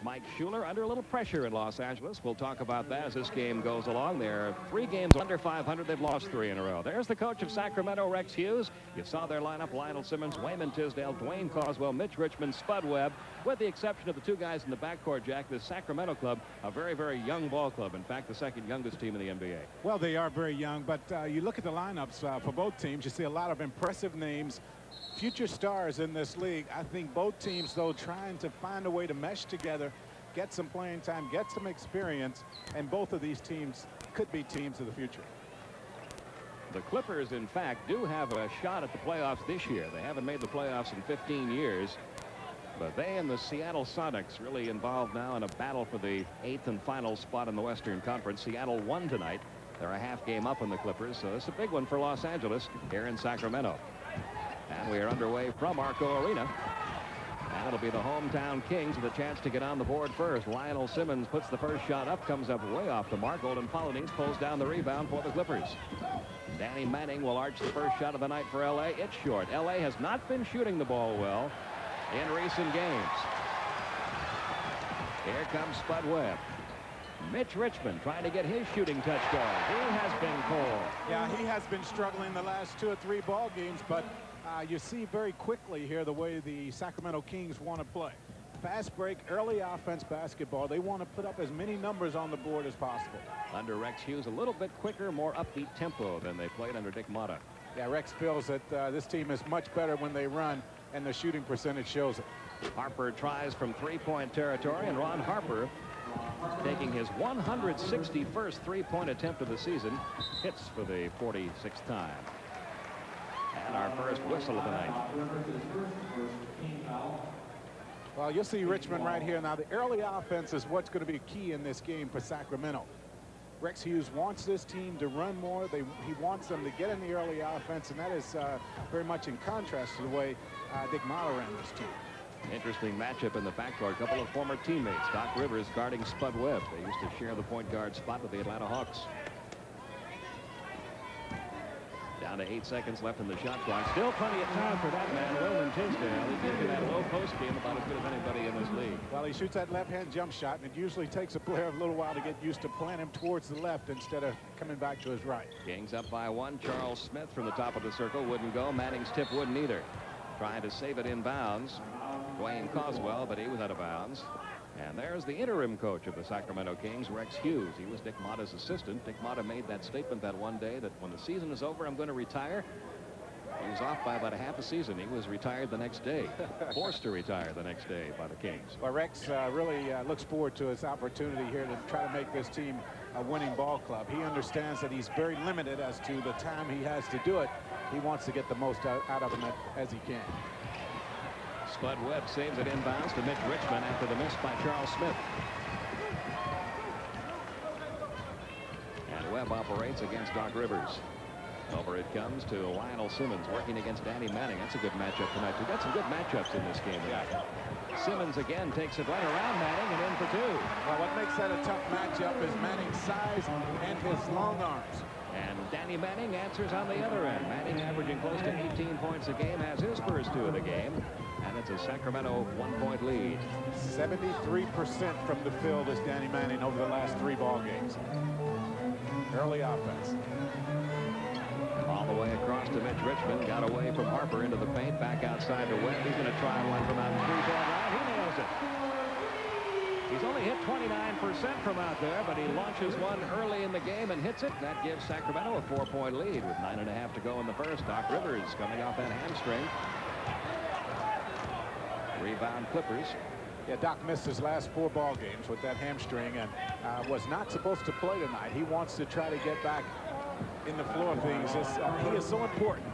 Mike Schuler under a little pressure in Los Angeles. We'll talk about that as this game goes along. They're 3 games under 500. They've lost 3 in a row. There's the coach of Sacramento, Rex Hughes. You saw their lineup: Lionel Simmons, Wayman Tisdale, Dwayne Coswell, Mitch Richmond, Spud Webb. With the exception of the 2 guys in the backcourt, Jack, this Sacramento club, a very, very young ball club. In fact, the 2nd youngest team in the NBA. Well, they are very young, but you look at the lineups for both teams, you see a lot of impressive names, future stars in this league. I think both teams, though, trying to find a way to mesh together, get some playing time, get some experience, and both of these teams could be teams of the future. The Clippers, in fact, do have a shot at the playoffs this year. They haven't made the playoffs in 15 years. But they and the Seattle Sonics really involved now in a battle for the 8th and final spot in the Western Conference. Seattle won tonight. They're a half game up on the Clippers, so it's a big one for Los Angeles here in Sacramento. And we are underway from ARCO Arena. And it'll be the hometown Kings with a chance to get on the board first. Lionel Simmons puts the first shot up, comes up way off the mark. Golden Polonese pulls down the rebound for the Clippers. Danny Manning will arch the first shot of the night for L.A. It's short. L.A. has not been shooting the ball well in recent games. Here comes Spud Webb. Mitch Richmond trying to get his shooting touch going. He has been cold. Yeah, he has been struggling the last 2 or 3 ball games, but you see very quickly here the way the Sacramento Kings want to play. Fast break, early offense basketball. They want to put up as many numbers on the board as possible. Under Rex Hughes, a little bit quicker, more upbeat tempo than they played under Dick Motta. Yeah, Rex feels that this team is much better when they run, and the shooting percentage shows it. Harper tries from 3-point territory, and Ron Harper, taking his 161st 3-point attempt of the season, hits for the 46th time. And our first whistle of the night. Well, you'll see Richmond right here. Now, the early offense is what's going to be key in this game for Sacramento. Rex Hughes wants this team to run more. He wants them to get in the early offense, and that is very much in contrast to the way Dick Motta ran this team. Interesting matchup in the backcourt. A couple of former teammates. Doc Rivers guarding Spud Webb. They used to share the point guard spot with the Atlanta Hawks. Down to 8 seconds left in the shot clock. Still plenty of time for that man, Wayman Tisdale. He's making that low post game about as good as anybody in this league. Well, he shoots that left-hand jump shot, and it usually takes a player a little while to get used to playing him towards the left instead of coming back to his right. Kings up by 1. Charles Smith from the top of the circle wouldn't go. Manning's tip wouldn't either. Trying to save it in bounds. Dwayne Coswell, but he was out of bounds. And there's the interim coach of the Sacramento Kings, Rex Hughes. He was Dick Motta's assistant. Dick Motta made that statement that one day that when the season is over, I'm going to retire. He was off by about a half a season. He was retired the next day, forced to retire the next day by the Kings. Well, Rex really looks forward to his opportunity here to try to make this team a winning ball club. He understands that he's very limited as to the time he has to do it. He wants to get the most out of him as he can. Spud Webb saves it inbounds to Mitch Richmond after the miss by Charles Smith. And Webb operates against Doc Rivers. Over it comes to Lionel Simmons working against Danny Manning. That's a good matchup tonight. We've got some good matchups in this game tonight. Simmons again takes it right around Manning and in for 2. Well, what makes that a tough matchup is Manning's size and his long arms. And Danny Manning answers on the other end. Manning averaging close to 18 points a game, has his first 2 of the game. And it's a Sacramento 1-point lead. 73% from the field is Danny Manning over the last 3 ball games. Early offense. All the way across to Mitch Richmond. Got away from Harper into the paint. Back outside to Webb. He's going to try one from out the 3-point line. He nails it. He's only hit 29% from out there, but he launches one early in the game and hits it. That gives Sacramento a 4-point lead with 9.5 to go in the first. Doc Rivers coming off that hamstring. Rebound Clippers. Yeah, Doc missed his last 4 ball games with that hamstring and was not supposed to play tonight. He wants to try to get back in the flow of things. He is so important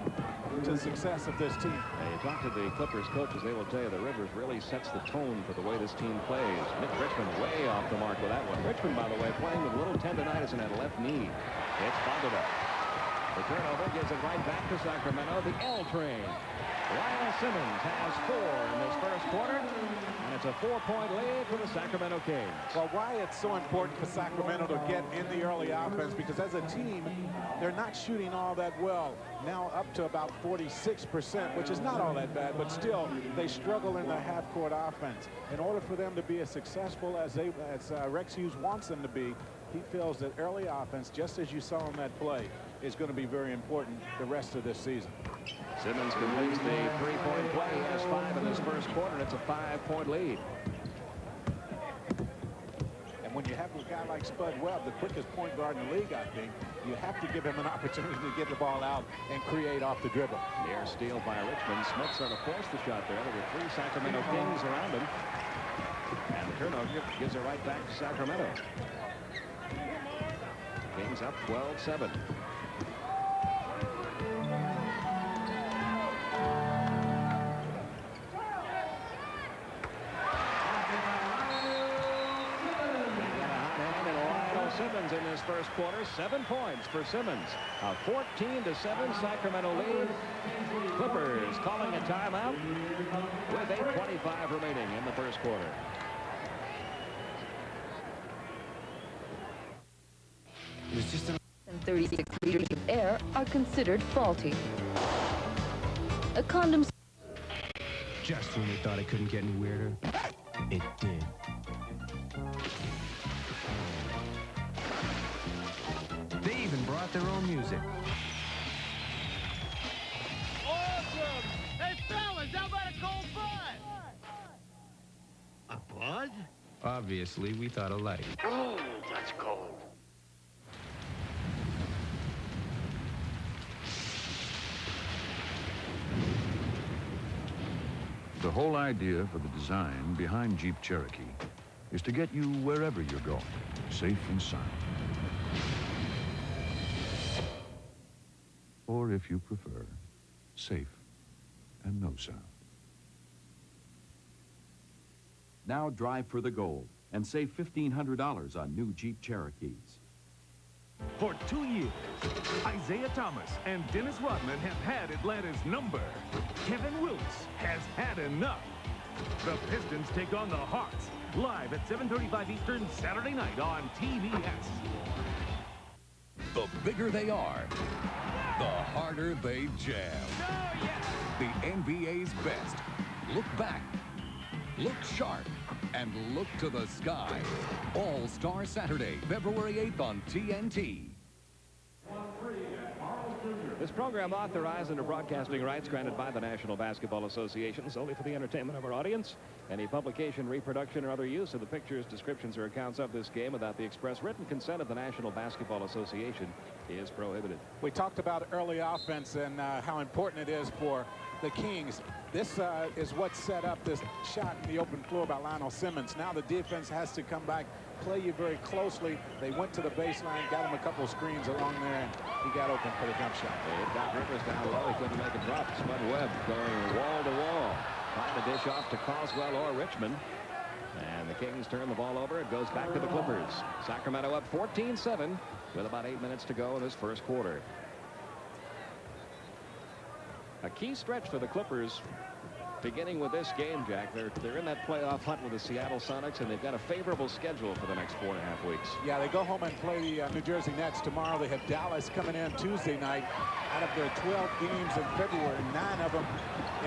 to the success of this team. You talk to the Clippers coaches, they will tell you that Rivers really sets the tone for the way this team plays. Mitch Richmond way off the mark with that one. Richmond, by the way, playing with a little tendonitis in that left knee. It's bundled up. The turnover gives it right back to Sacramento. The L train. Lionel Simmons has 4 in this first quarter, and it's a 4-point lead for the Sacramento Kings. Well, why it's so important for Sacramento to get in the early offense, because as a team, they're not shooting all that well. Now up to about 46%, which is not all that bad, but still, they struggle in the half-court offense. In order for them to be as successful as Rex Hughes wants them to be, he feels that early offense, just as you saw on that play, is going to be very important the rest of this season. Simmons completes the 3-point play. He has 5 in this first quarter, and it's a 5-point lead. And when you have a guy like Spud Webb, the quickest point guard in the league, I think, you have to give him an opportunity to get the ball out and create off the dribble. Near steal by Richmond. Smith's going to force the shot there. There were 3 Sacramento Kings around him. And the turnover gives it right back to Sacramento. Kings up 12-7. Simmons in this first quarter, 7 points for Simmons. A 14-7 Sacramento lead. Clippers calling a timeout with 8:25 remaining in the first quarter. And 36 liters of air are considered faulty. A condom. Just when we thought it couldn't get any weirder, it did. They even brought their own music. Awesome! Hey, fellas, how about a cold bud? A bud? Obviously, we thought alike. Oh, that's cold. The whole idea for the design behind Jeep Cherokee is to get you wherever you're going, safe and sound. Or if you prefer, safe and no sound. Now drive for the gold and save $1,500 on new Jeep Cherokees. For 2 years, Isaiah Thomas and Dennis Rodman have had Atlanta's number. Kevin Willis has had enough. The Pistons take on the Hawks live at 7:35 Eastern Saturday night on TBS. The bigger they are, the harder they jam. The NBA's best. Look back, look sharp, and look to the sky. All-Star Saturday, February 8th on TNT. This program authorized under broadcasting rights granted by the National Basketball Association solely for the entertainment of our audience. Any publication, reproduction, or other use of the pictures, descriptions, or accounts of this game without the express written consent of the National Basketball Association is prohibited. We talked about early offense and how important it is for the Kings. This is what set up this shot in the open floor by Lionel Simmons. Now the defense has to come back, play you very closely. They went to the baseline, got him a couple of screens along there, and he got open for the jump shot. They got Rivers down low. He couldn't make a drop. Spud Webb going wall to wall. Trying to dish off to Coswell or Richmond. And the Kings turn the ball over. It goes back to the Clippers. Sacramento up 14-7 with about 8 minutes to go in this first quarter. A key stretch for the Clippers beginning with this game, Jack. They're in that playoff hunt with the Seattle Sonics, and they've got a favorable schedule for the next 4.5 weeks. Yeah, they go home and play the New Jersey Nets tomorrow. They have Dallas coming in Tuesday night. Out of their 12 games in February, 9 of them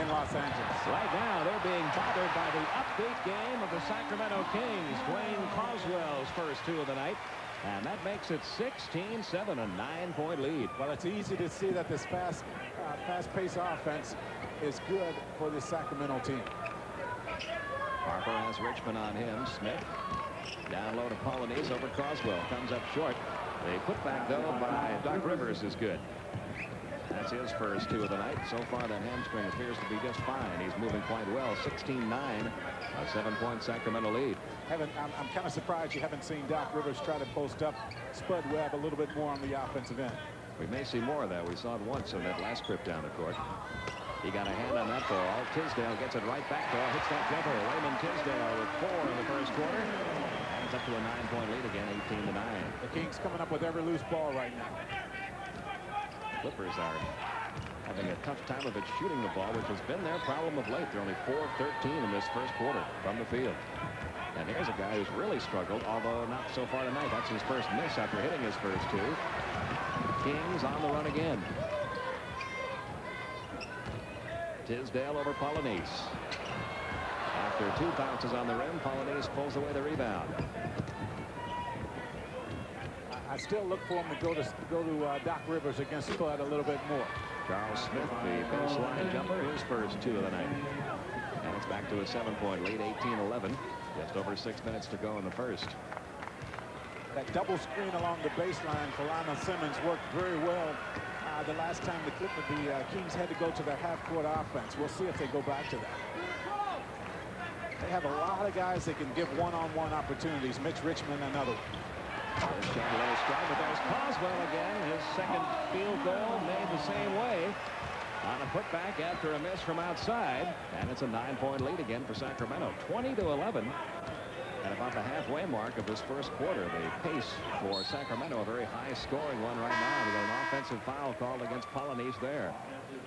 in Los Angeles. Right now, they're being bothered by the upbeat game of the Sacramento Kings. Dwayne Coswell's first 2 of the night. And that makes it 16-7, a 9-point lead. Well, it's easy to see that this fast-paced offense is good for the Sacramento team. Harper has Richmond on him. Smith down low to Polonese over Coswell. Comes up short. The putback, though, by Doc Rivers is good. That's his first 2 of the night. So far, that hamstring appears to be just fine. He's moving quite well. 16-9, a 7-point Sacramento lead. I'm kind of surprised you haven't seen Doc Rivers try to post up Spud Webb a little bit more on the offensive end. We may see more of that. We saw it once in that last trip down the court. He got a hand on that ball. Tisdale gets it right back there. Hits that jumper. Raymond Tisdale with 4 in the first quarter. And it's up to a 9-point lead again, 18-9. The Kings coming up with every loose ball right now. Clippers are having a tough time of it shooting the ball, which has been their problem of late. They're only 4 of 13 in this first quarter from the field. And here's a guy who's really struggled, although not so far tonight. That's his first miss after hitting his first 2. Kings on the run again. Tisdale over Polynice. After 2 bounces on the rim, Polynice pulls away the rebound. I still look for him to go to Doc Rivers against Spud a little bit more. Charles Smith, the baseline jumper, his first 2 of the night. And it's back to a 7-point lead, 18-11. Just over 6 minutes to go in the first. That double screen along the baseline for Lionel Simmons worked very well the last time the Kings had to go to their half-court offense. We'll see if they go back to that. They have a lot of guys that can give one-on-one opportunities. Mitch Richmond, another one. There's John a little strong, but there's Coswell again. His second field goal made the same way on a putback after a miss from outside. And it's a 9-point lead again for Sacramento, 20-11. At about the halfway mark of this first quarter, the pace for Sacramento, a very high-scoring one right now. We got an offensive foul called against Polynice there.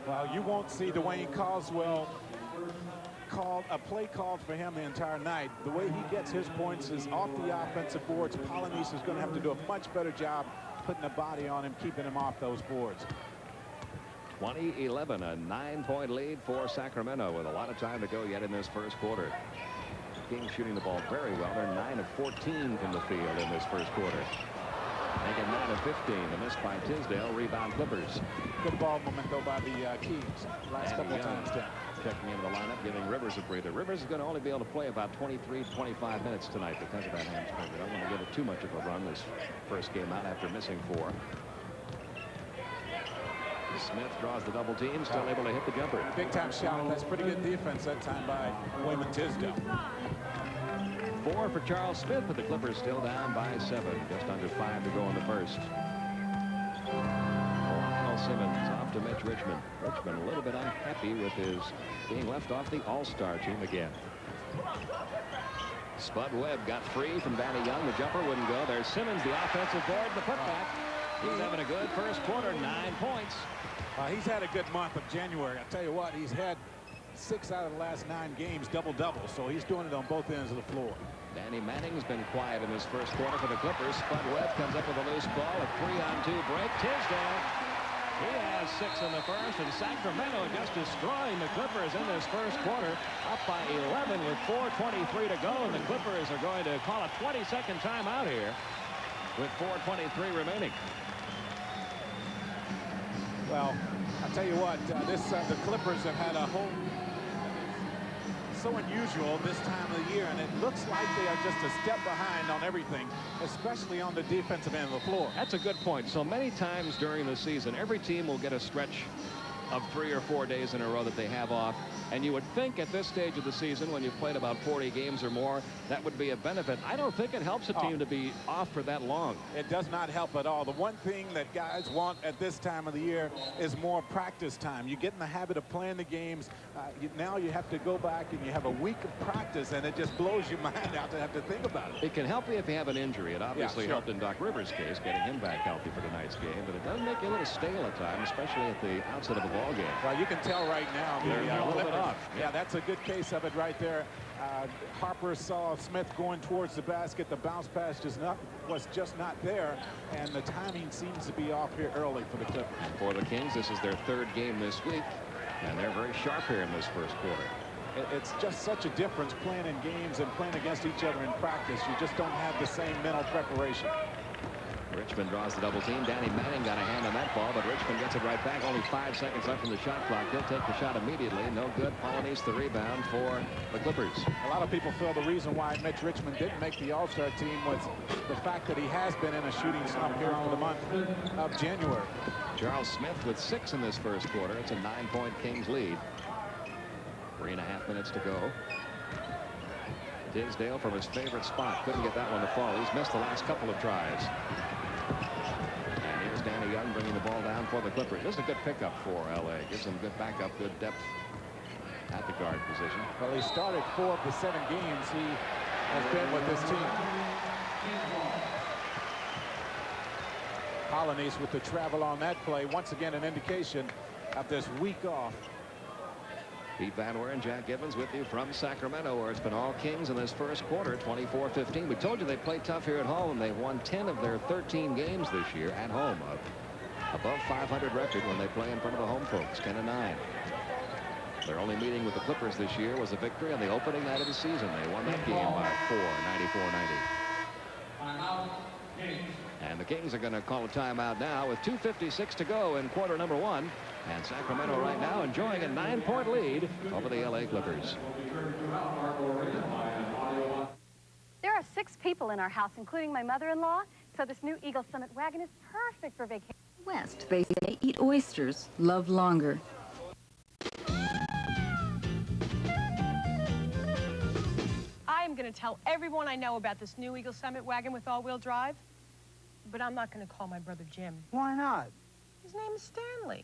Well, you won't see Dwayne Coswell a play called for him the entire night. The way he gets his points is off the offensive boards. Polynice is going to have to do a much better job putting a body on him, keeping him off those boards. 20-11, a 9-point lead for Sacramento with a lot of time to go yet in this first quarter. Kings shooting the ball very well. They're 9 of 14 from the field in this first quarter. Making 9 of 15. The miss by Tisdale. Rebound Clippers. Good ball movement though by the Kings last couple of times down. Checking into the lineup, giving Rivers a breather. Rivers is going to only be able to play about 23-25 minutes tonight because of that hamstring. They don't want to give it too much of a run this first game out after missing 4. Smith draws the double team, still able to hit the jumper. Big time shot. That's pretty good defense that time by Wayman Tisdale. 4 for Charles Smith, but the Clippers still down by 7. Just under 5 to go in the first. Lionel Simmons off to Mitch Richmond. Richmond a little bit unhappy with his being left off the All-Star team again. Spud Webb got free from Danny Young. The jumper wouldn't go. There's Simmons, the offensive board, the putback. He's having a good first quarter, 9 points. He's had a good month of January. I tell you what, he's had 6 out of the last 9 games double-double, so he's doing it on both ends of the floor. Danny Manning's been quiet in this first quarter for the Clippers. Spud Webb comes up with a loose ball, a 3-on-2 break. Tisdale, he has 6 in the first, and Sacramento just destroying the Clippers in this first quarter, up by 11 with 4:23 to go, and the Clippers are going to call a 20-second timeout here with 4:23 remaining. Well, I tell you what, the Clippers have had a whole so unusual this time of the year, and it looks like they are just a step behind on everything, especially on the defensive end of the floor. That's a good point. So many times during the season, every team will get a stretch of 3 or 4 days in a row that they have off. And you would think at this stage of the season, when you've played about 40 games or more, that would be a benefit. I don't think it helps a team to be off for that long. It does not help at all. The one thing that guys want at this time of the year is more practice time. You get in the habit of playing the games. Now you have to go back and you have a week of practice, and it just blows your mind out to have to think about it. It can help you if you have an injury. It obviously helped in Doc Rivers' case, getting him back healthy for tonight's game. But it does make you a little stale at times, especially at the outset of a ball game. Well, you can tell right now. They're a little bit off. Yeah, that's a good case of it right there. Harper saw Smith going towards the basket. The bounce pass was just not there, and the timing seems to be off here early for the Clippers. For the Kings, this is their 3rd game this week, and they're very sharp here in this first quarter. It's just such a difference playing in games and playing against each other in practice. You just don't have the same mental preparation. Richmond draws the double team. Danny Manning got a hand on that ball, but Richmond gets it right back. Only 5 seconds left in the shot clock. He'll take the shot immediately. No good. Polynice the rebound for the Clippers. A lot of people feel the reason why Mitch Richmond didn't make the All-Star team was the fact that he has been in a shooting slump here for the month of January. Charles Smith with 6 in this first quarter. It's a 9-point Kings lead. 3.5 minutes to go. Tisdale from his favorite spot. Couldn't get that one to fall. He's missed the last couple of tries. And here's Danny Young bringing the ball down for the Clippers. This is a good pickup for L.A. Gives them good backup, good depth at the guard position. Well, he started 4 of the 7 games he has been with this team. Polynice with the travel on that play. Once again, an indication of this week off. Pete Van Weren, Jack Evans with you from Sacramento, where it's been all Kings in this first quarter, 24-15. We told you they play tough here at home, and they won 10 of their 13 games this year at home. Above 500 record when they play in front of the home folks, 10-9. Their only meeting with the Clippers this year was a victory on the opening night of the season. They won that game by 4, 94-90. And the Kings are going to call a timeout now with 2:56 to go in quarter number 1. And Sacramento right now enjoying a 9-point lead over the LA Clippers. There are 6 people in our house, including my mother-in-law, so this new Eagle Summit wagon is perfect for vacation. West, they say, eat oysters, love longer. I'm going to tell everyone I know about this new Eagle Summit wagon with all-wheel drive, but I'm not going to call my brother Jim. Why not? His name is Stanley.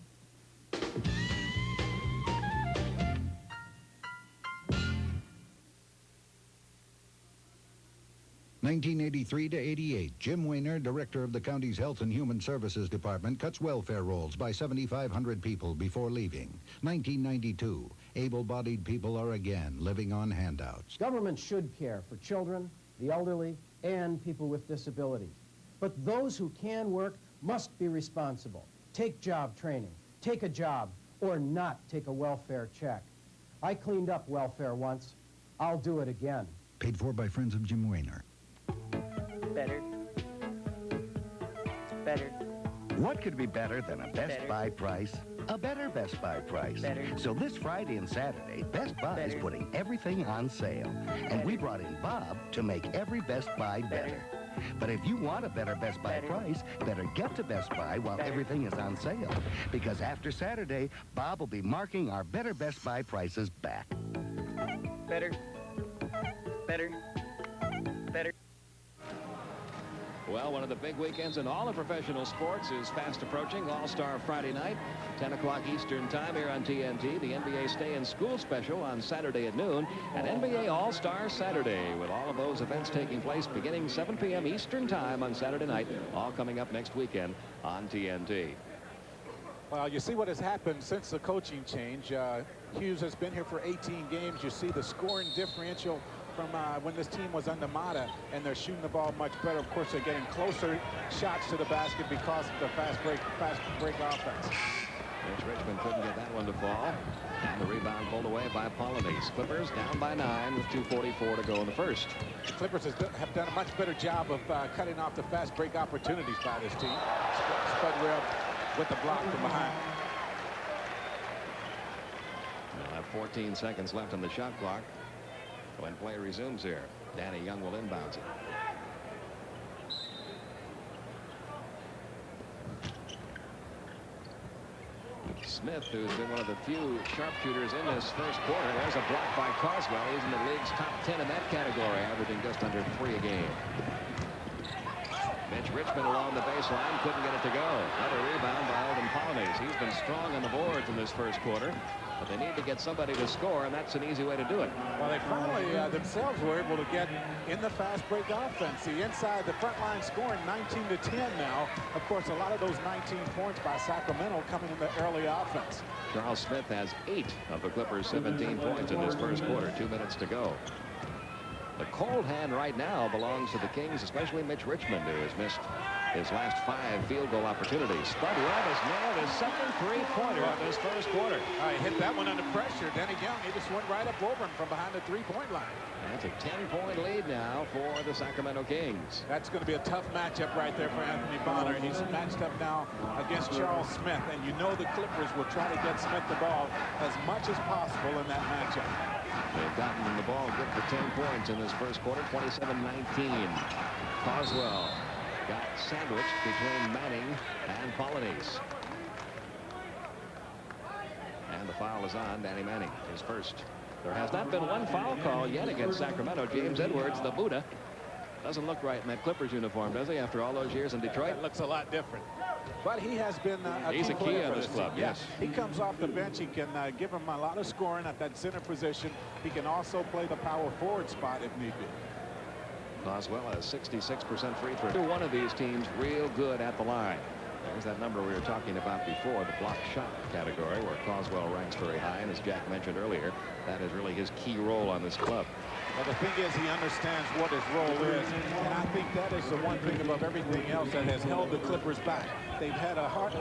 1983 to 88, Jim Weiner, director of the county's Health and Human Services Department, cuts welfare rolls by 7,500 people before leaving. 1992, able-bodied people are again living on handouts. Government should care for children, the elderly, and people with disabilities. But those who can work must be responsible. Take job training, take a job, or not take a welfare check. I cleaned up welfare once. I'll do it again. Paid for by friends of Jim Weiner. Better. It's better. What could be better than a Best Buy price? A better Best Buy price. Better. So this Friday and Saturday, Best Buy is putting everything on sale. And we brought in Bob to make every Best Buy better. But if you want a better Best Buy price, better get to Best Buy while everything is on sale. Because after Saturday, Bob will be marking our better Best Buy prices back. Better. Better. Better. Well, one of the big weekends in all of professional sports is fast approaching. All-Star Friday night, 10 o'clock Eastern time here on TNT. The NBA Stay in School special on Saturday at noon. And NBA All-Star Saturday with all of those events taking place beginning 7 p.m. Eastern time on Saturday night. All coming up next weekend on TNT. Well, you see what has happened since the coaching change. Hughes has been here for 18 games. You see the scoring differential from when this team was under Mata, and they're shooting the ball much better. Of course, they're getting closer shots to the basket because of the fast break offense. Mitch Richmond couldn't get that one to fall. And the rebound pulled away by Polynice. Clippers down by 9 with 2:44 to go in the first. The Clippers have done a much better job of cutting off the fast break opportunities by this team. Spud Webb with the block from behind. They'll have 14 seconds left on the shot clock when play resumes here. Danny Young will inbound it. Smith, who's been one of the few sharpshooters in this first quarter. There's a block by Carswell. He's in the league's top 10 in that category, averaging just under 3 a game. Mitch Richmond along the baseline, couldn't get it to go. Another rebound by Alden Polynice. He's been strong on the boards in this first quarter, but they need to get somebody to score, and that's an easy way to do it. Well, they finally themselves were able to get in the fast break offense. The inside, the front line scoring 19 to 10 now. Of course, a lot of those 19 points by Sacramento coming in the early offense. Charles Smith has 8 of the Clippers' 17 points in this first quarter. 2 minutes to go. The cold hand right now belongs to the Kings, especially Mitch Richmond, who has missed his last 5 field goal opportunities. Spud Webb has nailed his second three-pointer of this first quarter. He hit that one under pressure. Danny Young, he just went right up over him from behind the three-point line. That's a 10-point lead now for the Sacramento Kings. That's going to be a tough matchup right there for Anthony Bonner. He's matched up now against Charles Smith, and you know the Clippers will try to get Smith the ball as much as possible in that matchup. They've gotten the ball good for 10 points in this first quarter, 27-19. Carswell got sandwiched between Manning and Polynice. And the foul is on Danny Manning, his first. There has not been one foul call yet against Sacramento. James Edwards, the Buddha, doesn't look right in that Clippers uniform, does he, after all those years in Detroit? It looks a lot different. But he has been he's a key on this club, yes. He comes off the bench. He can give him a lot of scoring at that center position. He can also play the power forward spot if need be. Boswell has 66% free throw. One of these teams real good at the line. There's that number we were talking about before, the block shot category, where Caldwell ranks very high. And as Jack mentioned earlier, that is really his key role on this club. Well, the thing is, he understands what his role is, and I think that is the one thing above everything else that has held the Clippers back. They've had a hard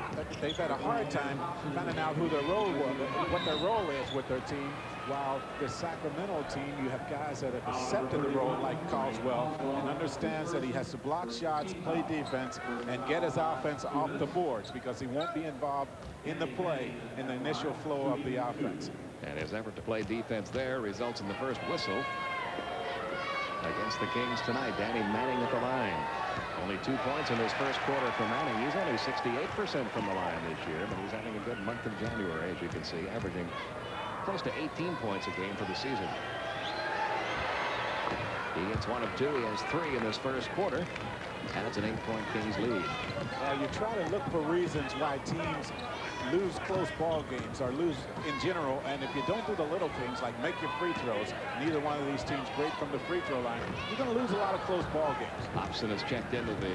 time finding out who their role was, what their role is with their team. While the Sacramento team, you have guys that have accepted the role like Caldwell and understands that he has to block shots, play defense, and get his offense off the boards because he won't be involved in the play in the initial flow of the offense. And his effort to play defense there results in the first whistle against the Kings tonight. Danny Manning at the line. Only 2 points in his first quarter for Manning. He's only 68% from the line this year, but he's having a good month of January, as you can see, averaging close to 18 points a game for the season. He hits 1 of 2. He has 3 in this first quarter. And it's an 8-point Kings lead. Well, you try to look for reasons why teams lose close ball games or lose in general, and if you don't do the little things like make your free throws, neither one of these teams break from the free throw line, you're going to lose a lot of close ball games. Hobson has checked into the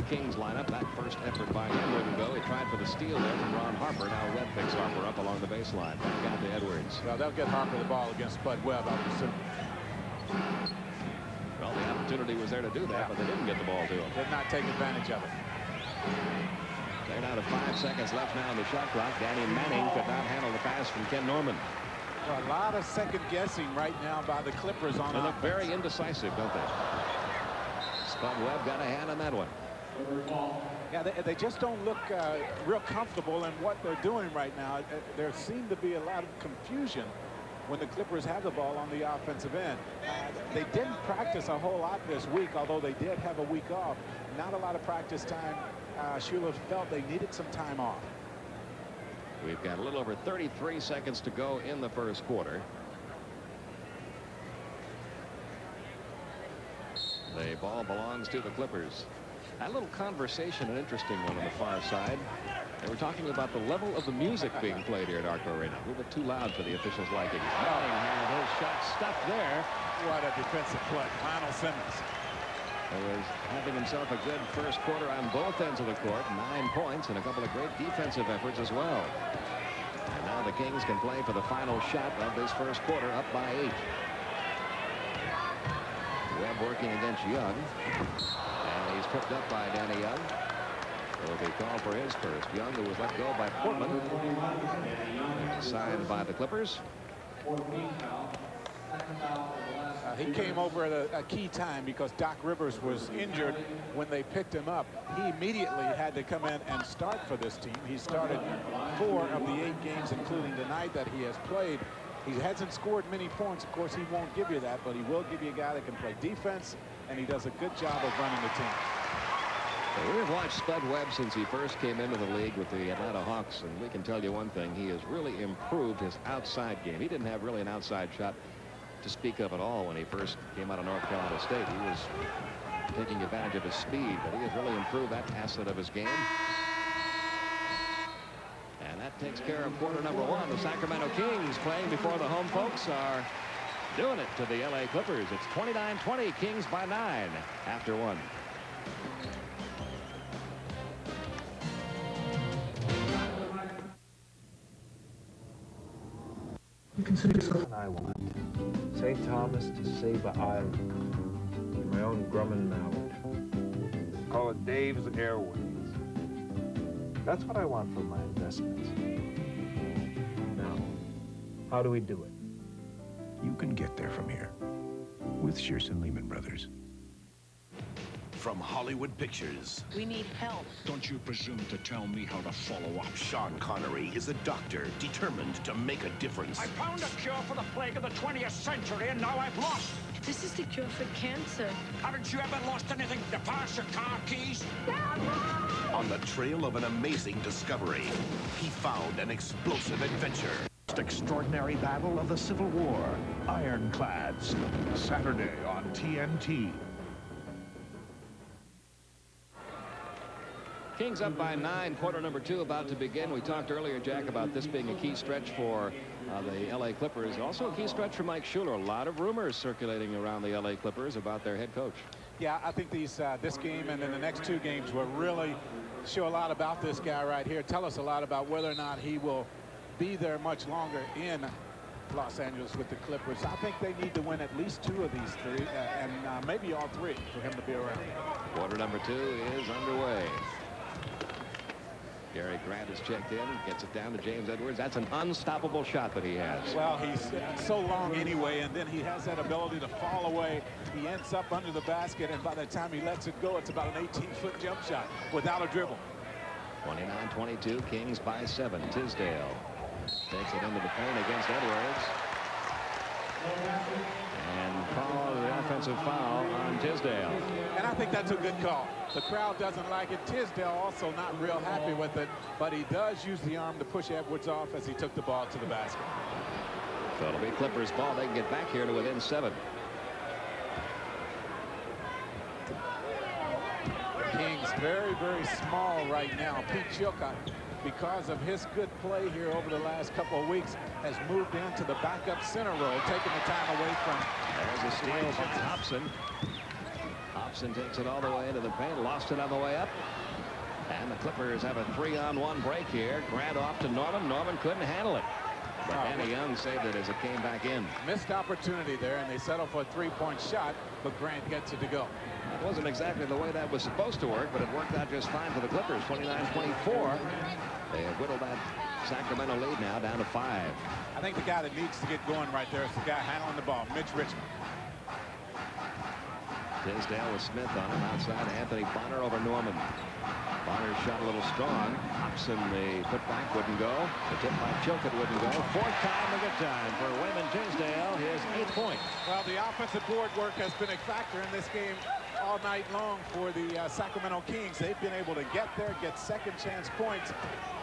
Kings lineup. That first effort by him wouldn't go. He tried for the steal there from Ron Harper. Now Webb picks Harper up along the baseline. Back out to Edwards. Well, they'll get Harper the ball against Spud Webb, I would assume. Well, the opportunity was there to do that, but they didn't get the ball to him. Did not take advantage of it. They're down to 5 seconds left now on the shot clock. Danny Manning could not handle the pass from Ken Norman. Well, a lot of second guessing right now by the Clippers on They look offense. very indecisive, don't they? Spud Webb got a hand on that one. Yeah, they just don't look real comfortable in what they're doing right now. There seemed to be a lot of confusion when the Clippers have the ball on the offensive end. They didn't practice a whole lot this week, although they did have a week off. Not a lot of practice time. Shula felt they needed some time off. We've got a little over 33 seconds to go in the first quarter. The ball belongs to the Clippers. That little conversation, an interesting one on the far side. They were talking about the level of the music being played here at ARCO Arena. A little bit too loud for the officials' liking. Manning had his shot stuffed there. What a defensive play. Lionel Simmons. He was having himself a good first quarter on both ends of the court. 9 points and a couple of great defensive efforts as well. And now the Kings can play for the final shot of this first quarter, up by 8. Webb working against Young. And he's tripped up by Danny Young. Will be called for his first. Young, who was let go by Portland, signed by the Clippers. He came over at a key time because Doc Rivers was injured when they picked him up. He immediately had to come in and start for this team. He started 4 of the 8 games, including tonight, that he has played. He hasn't scored many points. Of course, he won't give you that, but he will give you a guy that can play defense, and he does a good job of running the team. So we've watched Spud Webb since he first came into the league with the Atlanta Hawks, and we can tell you one thing. He has really improved his outside game. He didn't have really an outside shot to speak of at all when he first came out of North Carolina State. He was taking advantage of his speed, but he has really improved that facet of his game. And that takes care of quarter number 1. The Sacramento Kings, playing before the home folks, are doing it to the LA Clippers. It's 29-20, Kings by 9 after 1. You consider yourself an Iowa. St. Thomas to Saba Island. My own Grumman Mallard. Call it Dave's Airways. That's what I want for my investments. Now, how do we do it? You can get there from here with Shearson Lehman Brothers. From Hollywood Pictures. We need help. Don't you presume to tell me how to follow up. Sean Connery is a doctor determined to make a difference. I found a cure for the plague of the 20th century, and now I've lost. This is the cure for cancer. Haven't you ever lost anything? Your purse, your car keys? On the trail of an amazing discovery, he found an explosive adventure. Extraordinary battle of the Civil War. Ironclads. Saturday on TNT. Kings up by 9, quarter number 2 about to begin. We talked earlier, Jack, about this being a key stretch for the LA Clippers. Also a key stretch for Mike Schuler. A lot of rumors circulating around the LA Clippers about their head coach. Yeah, I think this game and then the next two games will really show a lot about this guy right here. Tell us a lot about whether or not he will be there much longer in Los Angeles with the Clippers. I think they need to win at least 2 of these 3 and maybe all 3 for him to be around. Quarter number 2 is underway. Gary Grant is checked in, gets it down to James Edwards. That's an unstoppable shot that he has. Well, he's so long anyway, and then he has that ability to fall away. He ends up under the basket, and by the time he lets it go, it's about an 18-foot jump shot without a dribble. 29-22, Kings by 7. Tisdale takes it into the paint against Edwards. And call the offensive foul on Tisdale. And I think that's a good call. The crowd doesn't like it. Tisdale also not real happy with it, but he does use the arm to push Edwards off as he took the ball to the basket. So it'll be Clippers ball. They can get back here to within 7. The Kings very, very small right now. Pete Chilcott, because of his good play here over the last couple of weeks, has moved into the backup center role, taking the time away from. There's a steal by Hobson. Hobson takes it all the way into the paint, lost it on the way up. And the Clippers have a 3-on-1 break here. Grant off to Norman. Norman couldn't handle it. But Danny Young saved it as it came back in. Missed opportunity there, and they settle for a 3-point shot, but Grant gets it to go. It wasn't exactly the way that was supposed to work, but it worked out just fine for the Clippers. 29-24. They have whittled that Sacramento lead now down to 5. I think the guy that needs to get going right there is the guy handling the ball, Mitch Richmond. Tisdale with Smith on him outside. Anthony Bonner over Norman. Bonner shot a little strong. Hobson, the putback wouldn't go. The tip by Chilcott wouldn't go. 4th time a good time for Wayman Tisdale. His 8th point. Well, the offensive board work has been a factor in this game all night long for the Sacramento Kings. They've been able to get there, get second chance points.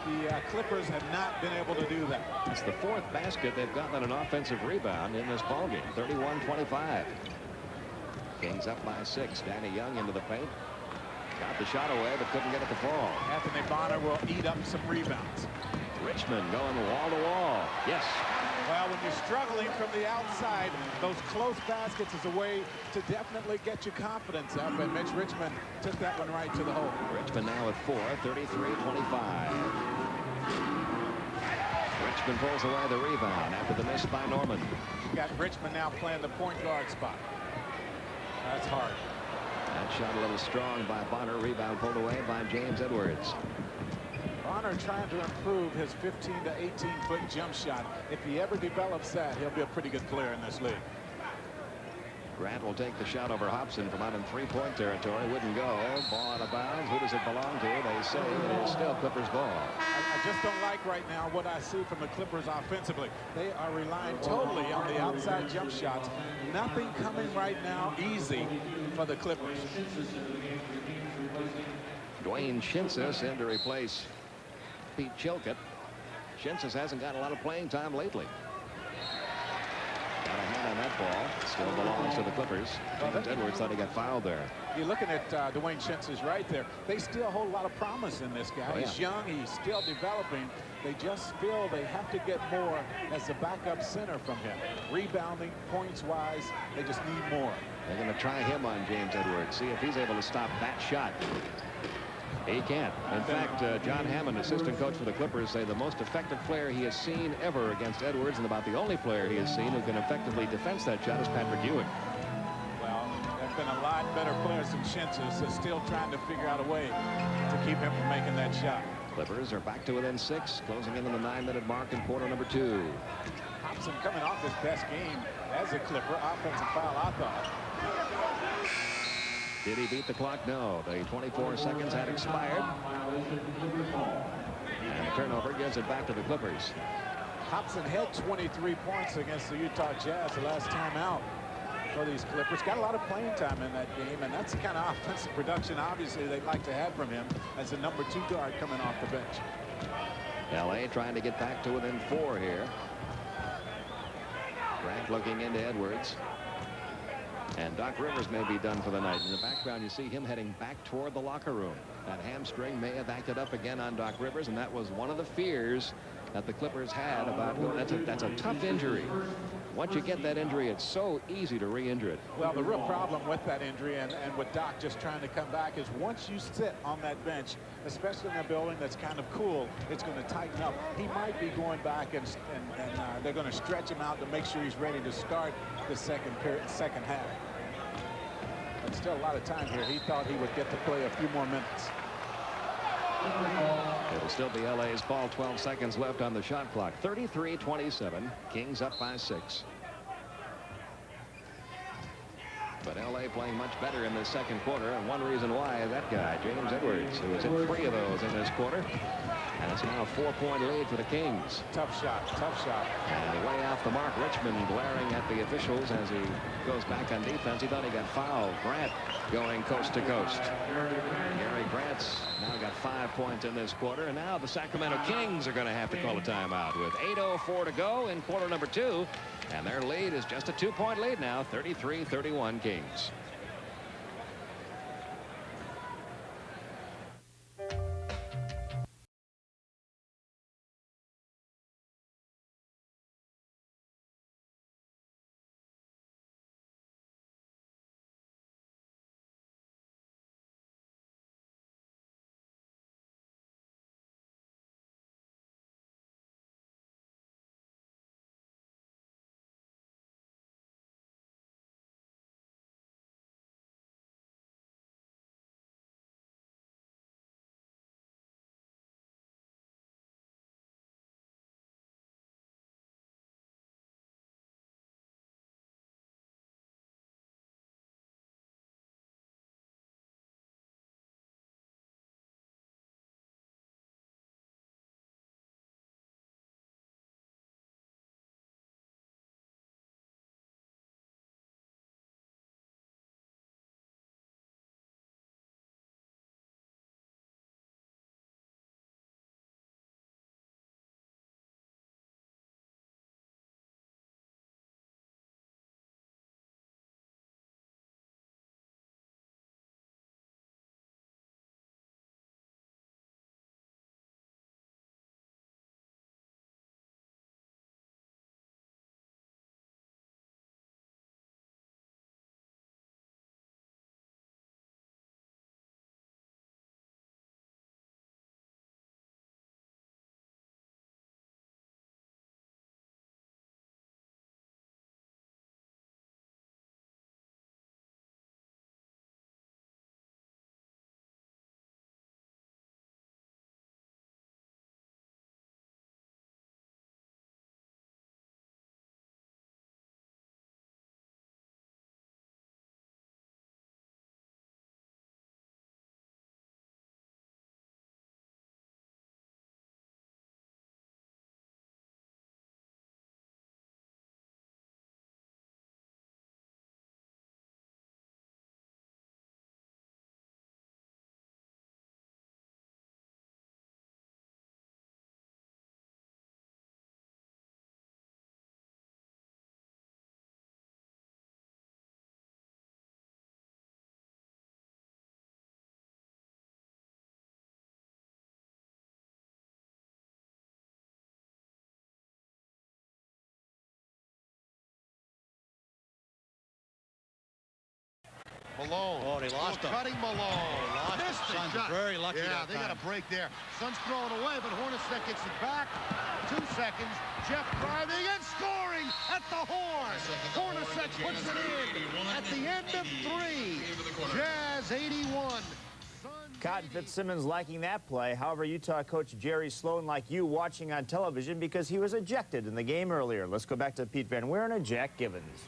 The Clippers have not been able to do that. It's the 4th basket they've gotten on an offensive rebound in this ballgame. 31-25. Kings up by 6. Danny Young into the paint. Got the shot away, but couldn't get it to fall. Anthony Bonner will eat up some rebounds. Richmond going wall to wall. Yes. Well, when you're struggling from the outside, those close baskets is a way to definitely get your confidence up, and Mitch Richmond took that one right to the hole. Richmond now with 4, 33-25. Richmond pulls away the rebound after the miss by Norman. You got Richmond now playing the point guard spot. That's hard. That shot a little strong by Bonner. Rebound pulled away by James Edwards. Bonner trying to improve his 15 to 18-foot jump shot. If he ever develops that, he'll be a pretty good player in this league. Grant will take the shot over Hobson from out in 3-point territory. Wouldn't go. Ball out of bounds. Who does it belong to? They say it is still Clippers ball. I just don't like right now what I see from the Clippers offensively. They are relying totally on the outside jump shots. Nothing coming right now easy for the Clippers. Dwayne Shinsis in to replace Pete Chilcott. Shinsis hasn't got a lot of playing time lately. Got a hand on that ball. Still belongs to the Clippers. James Edwards thought he got fouled there. You're looking at Dwayne Shinsis right there. They still hold a lot of promise in this guy. He's young. He's still developing. They just feel they have to get more as a backup center from him. Rebounding, points-wise, they just need more. They're going to try him on James Edwards. See if he's able to stop that shot. He can't. In fact, John Hammond, assistant coach for the Clippers, say the most effective player he has seen ever against Edwards, and about the only player he has seen who can effectively defend that shot, is Patrick Ewing. Well, there's been a lot better players than Shinsis. They're still trying to figure out a way to keep him from making that shot. Clippers are back to within 6, closing in on the 9-minute mark in quarter number 2. Hobson coming off his best game as a Clipper. Offensive foul, I thought. Did he beat the clock? No. The 24 seconds had expired. And the turnover gives it back to the Clippers. Hobson had 23 points against the Utah Jazz the last time out for these Clippers. Got a lot of playing time in that game, and that's the kind of offensive production obviously they'd like to have from him as the number 2 guard coming off the bench. LA trying to get back to within 4 here. Grant looking into Edwards. And Doc Rivers may be done for the night. In the background, you see him heading back toward the locker room. That hamstring may have acted up again on Doc Rivers, and that was one of the fears that the Clippers had about that's a tough injury. Once you get that injury, it's so easy to re-injure it. Well, the real problem with that injury and with Doc just trying to come back is once you sit on that bench, especially in a building that's kind of cool, it's going to tighten up. He might be going back and they're going to stretch him out to make sure he's ready to start the second half. But still a lot of time here. He thought he would get to play a few more minutes. It'll still be LA's ball. 12 seconds left on the shot clock. 33-27. Kings up by 6. But LA playing much better in this second quarter, and one reason why, that guy, James Edwards, who was in 3 of those in this quarter. And it's now a 4-point lead for the Kings. Tough shot, tough shot. And way off the mark, Richmond glaring at the officials as he goes back on defense. He thought he got fouled. Grant going coast to coast. Gary Grant's now got 5 points in this quarter, and now the Sacramento Kings are going to have to call a timeout with 8:04 to go in quarter number 2. And their lead is just a 2-point lead now, 33-31 Kings. Malone. Oh, they lost him. Cutting Malone. Lost him. Suns are very lucky. Yeah, that they got time. a break there. Suns throw it away, but Hornacek gets it back. 2 seconds. Jeff driving and scoring at the horn. Hornacek puts it in at the end of 3. Jazz 81. Cotton Fitzsimmons liking that play. However, Utah coach Jerry Sloan like you watching on television because he was ejected in the game earlier. Let's go back to Pete Van Weeren and Jack Givens.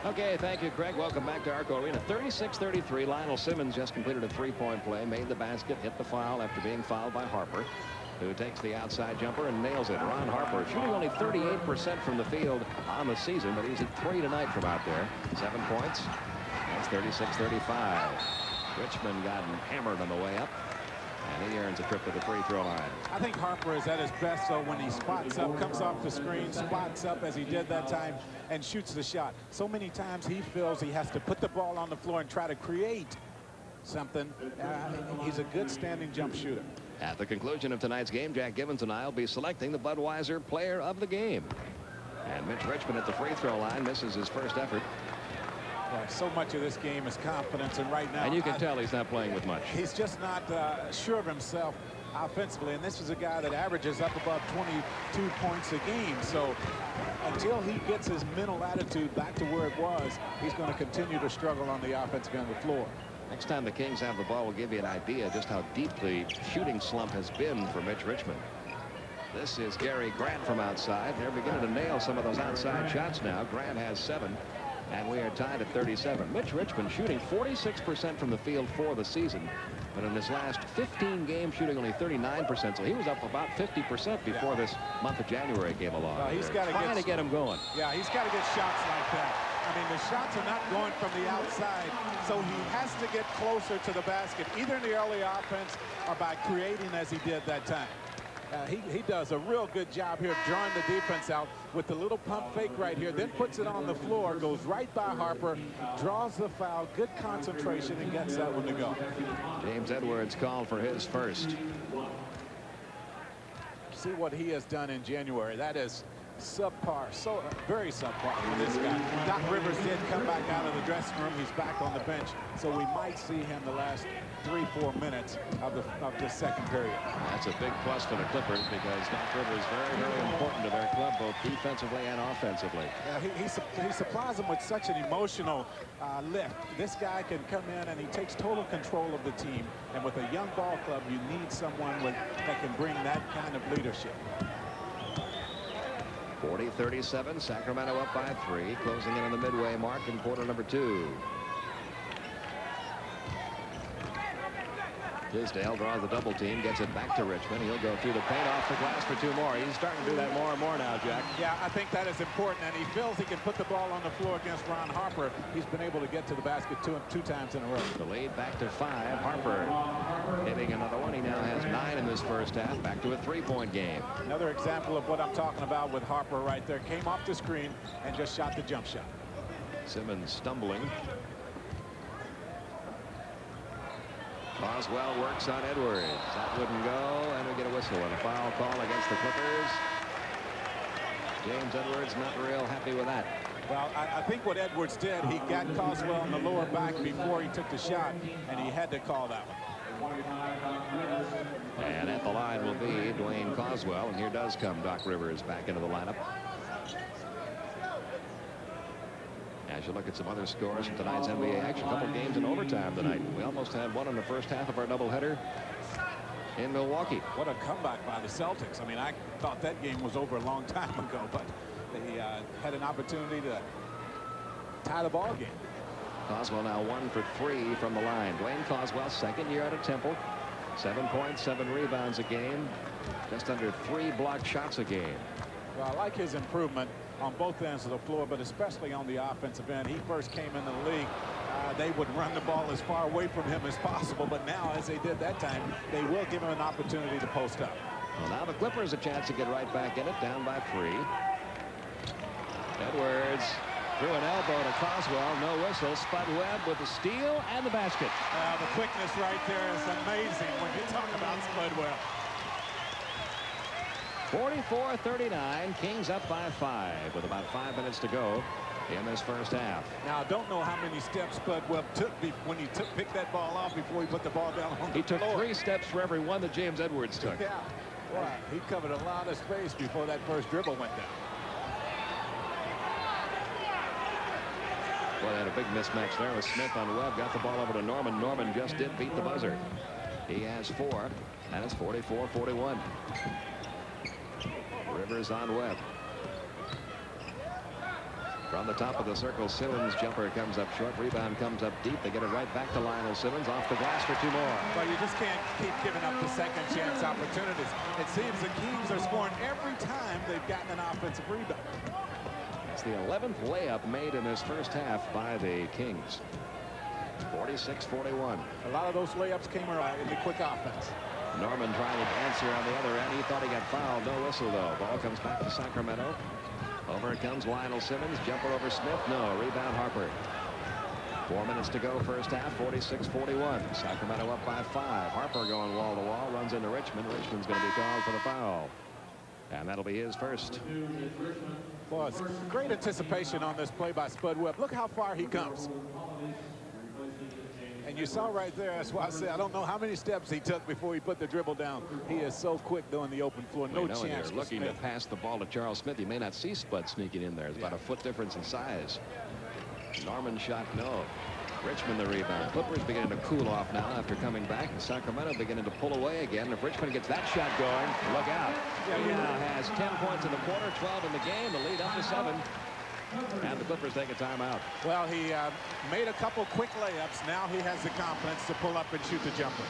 Okay, thank you, Craig. Welcome back to ARCO Arena. 36-33. Lionel Simmons just completed a 3-point play, made the basket, hit the foul after being fouled by Harper, who takes the outside jumper and nails it. Ron Harper shooting only 38% from the field on the season, but he's at 3 tonight from out there. 7 points. That's 36-35. Richmond got hammered on the way up, and he earns a trip to the free throw line. I think Harper is at his best, though, when he spots up, comes off the screen, spots up as he did that time, and shoots the shot. So many times he feels he has to put the ball on the floor and try to create something. He's a good standing jump shooter. At the conclusion of tonight's game, Jack Givens and I will be selecting the Budweiser player of the game. And Mitch Richmond at the free throw line misses his first effort. Well, so much of this game is confidence, and right now, and you can tell he's not playing with much. He's just not sure of himself offensively, and this is a guy that averages up above 22 points a game. So until he gets his mental attitude back to where it was, he's going to continue to struggle on the offensive end of the floor. Next time the Kings have the ball, will give you an idea just how deep the shooting slump has been for Mitch Richmond. This is Gary Grant from outside. They're beginning to nail some of those outside shots now. Grant has 7. And we are tied at 37. Mitch Richmond shooting 46% from the field for the season. But in his last 15 games, shooting only 39%. So he was up about 50% before this month of January came along. Well, he's got to get him going. Yeah, he's got to get shots like that. I mean, the shots are not going from the outside. So he has to get closer to the basket, either in the early offense or by creating as he did that time. He does a real good job here drawing the defense out with the little pump fake right here, then puts it on the floor, goes right by Harper, draws the foul, good concentration, and gets that one to go. James Edwards called for his first. See what he has done in January. That is subpar, so very subpar for this guy. Doc Rivers did come back out of the dressing room. He's back on the bench, so we might see him the last 3-4 minutes of the second period. That's a big plus for the Clippers because Doc Rivers is very, very important to their club, both defensively and offensively. Yeah, he supplies them with such an emotional lift. This guy can come in and he takes total control of the team. And with a young ball club, you need someone that can bring that kind of leadership. 40-37, Sacramento up by 3, closing in on the midway mark in quarter number 2. Tisdale draws the double team, gets it back to Richmond. He'll go through the paint, off the glass for 2 more. He's starting to do that more and more now, Jack. Yeah, I think that is important, and he feels he can put the ball on the floor against Ron Harper. He's been able to get to the basket two times in a row. The lead back to 5. Harper hitting another one. He now has 9 in this first half. Back to a 3-point game. Another example of what I'm talking about with Harper right there. Came off the screen and just shot the jump shot. Simmons stumbling. Boswell works on Edwards. That wouldn't go, and we get a whistle and a foul call against the Clippers. James Edwards not real happy with that. Well, I think what Edwards did, he got Coswell in the lower back before he took the shot, and he had to call that one. And at the line will be Dwayne Coswell, and here does come Doc Rivers back into the lineup. As you look at some other scores from tonight's NBA action, a couple games in overtime tonight. We almost had one in the first half of our doubleheader in Milwaukee. What a comeback by the Celtics. I mean, I thought that game was over a long time ago, but they had an opportunity to tie the ball game. Coswell now 1 for 3 from the line. Dwayne Coswell, second year out of Temple. 7 points, 7 rebounds a game. Just under 3 blocked shots a game. Well, I like his improvement on both ends of the floor, but especially on the offensive end. He first came into the league, they would run the ball as far away from him as possible, but now, as they did that time, they will give him an opportunity to post up. Well, now the Clippers a chance to get right back in it, down by 3. Edwards through an elbow to Coswell, no whistle. Spud Webb with the steal and the basket. The quickness right there is amazing when you talk about Spud Webb. 44-39, Kings up by 5 with about 5 minutes to go in this first half. Now, I don't know how many steps Spud Webb took when he picked that ball off before he put the ball down on the floor. He took 3 steps for every one that James Edwards took. Yeah, well, he covered a lot of space before that first dribble went down. Well, they had a big mismatch there with Smith on Webb. Got the ball over to Norman. Norman just did beat the buzzer. He has 4, and it's 44-41. Rivers on Webb. From the top of the circle, Simmons' jumper comes up short. Rebound comes up deep. They get it right back to Lionel Simmons. Off the glass for 2 more. Well, you just can't keep giving up the second chance opportunities. It seems the Kings are scoring every time they've gotten an offensive rebound. It's the 11th layup made in this first half by the Kings. 46-41. A lot of those layups came in the quick offense. Norman trying to answer on the other end. He thought he got fouled. No whistle, though. Ball comes back to Sacramento. Over it comes Lionel Simmons. Jumper over Smith. No. Rebound Harper. 4 minutes to go first half, 46-41. Sacramento up by 5. Harper going wall to wall, runs into Richmond. Richmond's going to be called for the foul. And that'll be his first. Well, it's great anticipation on this play by Spud Webb. Look how far he comes. And you saw right there, that's why I said I don't know how many steps he took before he put the dribble down. He is so quick doing the open floor. No chance. You're looking to pass the ball to Charles Smith. You may not see Spud sneaking in there. It's about a foot difference in size. Norman shot, no. Richmond the rebound. Clippers beginning to cool off now after coming back. And Sacramento beginning to pull away again. If Richmond gets that shot going, look out. He now has 10 points in the quarter, 12 in the game. The lead up to 7. And the Clippers take a timeout. Well, he made a couple quick layups. Now he has the confidence to pull up and shoot the jumper.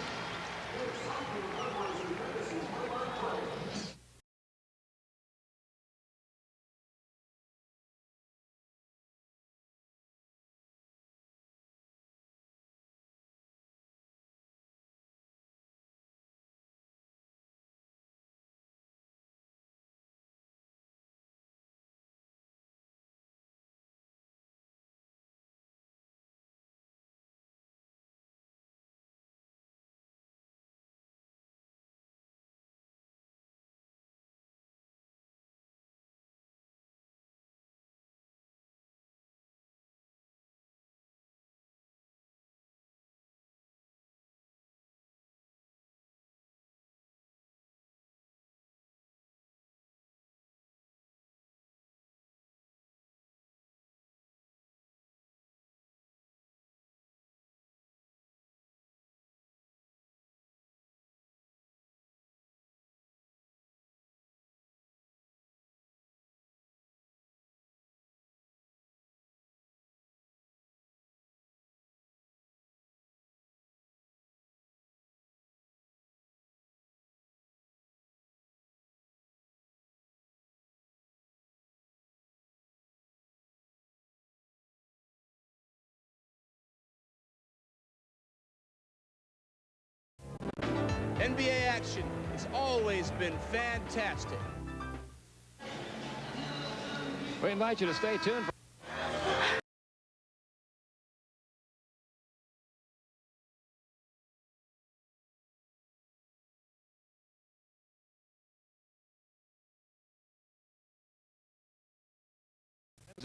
NBA action has always been fantastic. We invite you to stay tuned.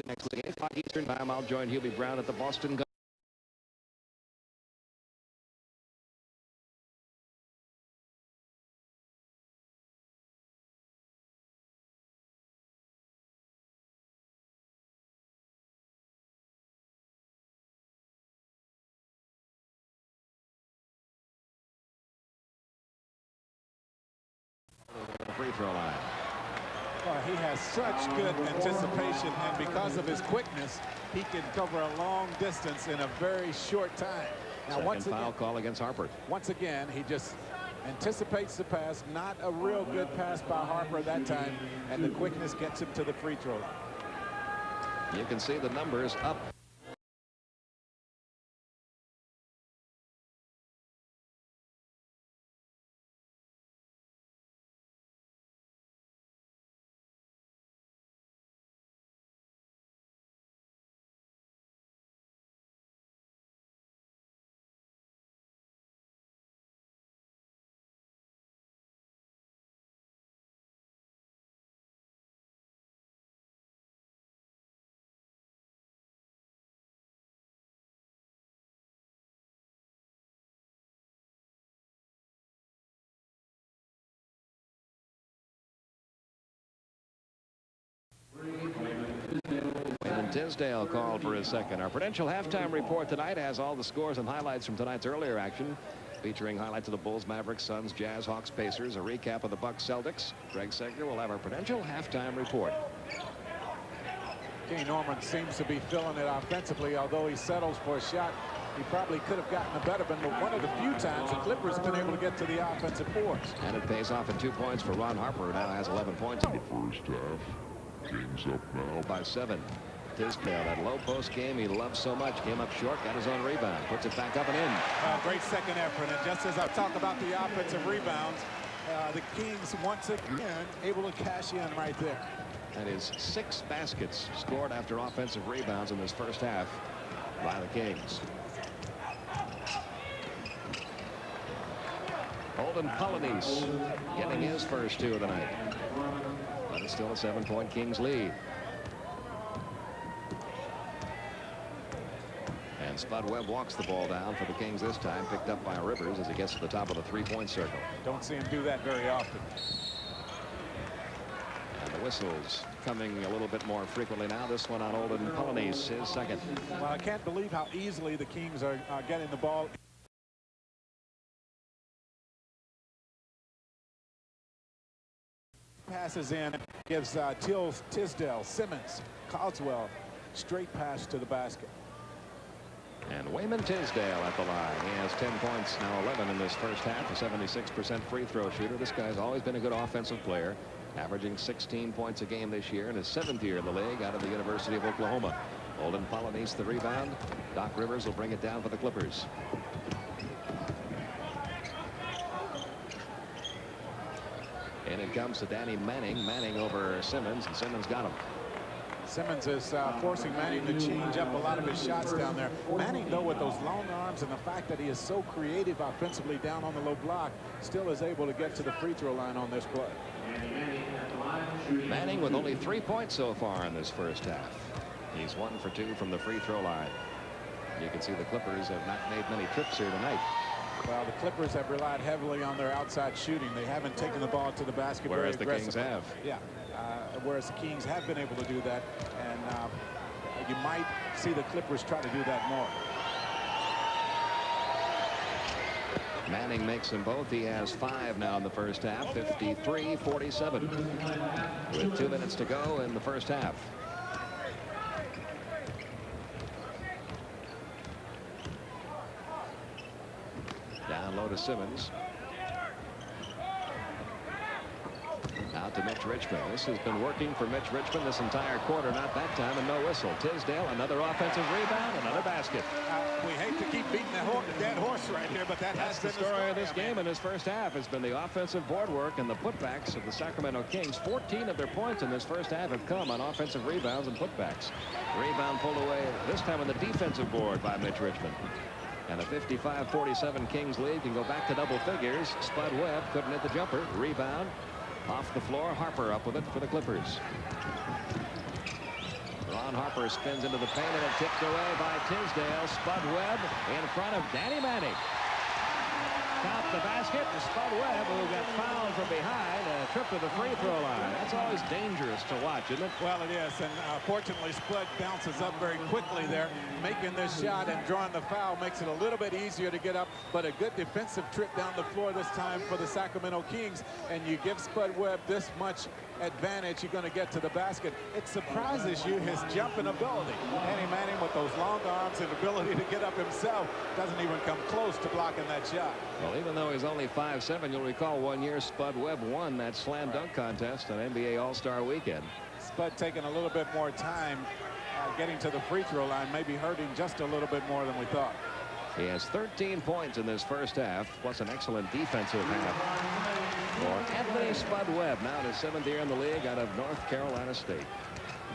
Next week, 8 o'clock Eastern time, I'll join Hubie Brown at the Boston. Free throw line. Well, he has such good anticipation, and because of his quickness, he can cover a long distance in a very short time. Now, Second foul call against Harper. Once again, he just anticipates the pass. Not a real good pass by Harper that time, and the quickness gets him to the free throw line. You can see the numbers up. And Tisdale called for his second. Our Prudential halftime report tonight has all the scores and highlights from tonight's earlier action, featuring highlights of the Bulls, Mavericks, Suns, Jazz, Hawks, Pacers, a recap of the Bucks, Celtics. Greg Segner will have our Prudential halftime report. Kane Norman seems to be filling it offensively, although he settles for a shot. He probably could have gotten a better one, but one of the few times the Clippers have been able to get to the offensive boards. And it pays off at 2 points for Ron Harper, who now has 11 points in the first half. Kings up now by 7. Tisdale, that low post game he loves so much, came up short, got his own rebound, puts it back up and in. Great second effort, and just as I talk about the offensive rebounds, the Kings once again able to cash in right there. That is 6 baskets scored after offensive rebounds in this first half. by the Kings. Holden Polynice getting his first 2 of the night. But it's still a 7-point Kings lead. And Spud Webb walks the ball down for the Kings this time, picked up by Rivers as he gets to the top of the 3-point circle. Don't see him do that very often. And the whistles coming a little bit more frequently now. This one on Holden Polynice, his second. Well, I can't believe how easily the Kings are getting the ball. Passes in, gives Tisdale, Simmons, Caldwell straight pass to the basket. And Wayman Tisdale at the line. He has 10 points, now 11 in this first half, a 76% free throw shooter. This guy's always been a good offensive player, averaging 16 points a game this year in his 7th year in the league out of the University of Oklahoma. Holden Polynice the rebound. Doc Rivers will bring it down for the Clippers. And it comes to Danny Manning. Manning over Simmons, and Simmons got him. Simmons is forcing Manning to change up a lot of his shots down there. Manning, though, with those long arms and the fact that he is so creative offensively down on the low block, still is able to get to the free throw line on this play. Manning with only 3 points so far in this first half. He's 1 for 2 from the free throw line. You can see the Clippers have not made many trips here tonight. Well, the Clippers have relied heavily on their outside shooting. They haven't taken the ball to the basket very aggressively. Whereas the Kings have. Yeah, whereas the Kings have been able to do that, and you might see the Clippers try to do that more. Manning makes them both. He has 5 now in the first half, 53-47, with 2 minutes to go in the first half. Down low to Simmons. Out to Mitch Richmond. This has been working for Mitch Richmond this entire quarter. Not that time, and no whistle. Tisdale, another offensive rebound, another basket. We hate to keep beating the dead horse right here, but that's the story of this game in his first half. Has been the offensive board work and the putbacks of the Sacramento Kings. 14 of their points in this first half have come on offensive rebounds and putbacks. Rebound pulled away, this time on the defensive board by Mitch Richmond. And a 55-47 Kings lead can go back to double figures. Spud Webb couldn't hit the jumper. Rebound off the floor. Harper up with it for the Clippers. Ron Harper spins into the paint, and it tipped away by Tisdale. Spud Webb in front of Danny Manning. Top the basket to Spud Webb, who got fouled from behind. A trip to the free throw line. That's always dangerous to watch, isn't it? Well, it is, and fortunately Spud bounces up very quickly there, making this shot, and drawing the foul makes it a little bit easier to get up, but a good defensive trip down the floor this time for the Sacramento Kings, and you give Spud Webb this much advantage, you're going to get to the basket. It surprises you, his jumping ability. Danny Manning, with those long arms and ability to get up himself, doesn't even come close to blocking that shot. Well, even though he's only 5'7", you'll recall one year Spud Webb won that slam dunk contest on NBA All-Star Weekend. Spud taking a little bit more time getting to the free throw line, maybe hurting just a little bit more than we thought. He has 13 points in this first half, plus an excellent defensive half for Anthony Spud Webb, now in his 7th year in the league out of North Carolina State.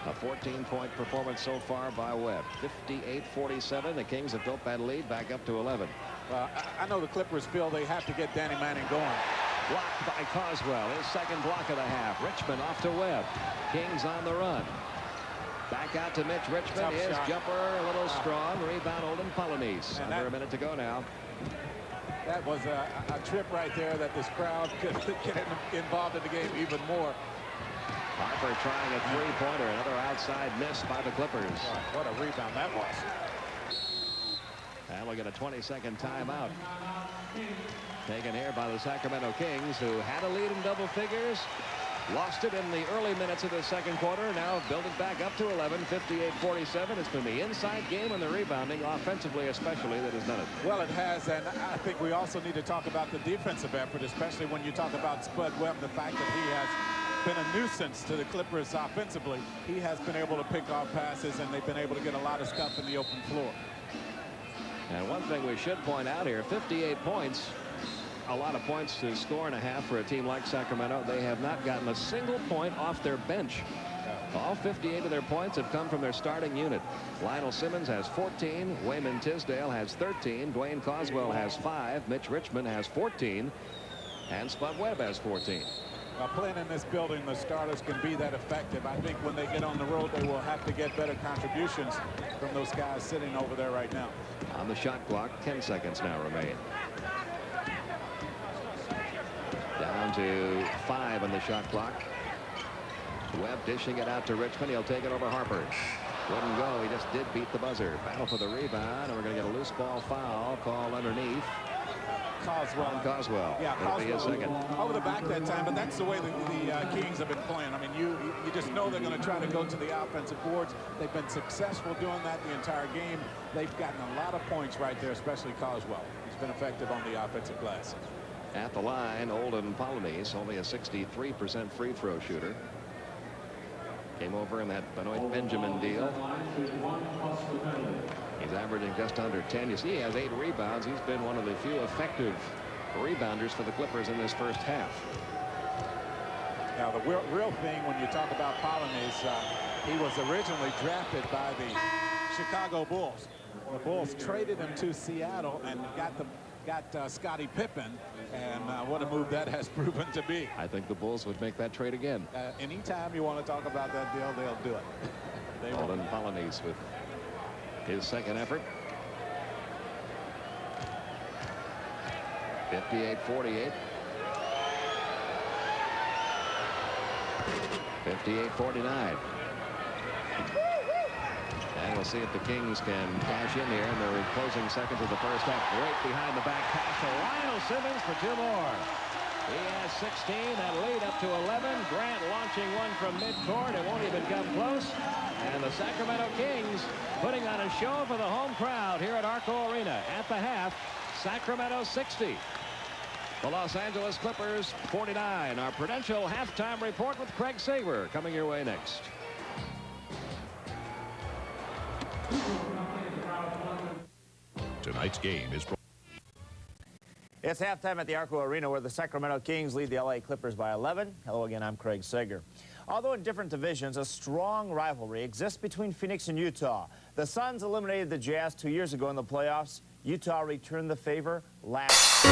A 14-point performance so far by Webb. 58-47. The Kings have built that lead back up to 11. Well, I know the Clippers feel they have to get Danny Manning going. Blocked by Coswell. His second block of the half. Richmond off to Webb. Kings on the run. Back out to Mitch Richmond. His jumper a little strong. Rebound Holden Polynice. Under a minute to go now. That was a trip right there that this crowd could get involved in the game even more. Harper trying a three-pointer. Another outside miss by the Clippers. What a rebound that was. And we'll get a 20-second timeout. Taken here by the Sacramento Kings, who had a lead in double figures. Lost it in the early minutes of the second quarter. Now build it back up to 11, 58-47. It's been the inside game and the rebounding, offensively especially, that has done it. Well, it has, and I think we also need to talk about the defensive effort, especially when you talk about Spud Webb, the fact that he has been a nuisance to the Clippers offensively. He has been able to pick off passes, and they've been able to get a lot of stuff in the open floor. And one thing we should point out here, 58 points. A lot of points to score and a half for a team like Sacramento. They have not gotten a single point off their bench. All 58 of their points have come from their starting unit. Lionel Simmons has 14. Wayman Tisdale has 13. Dwayne Coswell has 5. Mitch Richmond has 14. And Spud Webb has 14. Well, playing in this building, the starters can be that effective. I think when they get on the road, they will have to get better contributions from those guys sitting over there right now. On the shot clock, 10 seconds now remain. Down to 5 on the shot clock. Webb dishing it out to Richmond. He'll take it over Harper. Wouldn't go. He just did beat the buzzer. Battle for the rebound, and we're going to get a loose ball foul called underneath. Coswell. Yeah, It'll be his second. Over the back that time, but that's the way the Kings have been playing. I mean, you just know they're going to try to go to the offensive boards. They've been successful doing that the entire game. They've gotten a lot of points right there, especially Coswell. He's been effective on the offensive glass. At the line, Olden Polynice, only a 63% free throw shooter. Came over in that Benoit Benjamin deal. He's averaging just under 10. You see, he has 8 rebounds. He's been one of the few effective rebounders for the Clippers in this first half. Now, the real thing when you talk about Polynice, he was originally drafted by the Chicago Bulls. The Bulls traded him to Seattle and got Scottie Pippen, and what a move that has proven to be. I think the Bulls would make that trade again. Anytime you want to talk about that deal, they'll do it. Olden Polynice with his second effort. 58-48. 58-49. And we'll see if the Kings can cash in here in the closing seconds of the first half. Right behind the back pass to Lionel Simmons for 2 more. He has 16. That lead up to 11. Grant launching one from midcourt. It won't even come close. And the Sacramento Kings putting on a show for the home crowd here at ARCO Arena. At the half, Sacramento 60. The Los Angeles Clippers 49. Our Prudential halftime report with Craig Saber coming your way next. Tonight's game is... It's halftime at the ARCO Arena where the Sacramento Kings lead the LA Clippers by 11. Hello again, I'm Craig Sager. Although in different divisions, a strong rivalry exists between Phoenix and Utah. The Suns eliminated the Jazz 2 years ago in the playoffs. Utah returned the favor last.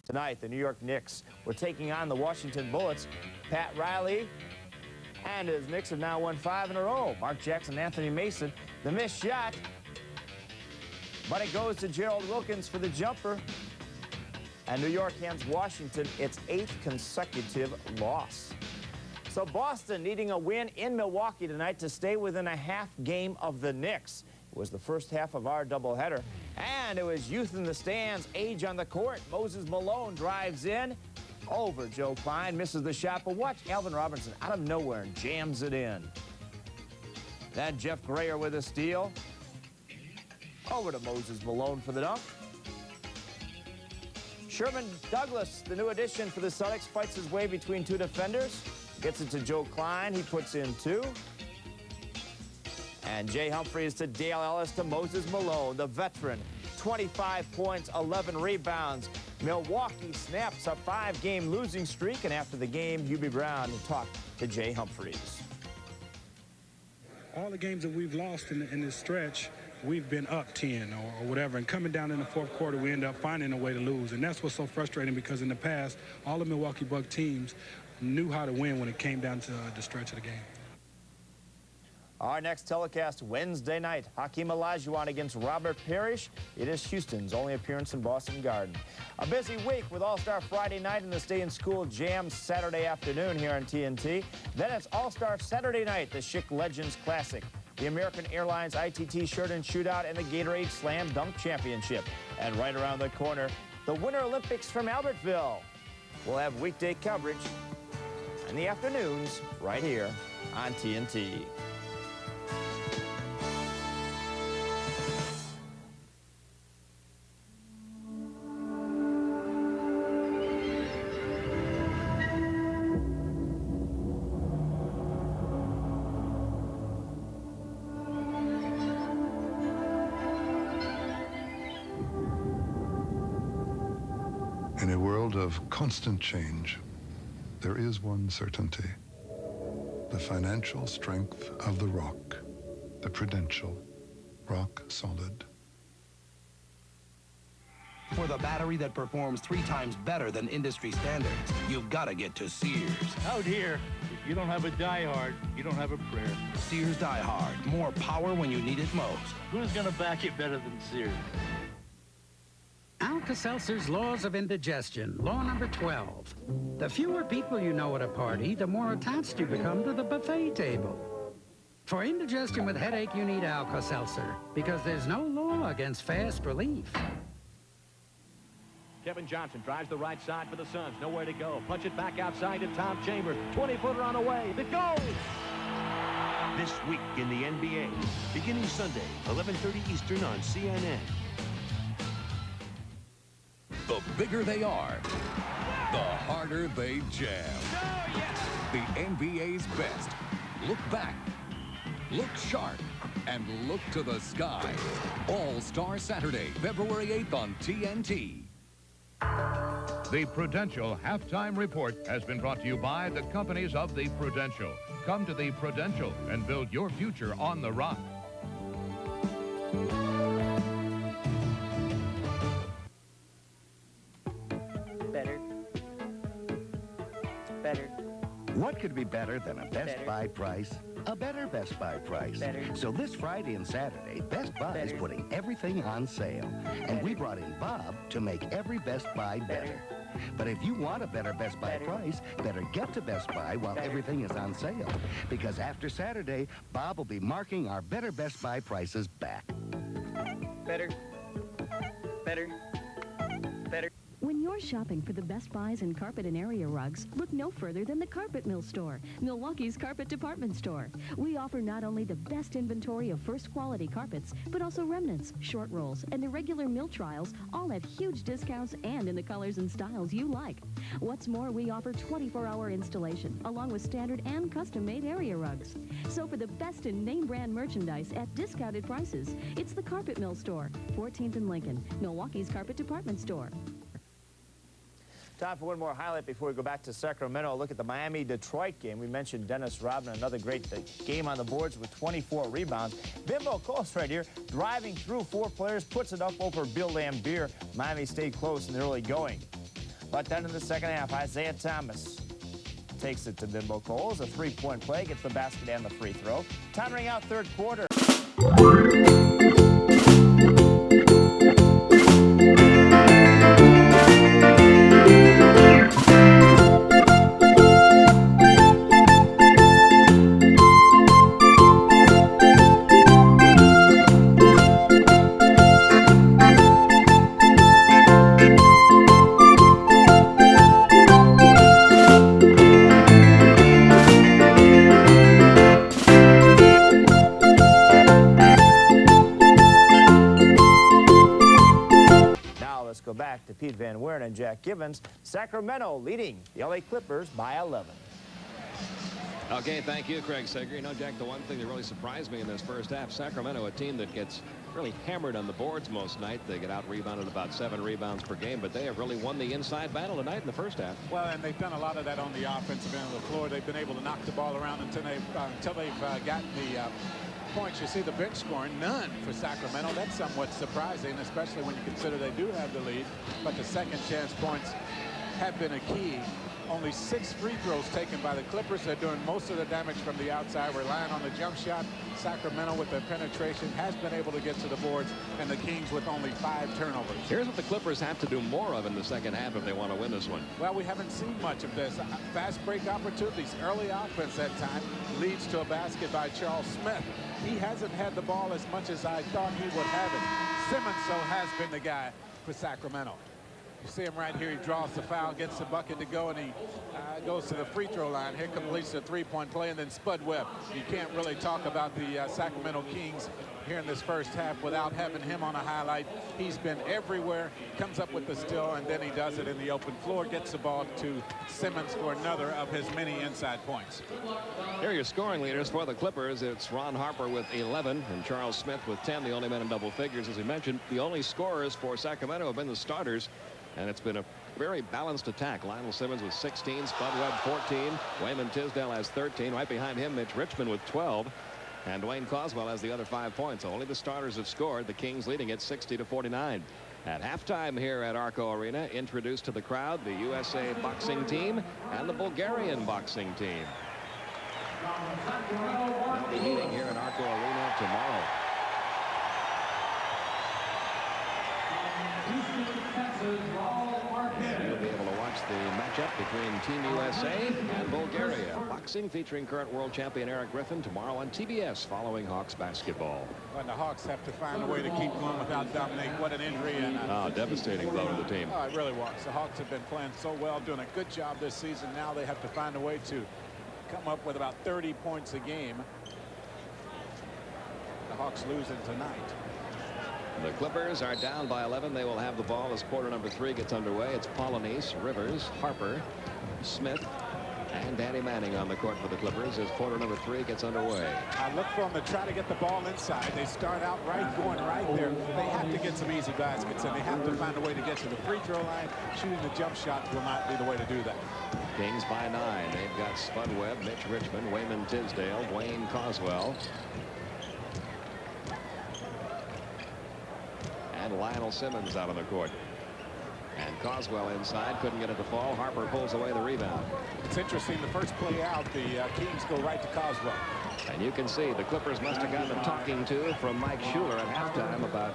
Tonight, the New York Knicks were taking on the Washington Bullets. Pat Riley and his Knicks have now won 5 in a row. Mark Jackson and Anthony Mason, the missed shot. But it goes to Gerald Wilkins for the jumper. And New York hands Washington its 8th consecutive loss. So Boston needing a win in Milwaukee tonight to stay within a half game of the Knicks. It was the first half of our doubleheader. And it was youth in the stands, age on the court. Moses Malone drives in over Joe Klein, misses the shot, but watch Alvin Robertson out of nowhere and jams it in. Then Jeff Grayer with a steal. Over to Moses Malone for the dunk. Sherman Douglas, the new addition for the Celtics, fights his way between 2 defenders. Gets it to Joe Klein. He puts in 2. And Jay Humphries to Dale Ellis to Moses Malone, the veteran. 25 points, 11 rebounds. Milwaukee snaps a 5-game losing streak. And after the game, Hubie Brown talked to Jay Humphries. All the games that we've lost in this stretch, we've been up 10 or whatever, and coming down in the fourth quarter, we end up finding a way to lose. And that's what's so frustrating, because in the past, all the Milwaukee Bucks teams knew how to win when it came down to the stretch of the game. Our next telecast Wednesday night, Hakeem Olajuwon against Robert Parrish. It is Houston's only appearance in Boston Garden. A busy week with All-Star Friday night and the Stay in School Jam Saturday afternoon here on TNT. Then it's All-Star Saturday night, the Schick Legends Classic, the American Airlines ITT Shirt and Shootout, and the Gatorade Slam Dunk Championship. And right around the corner, the Winter Olympics from Albertville. We'll have weekday coverage in the afternoons right here on TNT. In a world of constant change, there is one certainty: the financial strength of the rock, the Prudential, rock solid. For the battery that performs 3 times better than industry standards, you've got to get to Sears. Out here, if you don't have a diehard, you don't have a prayer. Sears Diehard, more power when you need it most. Who's going to back it better than Sears? Alka-Seltzer's Laws of Indigestion, law number 12. The fewer people you know at a party, the more attached you become to the buffet table. For indigestion with headache, you need Alka-Seltzer, because there's no law against fast relief. Kevin Johnson drives the right side for the Suns. Nowhere to go. Punch it back outside to Tom Chambers. 20-footer on the way. It goes! This week in the NBA, beginning Sunday, 11:30 Eastern on CNN. The bigger they are, the harder they jam. The NBA's best. Look back, look sharp, and look to the sky. All-Star Saturday, February 8th on TNT. The Prudential Halftime Report has been brought to you by the companies of the Prudential. Come to the Prudential and build your future on the rock. Better. What could be better than a Best Buy price? A better Best Buy price. So this Friday and Saturday, Best Buy is putting everything on sale. And we brought in Bob to make every Best Buy better. But if you want a better Best Buy price, better get to Best Buy while everything is on sale. Because after Saturday, Bob will be marking our better Best Buy prices back. Better. When you're shopping for the best buys in carpet and area rugs, look no further than the Carpet Mill Store, Milwaukee's carpet department store. We offer not only the best inventory of first quality carpets, but also remnants, short rolls, and irregular mill trials, all at huge discounts and in the colors and styles you like. What's more, we offer 24-hour installation, along with standard and custom-made area rugs. So for the best in name brand merchandise at discounted prices, it's the Carpet Mill Store, 14th and Lincoln, Milwaukee's carpet department store. Time for one more highlight before we go back to Sacramento. A look at the Miami-Detroit game. We mentioned Dennis Rodman, another great game on the boards with 24 rebounds. Bimbo close right here, driving through 4 players, puts it up over Bill Lambier. Miami stayed close in the early going. But then in the second half, Isaiah Thomas takes it to Bimbo Coles. A three-point play, gets the basket and the free throw. Time running out third quarter. Go back to Pete Van Weeren and Jack Givens. Sacramento leading the LA Clippers by 11. Okay, thank you, Craig Sager. You know, Jack, the one thing that really surprised me in this first half, Sacramento, a team that gets really hammered on the boards most night. They get out-rebounded about 7 rebounds per game, but they have really won the inside battle tonight in the first half. Well, and they've done a lot of that on the offensive end of the floor. They've been able to knock the ball around until they've gotten the points. You see the bench scoring, none for Sacramento. That's somewhat surprising, especially when you consider they do have the lead. But the second chance points have been a key. Only 6 free throws taken by the Clippers. They're doing most of the damage from the outside, relying on the jump shot. Sacramento, with their penetration, has been able to get to the boards, and the Kings with only 5 turnovers. Here's what the Clippers have to do more of in the second half if they want to win this one. Well, we haven't seen much of this. Fast break opportunities. Early offense that time leads to a basket by Charles Smith. He hasn't had the ball as much as I thought he would have it. Simmons, so, has been the guy for Sacramento. You see him right here. He draws the foul, gets the bucket to go, and he goes to the free throw line. Here completes the three-point play, and then Spud Webb. You can't really talk about the Sacramento Kings here in this first half without having him on a highlight. He's been everywhere, comes up with the steal, and then he does it in the open floor, gets the ball to Simmons for another of his many inside points. Here are your scoring leaders for the Clippers. It's Ron Harper with 11 and Charles Smith with 10, the only men in double figures. As we mentioned, the only scorers for Sacramento have been the starters, and it's been a very balanced attack. Lionel Simmons with 16, Spud Webb 14, Wayman Tisdale has 13. Right behind him, Mitch Richmond with 12. And Dwayne Coswell has the other 5 points. Only the starters have scored. The Kings leading it 60-49. At halftime here at ARCO Arena, introduced to the crowd the USA boxing team and the Bulgarian boxing team. They'll be meeting here at ARCO Arena tomorrow. You'll be able to watch the matchup between Team USA and Bulgaria. Boxing featuring current world champion Eric Griffin tomorrow on TBS following Hawks basketball. When the Hawks have to find a way to keep going without Dominic. What an injury. And devastating blow to the team. Oh, it really was. The Hawks have been playing so well, doing a good job this season. Now they have to find a way to come up with about 30 points a game. The Hawks losing tonight. The Clippers are down by 11. They will have the ball as quarter number 3 gets underway. It's Polonese, Rivers, Harper, Smith, and Danny Manning on the court for the Clippers as quarter number 3 gets underway. I look for them to try to get the ball inside. They start out going right there. They have to get some easy baskets, and they have to find a way to get to the free throw line. Shooting the jump shot will not be the way to do that. Kings by 9. They've got Spud Webb, Mitch Richmond, Wayman Tisdale, Dwayne Coswell, and Lionel Simmons out on the court. And Coswell inside, couldn't get it to fall. Harper pulls away the rebound. It's interesting, the first play out, the Kings go right to Coswell. And you can see the Clippers must have gotten a talking to from Mike Schuler at halftime about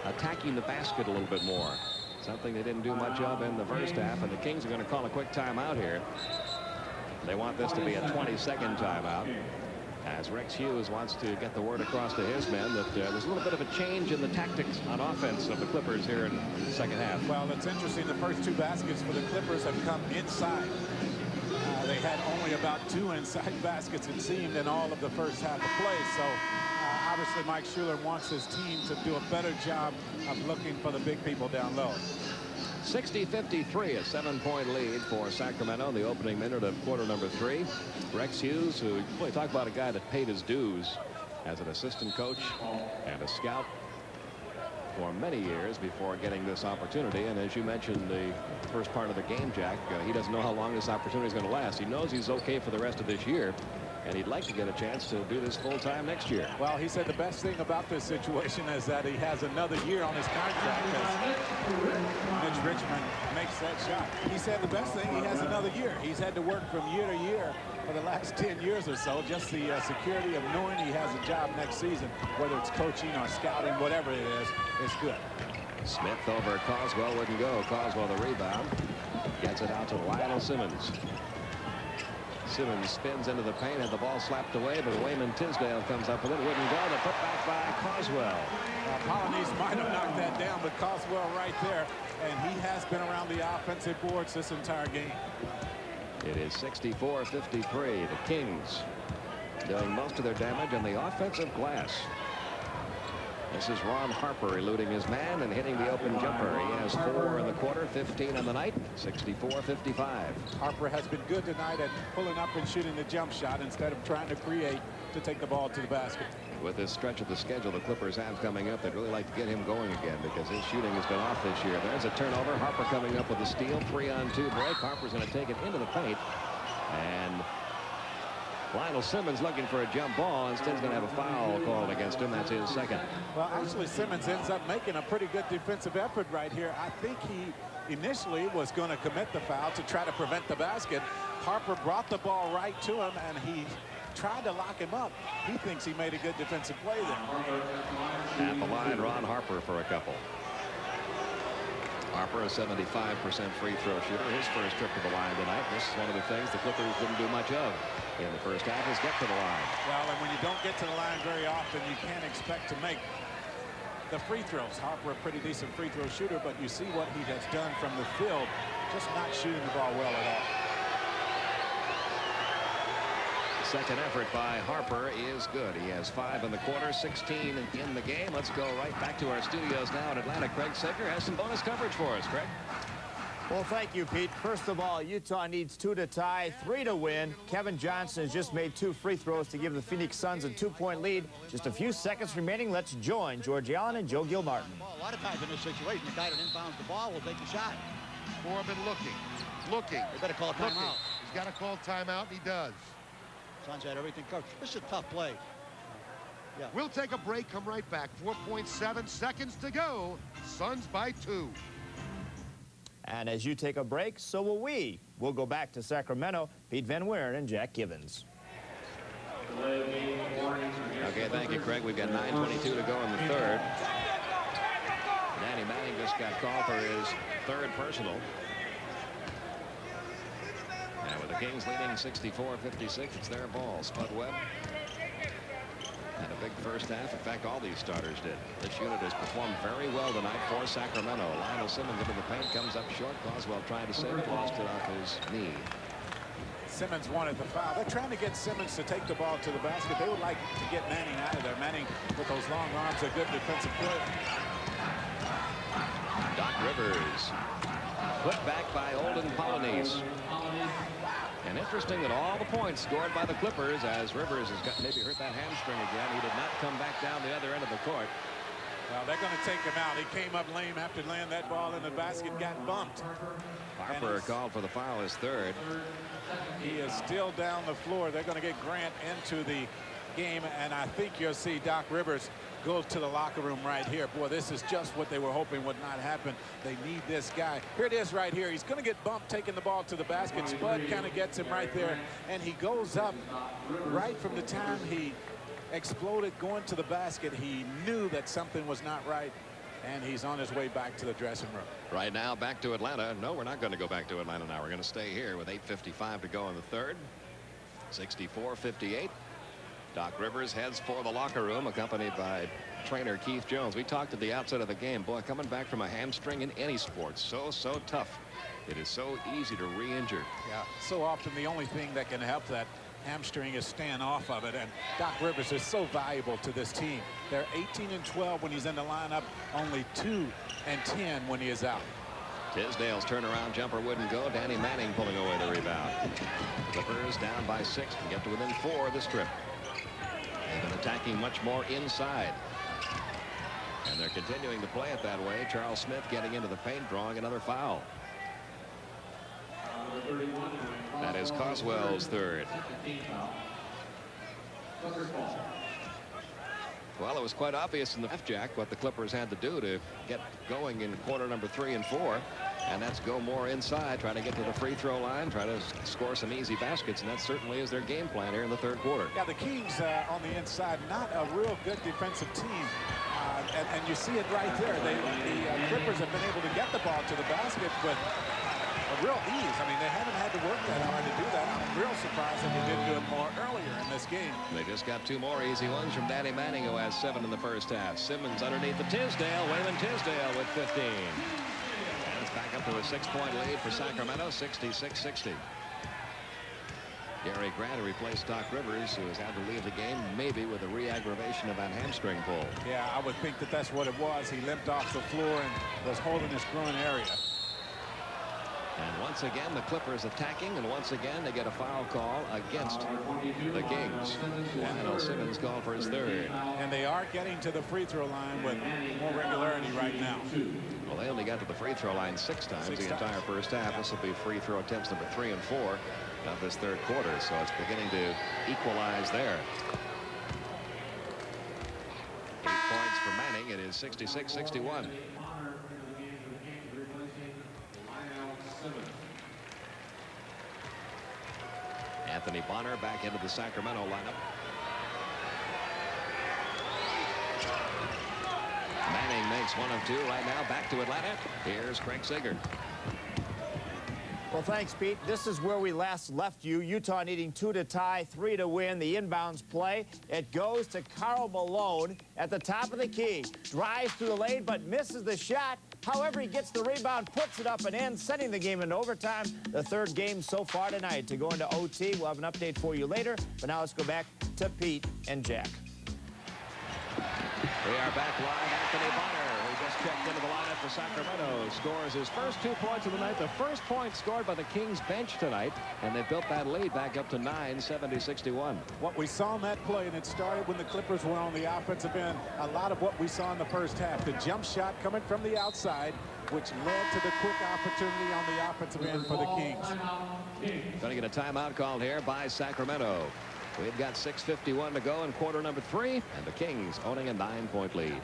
attacking the basket a little bit more. Something they didn't do much of in the first half, and the Kings are going to call a quick timeout here. They want this to be a 20-second timeout, as Rex Hughes wants to get the word across to his men that there's a little bit of a change in the tactics on offense of the Clippers here in the second half. Well, it's interesting. The first 2 baskets for the Clippers have come inside. They had only about 2 inside baskets, it seemed, in all of the first half of play. So obviously Mike Schuler wants his team to do a better job of looking for the big people down low. 60-53, a 7-point lead for Sacramento, the opening minute of quarter number 3. Rex Hughes, who really talk about a guy that paid his dues as an assistant coach and a scout for many years before getting this opportunity. And as you mentioned, the first part of the game, Jack, he doesn't know how long this opportunity is going to last. He knows he's okay for the rest of this year, and he'd like to get a chance to do this full-time next year. Well, he said the best thing about this situation is that he has another year on his contract as Mitch Richmond makes that shot. He said the best thing, he has another year. He's had to work from year to year for the last 10 years or so. Just the security of knowing he has a job next season, whether it's coaching or scouting, whatever it is good. Smith over Coswell, wouldn't go. Coswell the rebound. Gets it out to Lionel Simmons. Simmons spins into the paint, had the ball slapped away, but Wayman Tisdale comes up with it. Wouldn't go. The put back by Coswell. Polynice might have knocked that down, but Coswell right there, and he has been around the offensive boards this entire game. It is 64-53. The Kings doing most of their damage on the offensive glass. This is Ron Harper eluding his man and hitting the open jumper. He has 4 in the quarter, 15 on the night, 64-55. Harper has been good tonight at pulling up and shooting the jump shot instead of trying to create to take the ball to the basket. With this stretch of the schedule the Clippers have coming up, they'd really like to get him going again because his shooting has been off this year. There's a turnover. Harper coming up with a steal. 3-on-2 break. Harper's going to take it into the paint. And Lionel Simmons looking for a jump ball. Instead, he's going to have a foul called against him. That's his second. Well, actually, Simmons ends up making a pretty good defensive effort right here. I think he initially was going to commit the foul to try to prevent the basket. Harper brought the ball right to him, and he tried to lock him up. He thinks he made a good defensive play there. At the line, Ron Harper for a couple. Harper, a 75% free throw shooter. His first trip to the line tonight. This is one of the things the Clippers didn't do much of in the first half, is get to the line. Well, and when you don't get to the line very often, you can't expect to make the free throws. Harper, a pretty decent free throw shooter, but you see what he has done from the field, just not shooting the ball well at all. Second effort by Harper is good. He has 5 in the quarter, 16 in the game. Let's go right back to our studios now in Atlanta. Craig Sager has some bonus coverage for us. Craig? Well, thank you, Pete. First of all, Utah needs 2 to tie, 3 to win. Kevin Johnson has just made 2 free throws to give the Phoenix Suns a 2-point lead. Just a few seconds remaining. Let's join George Allen and Joe Gilmartin. Well, a lot of times in this situation, the guy that inbounds the ball will take the shot. Foreman looking. They better call timeout. He's got to call timeout, and he does. Suns had everything covered. This is a tough play. Yeah. We'll take a break, come right back. 4.7 seconds to go. Suns by 2. And as you take a break, so will we. We'll go back to Sacramento. Pete Van Wieren and Jack Gibbons. Okay, thank you, Craig. We've got 9:22 to go in the third. Danny Manning just got called for his 3rd personal. And with the Kings leading 64-56, it's their ball. Spud Webb had a big first half. In fact, all these starters did. This unit has performed very well tonight for Sacramento. Lionel Simmons into the paint, comes up short. Coswell trying to save, lost it off his knee. Simmons wanted the foul. They're trying to get Simmons to take the ball to the basket. They would like to get Manning out of there. Manning, with those long arms, a good defensive player. Doc Rivers put back by Olden Polynice. And interesting that all the points scored by the Clippers, as Rivers has got maybe hurt that hamstring again. He did not come back down the other end of the court. Well, they're going to take him out. He came up lame after laying that ball in the basket, got bumped. Harper called for the foul, his 3rd. He is still down the floor. They're going to get Grant into the game, and I think you'll see Doc Rivers go to the locker room right here. Boy, this is just what they were hoping would not happen. They need this guy. Here it is right here. He's going to get bumped taking the ball to the basket. Spud kind of gets him right there, and he goes up right from the time he exploded going to the basket. He knew that something was not right, and he's on his way back to the dressing room. Right now, back to Atlanta. No, we're not going to go back to Atlanta now. We're going to stay here with 8:55 to go in the 3rd. 64-58. Doc Rivers heads for the locker room, accompanied by trainer Keith Jones. We talked at the outset of the game. Boy, coming back from a hamstring in any sport, so tough. It is so easy to re-injure. Yeah, so often the only thing that can help that hamstring is staying off of it, and Doc Rivers is so valuable to this team. They're 18-12 when he's in the lineup, only 2-10 when he is out. Tisdale's turnaround jumper wouldn't go. Danny Manning pulling away the rebound. Clippers down by 6 and get to within 4 of this trip. They've been attacking much more inside. And they're continuing to play it that way. Charles Smith getting into the paint, drawing another foul. That is Coswell's 3rd. Well, it was quite obvious in the half, Jack, what the Clippers had to do to get going in quarter number 3 and 4. And that's go more inside, try to get to the free throw line, try to score some easy baskets. And that certainly is their game plan here in the third quarter. Yeah, the Kings on the inside, not a real good defensive team. And you see it right there. The Clippers have been able to get the ball to the basket with a real ease. I mean, they haven't had to work that hard to do that. I'm real surprised that they didn't do it more earlier in this game. They just got 2 more easy ones from Danny Manning, who has 7 in the first half. Simmons underneath the Tisdale. Wayman Tisdale with 15. And it's back up to a 6-point lead for Sacramento, 66-60. Gary Grant, who replaced Doc Rivers, who has had to leave the game, maybe with a re-aggravation of that hamstring pull. Yeah, I would think that that's what it was. He limped off the floor and was holding his groin area. And once again, the Clippers attacking, and once again, they get a foul call against the Kings. Lionel Simmons called for his 3rd. And they are getting to the free throw line with more regularity right now. Well, they only got to the free throw line 6 times the entire first half. This will be free throw attempts number 3 and 4 of this third quarter, so it's beginning to equalize there. 8 points for Manning. It is 66-61. Anthony Bonner back into the Sacramento lineup. Manning makes 1 of 2 right now. Back to Atlanta. Here's Craig Sager. Well, thanks, Pete. This is where we last left you. Utah needing 2 to tie, 3 to win. The inbounds play. It goes to Karl Malone at the top of the key. Drives through the lane, but misses the shot. However, he gets the rebound, puts it up and in, sending the game into overtime. The 3rd game so far tonight. To go into OT, we'll have an update for you later. But now let's go back to Pete and Jack. We are back live. Anthony Bonner, who just checked into the lineup for Sacramento, scores his first 2 points of the night. The first point scored by the Kings bench tonight, and they built that lead back up to 9, 70-61. What we saw in that play, and it started when the Clippers were on the offensive end, a lot of what we saw in the first half. The jump shot coming from the outside, which led to the quick opportunity on the offensive end for the Kings. Going to get a timeout called here by Sacramento. We've got 6:51 to go in quarter number 3, and the Kings owning a 9-point lead.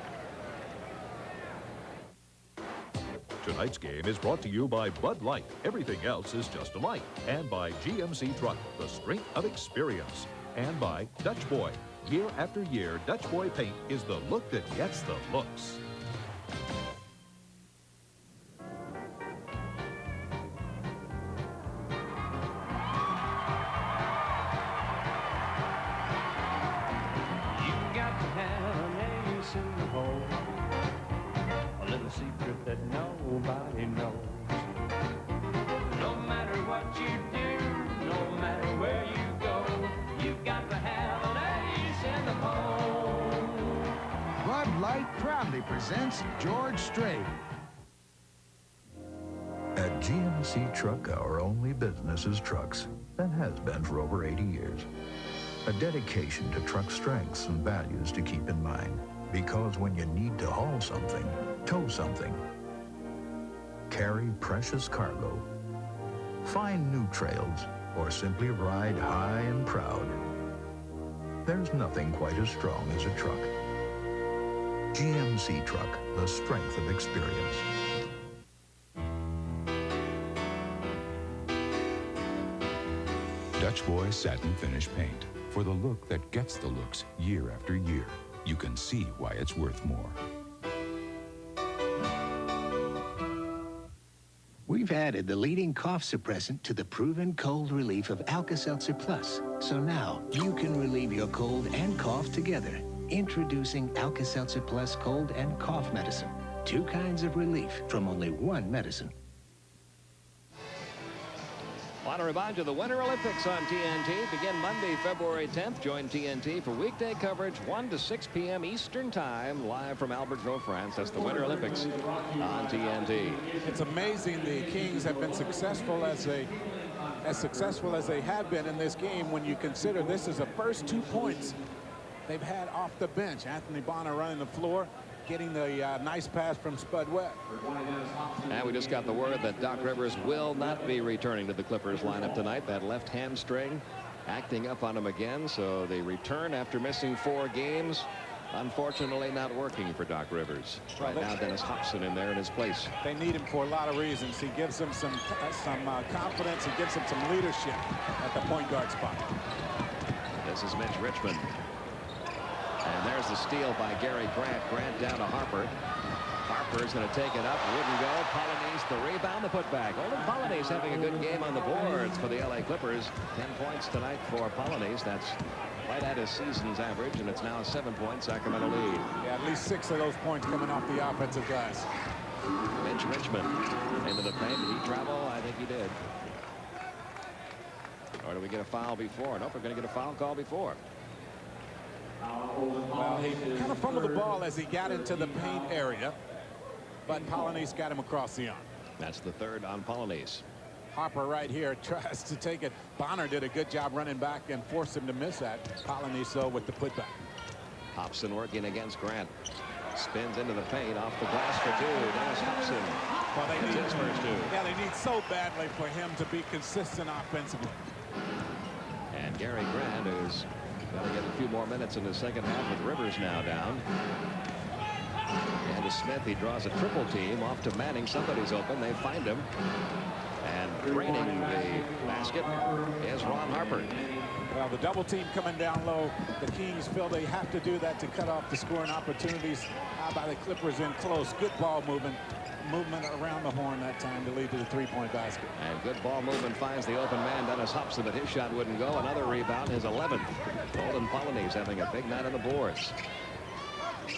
Tonight's game is brought to you by Bud Light. Everything else is just a light. And by GMC Truck, the strength of experience. And by Dutch Boy. Year after year, Dutch Boy paint is the look that gets the looks. Secret that nobody knows. No matter what you do, no matter where you go, you've got to have an ace in the hole. Bud Light proudly presents George Strait. At GMC Truck, our only business is trucks, and has been for over 80 years. A dedication to truck strengths and values to keep in mind. Because when you need to haul something, tow something, carry precious cargo, find new trails, or simply ride high and proud, there's nothing quite as strong as a truck. GMC Truck, the strength of experience. Dutch Boy Satin Finish Paint. For the look that gets the looks year after year. You can see why it's worth more. We've added the leading cough suppressant to the proven cold relief of Alka-Seltzer Plus. So now you can relieve your cold and cough together. Introducing Alka-Seltzer Plus Cold and Cough Medicine. 2 kinds of relief from only 1 medicine. I want to remind you, the Winter Olympics on TNT begin Monday, February 10th. Join TNT for weekday coverage 1 to 6 p.m. Eastern Time, live from Albertville, France. That's the Winter Olympics on TNT. It's amazing the Kings have been successful as successful as they have been in this game when you consider this is the first 2 points they've had off the bench. Anthony Bonner running the floor, getting the nice pass from Spud Webb. And we just got the word that Doc Rivers will not be returning to the Clippers lineup tonight. That left hamstring acting up on him again. So the return after missing 4 games, unfortunately not working for Doc Rivers. Right now, Dennis Hobson in there in his place. They need him for a lot of reasons. He gives them some confidence. He gives them some leadership at the point guard spot. This is Mitch Richmond. And there's the steal by Gary Grant. Grant down to Harper. Harper's going to take it up. Wouldn't go. Polynice the rebound, the putback. Olin Polynice having a good game on the boards for the LA Clippers. 10 points tonight for Polynice. That's right at his season's average, and it's now a 7-point Sacramento lead. Yeah, at least 6 of those points coming off the offensive glass. Mitch Richmond into the paint. Did he travel? I think he did. Or do we get a foul before? Nope, we're going to get a foul call before. Well, he kind of fumbled the ball as he got into the paint area, but Polynice got him across the arm. That's the 3rd on Polynice. Harper right here tries to take it. Bonner did a good job running back and forced him to miss that. Polynice, though, with the putback. Hobson working against Grant. Spins into the paint, off the glass for 2. Dennis Hobson. Well, they need his first 2. Yeah, they need so badly for him to be consistent offensively. And Gary Grant is going to get a few more minutes in the second half with Rivers now down. And to Smith, he draws a triple team off to Manning. Somebody's open. They find him. And draining the basket is Ron Harper. Well, the double team coming down low. The Kings feel they have to do that to cut off the scoring opportunities by the Clippers in close. Good ball movement around the horn that time to lead to the 3-point basket. And good ball movement finds the open man, Dennis Hobson, but his shot wouldn't go. Another rebound, his 11th. Olin Polynice having a big night on the boards.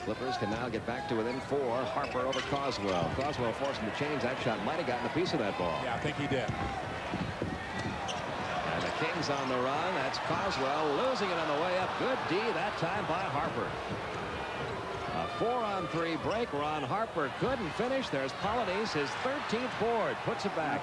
Clippers can now get back to within 4. Harper over Coswell. Coswell forced him to change that shot. Might have gotten a piece of that ball. Yeah, I think he did. And the Kings on the run. That's Coswell losing it on the way up. Good D that time by Harper. A 4-on-3 break. Ron Harper couldn't finish. There's Polynice, his 13th board. Puts it back.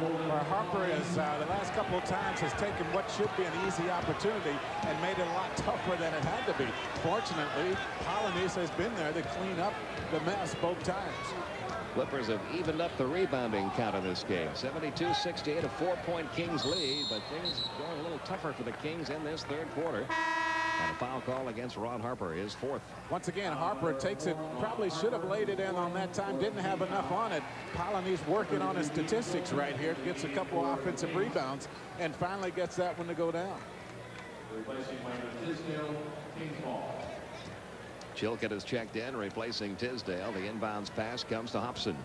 Where Harper is the last couple of times has taken what should be an easy opportunity and made it a lot tougher than it had to be. Fortunately, Polynice has been there to clean up the mess both times. Clippers have evened up the rebounding count in this game. 72-68, a 4-point Kings lead, but things going a little tougher for the Kings in this 3rd quarter. And a foul call against Ron Harper, his 4th. Once again, Harper takes it, probably should have laid it in on that time, didn't have enough on it. Polynice working on his statistics right here, gets a couple offensive rebounds, and finally gets that one to go down. Chilcutt is checked in, replacing Tisdale. The inbounds pass comes to Hobson.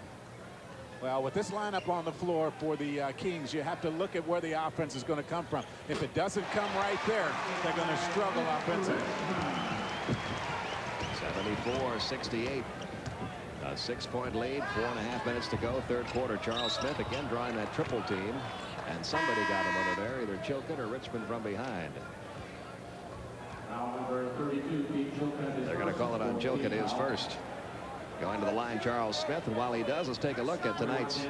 Well, with this lineup on the floor for the Kings, you have to look at where the offense is going to come from. If it doesn't come right there, they're going to struggle offensively. 74-68. A 6-point lead, 4.5 minutes to go, 3rd quarter. Charles Smith again drawing that triple team. And somebody got him under there, either Chilcutt or Richmond from behind. They're going to call it on Chilcutt, his first. Going to the line, Charles Smith, and while he does, let's take a look at tonight's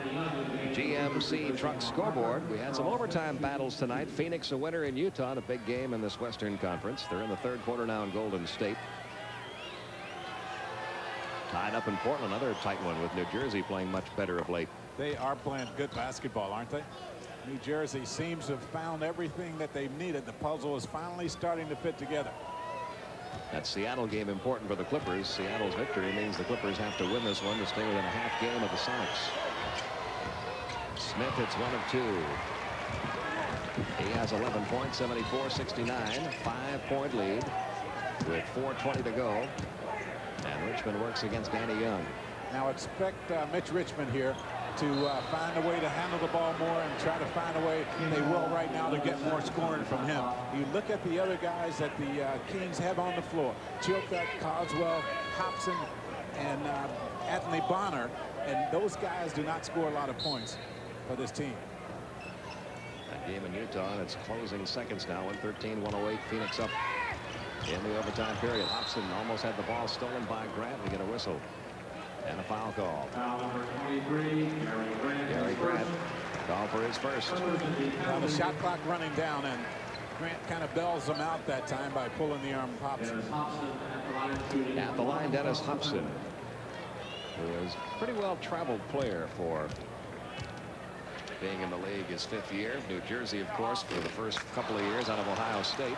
GMC Truck scoreboard. We had some overtime battles tonight. Phoenix a winner in Utah, a big game in this Western Conference. They're in the 3rd quarter now in Golden State. Tied up in Portland, another tight one with New Jersey playing much better of late. They are playing good basketball, aren't they? New Jersey seems to have found everything that they've needed. The puzzle is finally starting to fit together. That Seattle game important for the Clippers. Seattle's victory means the Clippers have to win this one to stay within a half game of the Sonics. Smith hits 1 of 2. He has 11 points, 74-69. 5-point lead with 4:20 to go. And Richmond works against Danny Young. Now expect Mitch Richmond here to find a way to handle the ball more and try to find a way, they will right now, to get more scoring from him. You look at the other guys that the Kings have on the floor. Chilcutt, Coswell, Hobson, and Anthony Bonner. And those guys do not score a lot of points for this team. That game in Utah, and it's closing seconds now. 113-108, Phoenix up in the overtime period. Hobson almost had the ball stolen by Grant. We get a whistle. And a foul call. Foul number 23, Gary Grant. Call for his first. Well, the shot clock running down, and Grant kind of bells them out that time by pulling the arm of Hobson. At the line, Dennis Hobson, who is a pretty well-traveled player for being in the league his 5th year. New Jersey, of course, for the first couple of years out of Ohio State.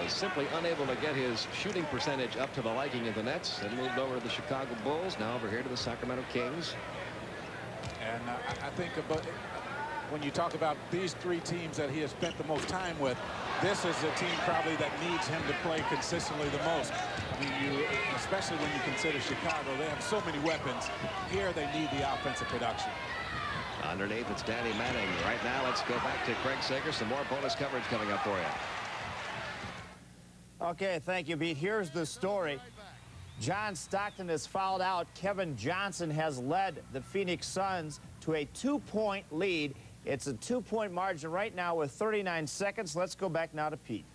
Was simply unable to get his shooting percentage up to the liking of the Nets, and moved over to the Chicago Bulls, now over here to the Sacramento Kings. And I think about when you talk about these 3 teams that he has spent the most time with, this is a team probably that needs him to play consistently the most. I mean, especially when you consider Chicago, they have so many weapons. Here they need the offensive production. Underneath, it's Danny Manning. Right now, let's go back to Craig Sager. Some more bonus coverage coming up for you. Okay, thank you, Pete. Here's the story. John Stockton has fouled out. Kevin Johnson has led the Phoenix Suns to a 2-point lead. It's a 2-point margin right now with 39 seconds. Let's go back now to Pete.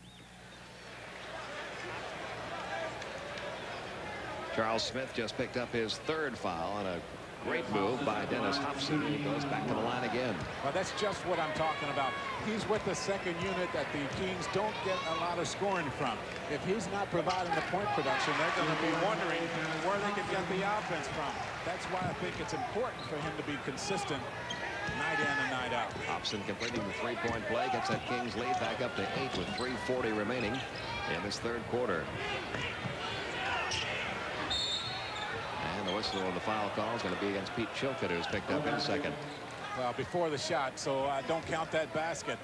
Charles Smith just picked up his 3rd foul on a great move by Dennis Hobson. He goes back to the line again. Well, that's just what I'm talking about. He's with the 2nd unit that the Kings don't get a lot of scoring from. If he's not providing the point production, they're going to be wondering where they can get the offense from. That's why I think it's important for him to be consistent night in and night out. Hobson completing the 3-point play, gets that Kings lead back up to 8 with 3:40 remaining in this 3rd quarter. And the whistle on the foul call is going to be against Pete Chilcutt, who's picked up in 2nd. Well, before the shot, so don't count that basket.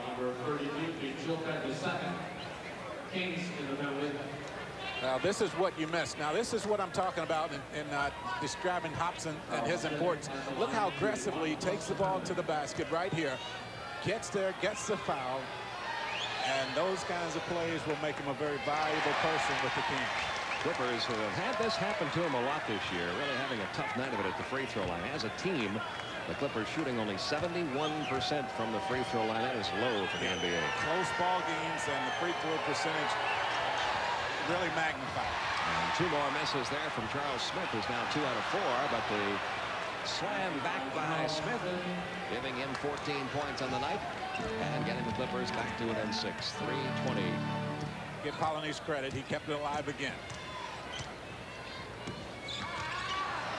Number 32, Pete Chilcutt, the 2nd. Kings in the middle. Now, this is what you missed. Now, this is what I'm talking about in describing Hobson and his importance. Look how aggressively he takes the ball to the basket right here. Gets there, gets the foul. And those kinds of plays will make him a very valuable person with the team. Clippers have had this happen to him a lot this year, really having a tough night of it at the free throw line. As a team, the Clippers shooting only 71% from the free throw line. That is low for the NBA. Close ball games and the free throw percentage really magnified. And 2 more misses there from Charles Smith, who's now 2 out of 4, but the slam back by Smith, giving him 14 points on the night and getting the Clippers back to within 6. 3:20. Give Polonese credit. He kept it alive again.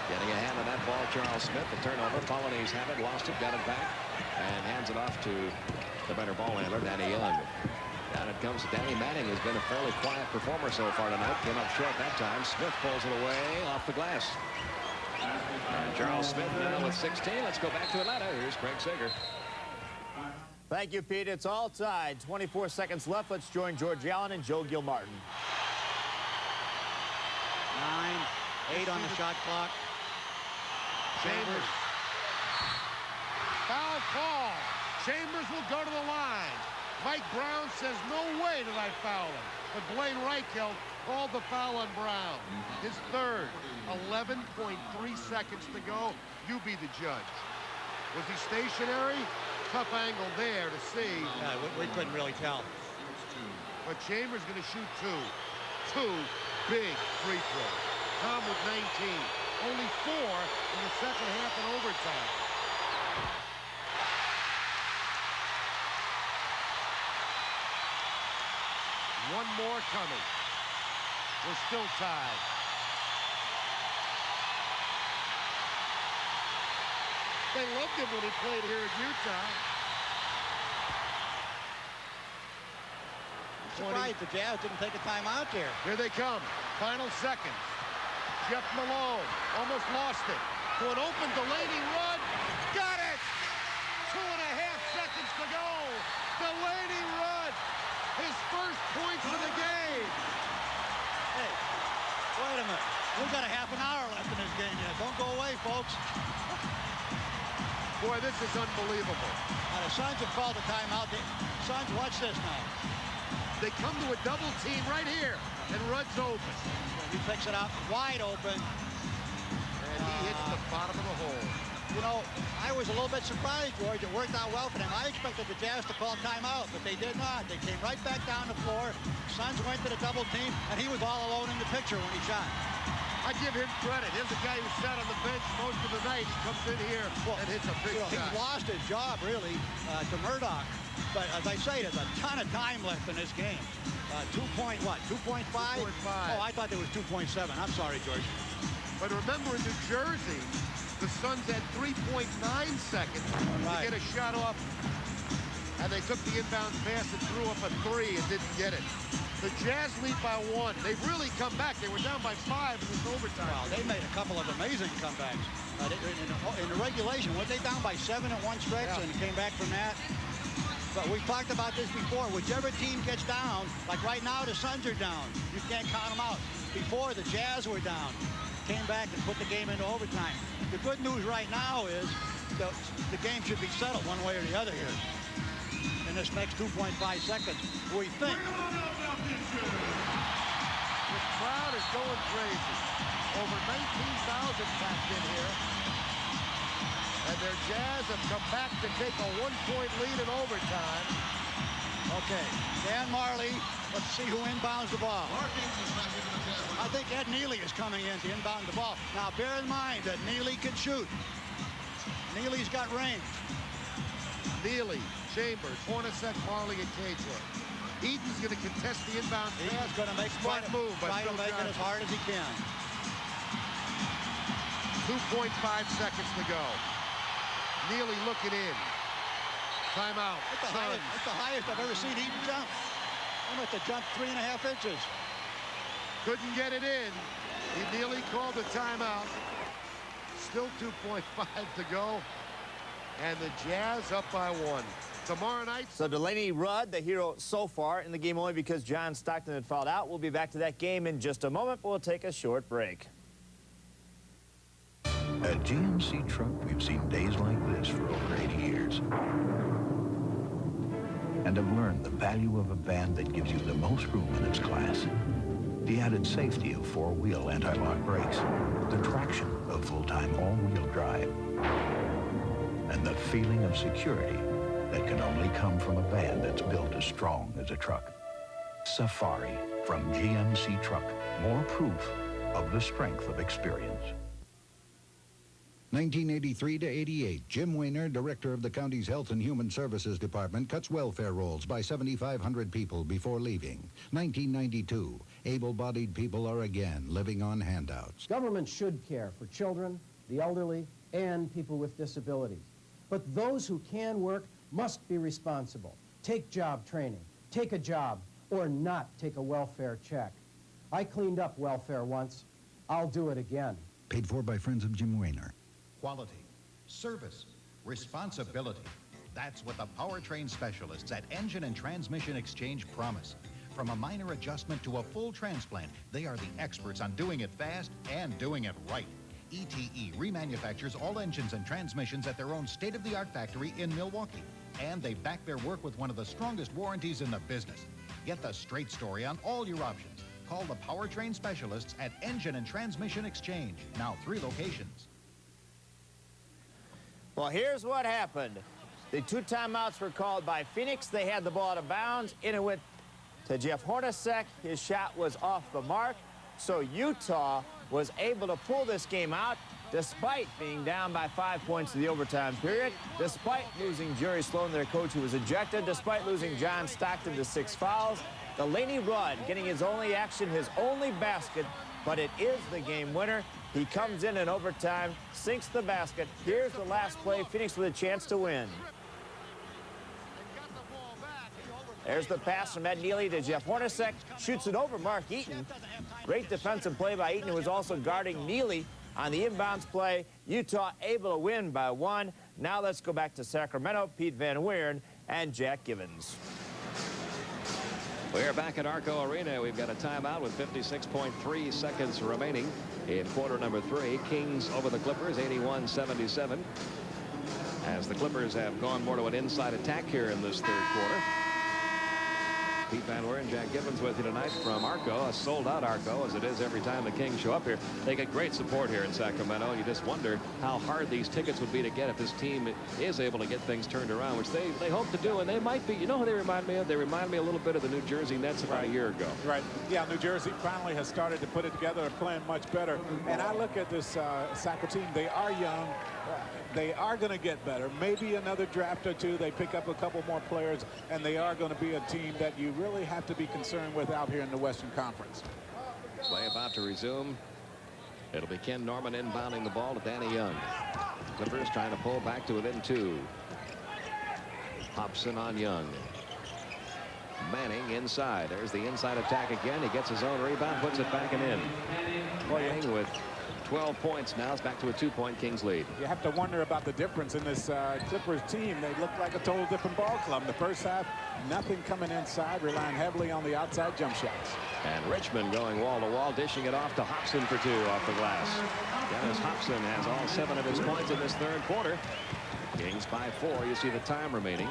Getting a hand on that ball, Charles Smith. The turnover. Polonese have it, lost it, got it back, and hands it off to the better ball handler, Danny Young. Down it comes to Danny Manning, who's been a fairly quiet performer so far tonight. Came up short that time. Smith pulls it away off the glass. And Charles Smith now with 16. Let's go back to Atlanta. Here's Craig Sager. Thank you, Pete. It's all tied. 24 seconds left. Let's join George Allen and Joe Gilmartin. 9, 8 on the shot clock. Chambers. Foul call. Chambers will go to the line. Mike Brown says, no way did I foul him. But Blaine Reichelt called the foul on Brown. His 3rd. 11.3 seconds to go. You be the judge. Was he stationary? Tough angle there to see. Yeah, we couldn't really tell. But Chambers going to shoot 2. 2 big free throws. Tom with 19. Only 4 in the 2nd half and overtime. One more coming. We're still tied. They loved him when he played here at Utah. Surprised the Jazz didn't take a timeout there. Here they come. Final seconds. Jeff Malone almost lost it. To an open Delaney Rudd. Got it! 2.5 seconds to go. Delaney Rudd. His first points of the game. Hey, wait a minute. We've got a half an hour left in this game yet. Don't go away, folks. Boy, this is unbelievable. Now, the Suns have called a timeout. The Suns, watch this now. They come to a double team right here, and Rudd's open. He picks it up wide open. And he hits the bottom of the hole. You know, I was a little bit surprised, George. It worked out well for them. I expected the Jazz to call timeout, but they did not. They came right back down the floor. Suns went to the double team, and he was all alone in the picture when he shot. I give him credit. Here's a guy who sat on the bench most of the night. He comes in here and hits a big shot. He lost his job, really, to Murdoch. But as I say, there's a ton of time left in this game. 2.5? 2.5? Oh, I thought there was 2.7. I'm sorry, George. But remember, in New Jersey, The Suns had 3.9 seconds to get a shot off, and they took the inbound pass and threw up a 3 and didn't get it. The Jazz lead by 1. They've really come back. They were down by 5 in this overtime. Well, they made a couple of amazing comebacks. In the regulation, weren't they down by 7 at one stretch and came back from that? But we've talked about this before. Whichever team gets down, like right now, the Suns are down. You can't count them out. Before, the Jazz were down. Came back and put the game into overtime. The good news right now is the game should be settled one way or the other here in this next 2.5 seconds, we think. The crowd is going crazy. Over 19,000 packed in here. And their Jazz have come back to take a 1-point lead in overtime. Okay, Dan Marley, let's see who inbounds the ball. I think Ed Neely is coming in to inbound the ball. Now, bear in mind that Neely can shoot. Neely's got range. Neely, Chambers, Hornacek, Marley, and Cagelet. Eaton's going to contest the inbound pass. Eaton's going to make smart move, but try to make it as hard as he can. 2.5 seconds to go. Neely looking in. Timeout. That's the highest I've ever seen Eaton jump. I'm at the jump 3.5 inches. Couldn't get it in. Neely called a timeout. Still 2.5 to go. And the Jazz up by 1. Tomorrow night. So Delaney Rudd, the hero so far in the game only because John Stockton had fouled out. We'll be back to that game in just a moment, but we'll take a short break. At GMC Truck, we've seen days like this for over 80 years. And have learned the value of a van that gives you the most room in its class. The added safety of 4-wheel anti-lock brakes. The traction of full-time all-wheel drive. And the feeling of security that can only come from a van that's built as strong as a truck. Safari from GMC Truck. More proof of the strength of experience. 1983 to 88, Jim Weiner, director of the county's Health and Human Services Department, cuts welfare rolls by 7,500 people before leaving. 1992, able-bodied people are again living on handouts. Government should care for children, the elderly, and people with disabilities. But those who can work must be responsible. Take job training, take a job, or not take a welfare check. I cleaned up welfare once. I'll do it again. Paid for by Friends of Jim Weiner. Quality, service, responsibility. That's what the powertrain specialists at Engine and Transmission Exchange promise. From a minor adjustment to a full transplant, they are the experts on doing it fast and doing it right. ETE remanufactures all engines and transmissions at their own state-of-the-art factory in Milwaukee. And they back their work with one of the strongest warranties in the business. Get the straight story on all your options. Call the powertrain specialists at Engine and Transmission Exchange. Now 3 locations. Well, here's what happened. The 2 timeouts were called by Phoenix. They had the ball out of bounds. In it went to Jeff Hornacek. His shot was off the mark. So Utah was able to pull this game out despite being down by 5 points in the overtime period, despite losing Jerry Sloan, their coach, who was ejected, despite losing John Stockton to 6 fouls. Delaney Rudd getting his only action, his only basket, but it is the game winner. He comes in overtime, sinks the basket. Here's the last play. Phoenix with a chance to win. There's the pass from Ed Neely to Jeff Hornacek. Shoots it over Mark Eaton. Great defensive play by Eaton, who was also guarding Neely on the inbounds play. Utah able to win by 1. Now let's go back to Sacramento. Pete Van Weeren and Jack Givens. We're back at ARCO Arena. We've got a timeout with 56.3 seconds remaining in quarter number 3. Kings over the Clippers, 81-77. As the Clippers have gone more to an inside attack here in this 3rd quarter. Pete Van Weeren, Jack Givens with you tonight from ARCO, a sold-out ARCO, as it is every time the Kings show up here. They get great support here in Sacramento. You just wonder how hard these tickets would be to get if this team is able to get things turned around, which they hope to do, and they might be. You know who they remind me of? They remind me a little bit of the New Jersey Nets about a year ago. Right. Yeah, New Jersey finally has started to put it together and playing much better. And I look at this Sacramento team. They are young. They are going to get better. Maybe another draft or 2. They pick up a couple more players, and they are going to be a team that you really have to be concerned with out here in the Western Conference. Play about to resume. It'll be Ken Norman inbounding the ball to Danny Young. Clippers trying to pull back to within 2. Hobson on Young. Manning inside. There's the inside attack again. He gets his own rebound, puts it back and in. Manning with 12 points now. It's back to a 2-point Kings lead. You have to wonder about the difference in this Clippers team. They look like a total different ball club. In the first half, nothing coming inside, relying heavily on the outside jump shots. And Richmond going wall to wall, dishing it off to Hobson for 2 off the glass. Dennis Hobson has all 7 of his points in this third quarter. Kings by 4. You see the time remaining.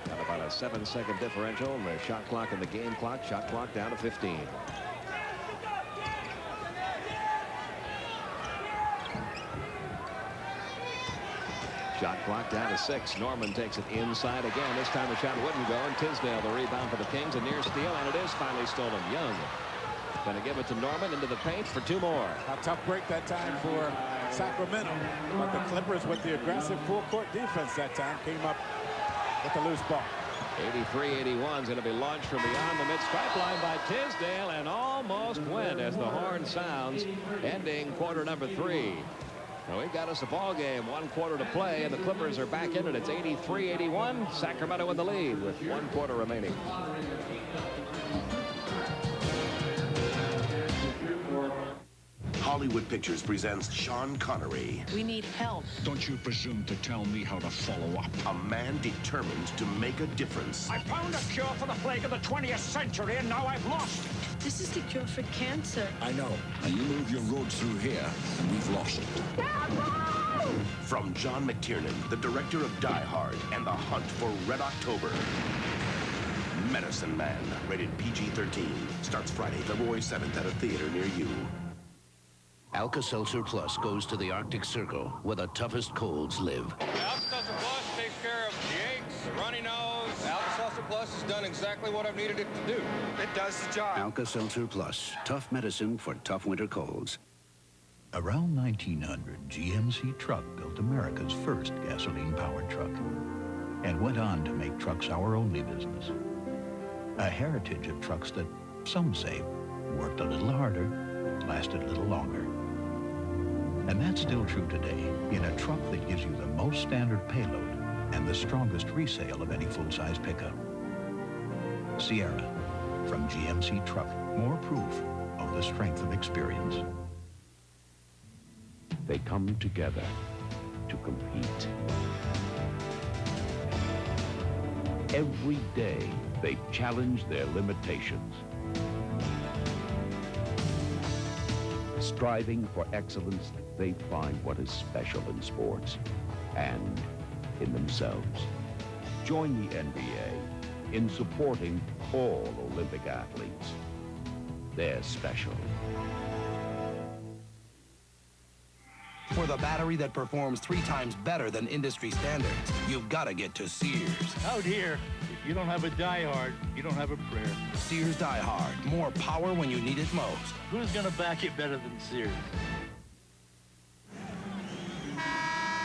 Got about a 7-second differential in the shot clock and the game clock. Shot clock down to 15. Shot clock down to 6. Norman takes it inside again. This time the shot wouldn't go, and Tisdale the rebound for the Kings. A near steal, and it is finally stolen. Young going to give it to Norman into the paint for 2 more. A tough break that time for Sacramento. But the Clippers, with the aggressive full court defense that time, came up with the loose ball. 83-81 is going to be launched from beyond the mid-stripe line by Tisdale, and almost went as the horn sounds, ending quarter number 3. Now we've got us a ball game, 1 quarter to play, and the Clippers are back in it. It's 83-81. Sacramento in the lead with 1 quarter remaining. Hollywood Pictures presents Sean Connery. We need help. Don't you presume to tell me how to follow up. A man determined to make a difference. I found a cure for the plague of the 20th century, and now I've lost it. This is the cure for cancer. I know. And you move your road through here, and we've lost it. From John McTiernan, the director of Die Hard and The Hunt for Red October. Medicine Man, rated PG-13. Starts Friday, February 7th at a theater near you. Alka-Seltzer Plus goes to the Arctic Circle, where the toughest colds live. Alka-Seltzer Plus takes care of the aches, the runny nose. Alka-Seltzer Plus has done exactly what I've needed it to do. It does the job. Alka-Seltzer Plus, tough medicine for tough winter colds. Around 1900, GMC Truck built America's first gasoline-powered truck and went on to make trucks our only business. A heritage of trucks that, some say, worked a little harder, lasted a little longer. And that's still true today in a truck that gives you the most standard payload and the strongest resale of any full-size pickup. Sierra, from GMC Truck, more proof of the strength of experience. They come together to compete. Every day, they challenge their limitations. Striving for excellence, they find what is special in sports and in themselves. Join the NBA in supporting all Olympic athletes. They're special. For the battery that performs 3 times better than industry standards, you've got to get to Sears. Out here, if you don't have a Die Hard, you don't have a prayer. Sears Die Hard. More power when you need it most. Who's going to back it better than Sears?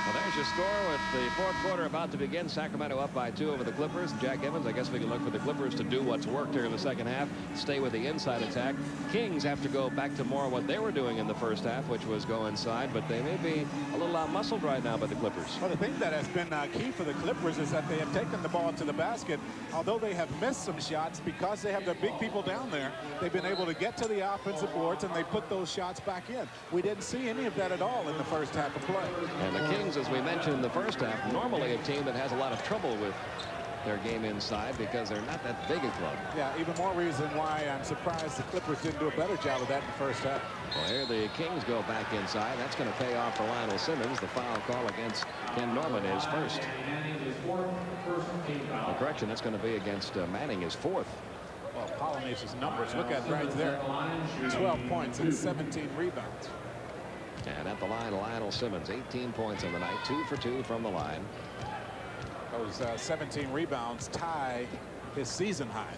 Well, there's your score with the fourth quarter about to begin. Sacramento up by 2 over the Clippers. Jack Evans, I guess we can look for the Clippers to do what's worked here in the second half, stay with the inside attack. Kings have to go back to more what they were doing in the first half, which was go inside, but they may be a little out-muscled right now by the Clippers. Well, the thing that has been key for the Clippers is that they have taken the ball to the basket. Although they have missed some shots, because they have their big people down there, they've been able to get to the offensive boards, and they put those shots back in. We didn't see any of that at all in the first half of play. And the Kings, as we mentioned in the first half, normally a team that has a lot of trouble with their game inside because they're not that big a club. Yeah, even more reason why I'm surprised the Clippers didn't do a better job of that in the first half. Well, here the Kings go back inside. That's going to pay off for Lionel Simmons. The foul call against Ken Norman is first. The correction, that's going to be against Manning is 4th. Well, Polynesia's numbers, look at right there. 12 points and 17 rebounds. And at the line, Lionel Simmons, 18 points on the night, 2 for 2 from the line. Those 17 rebounds tie his season high.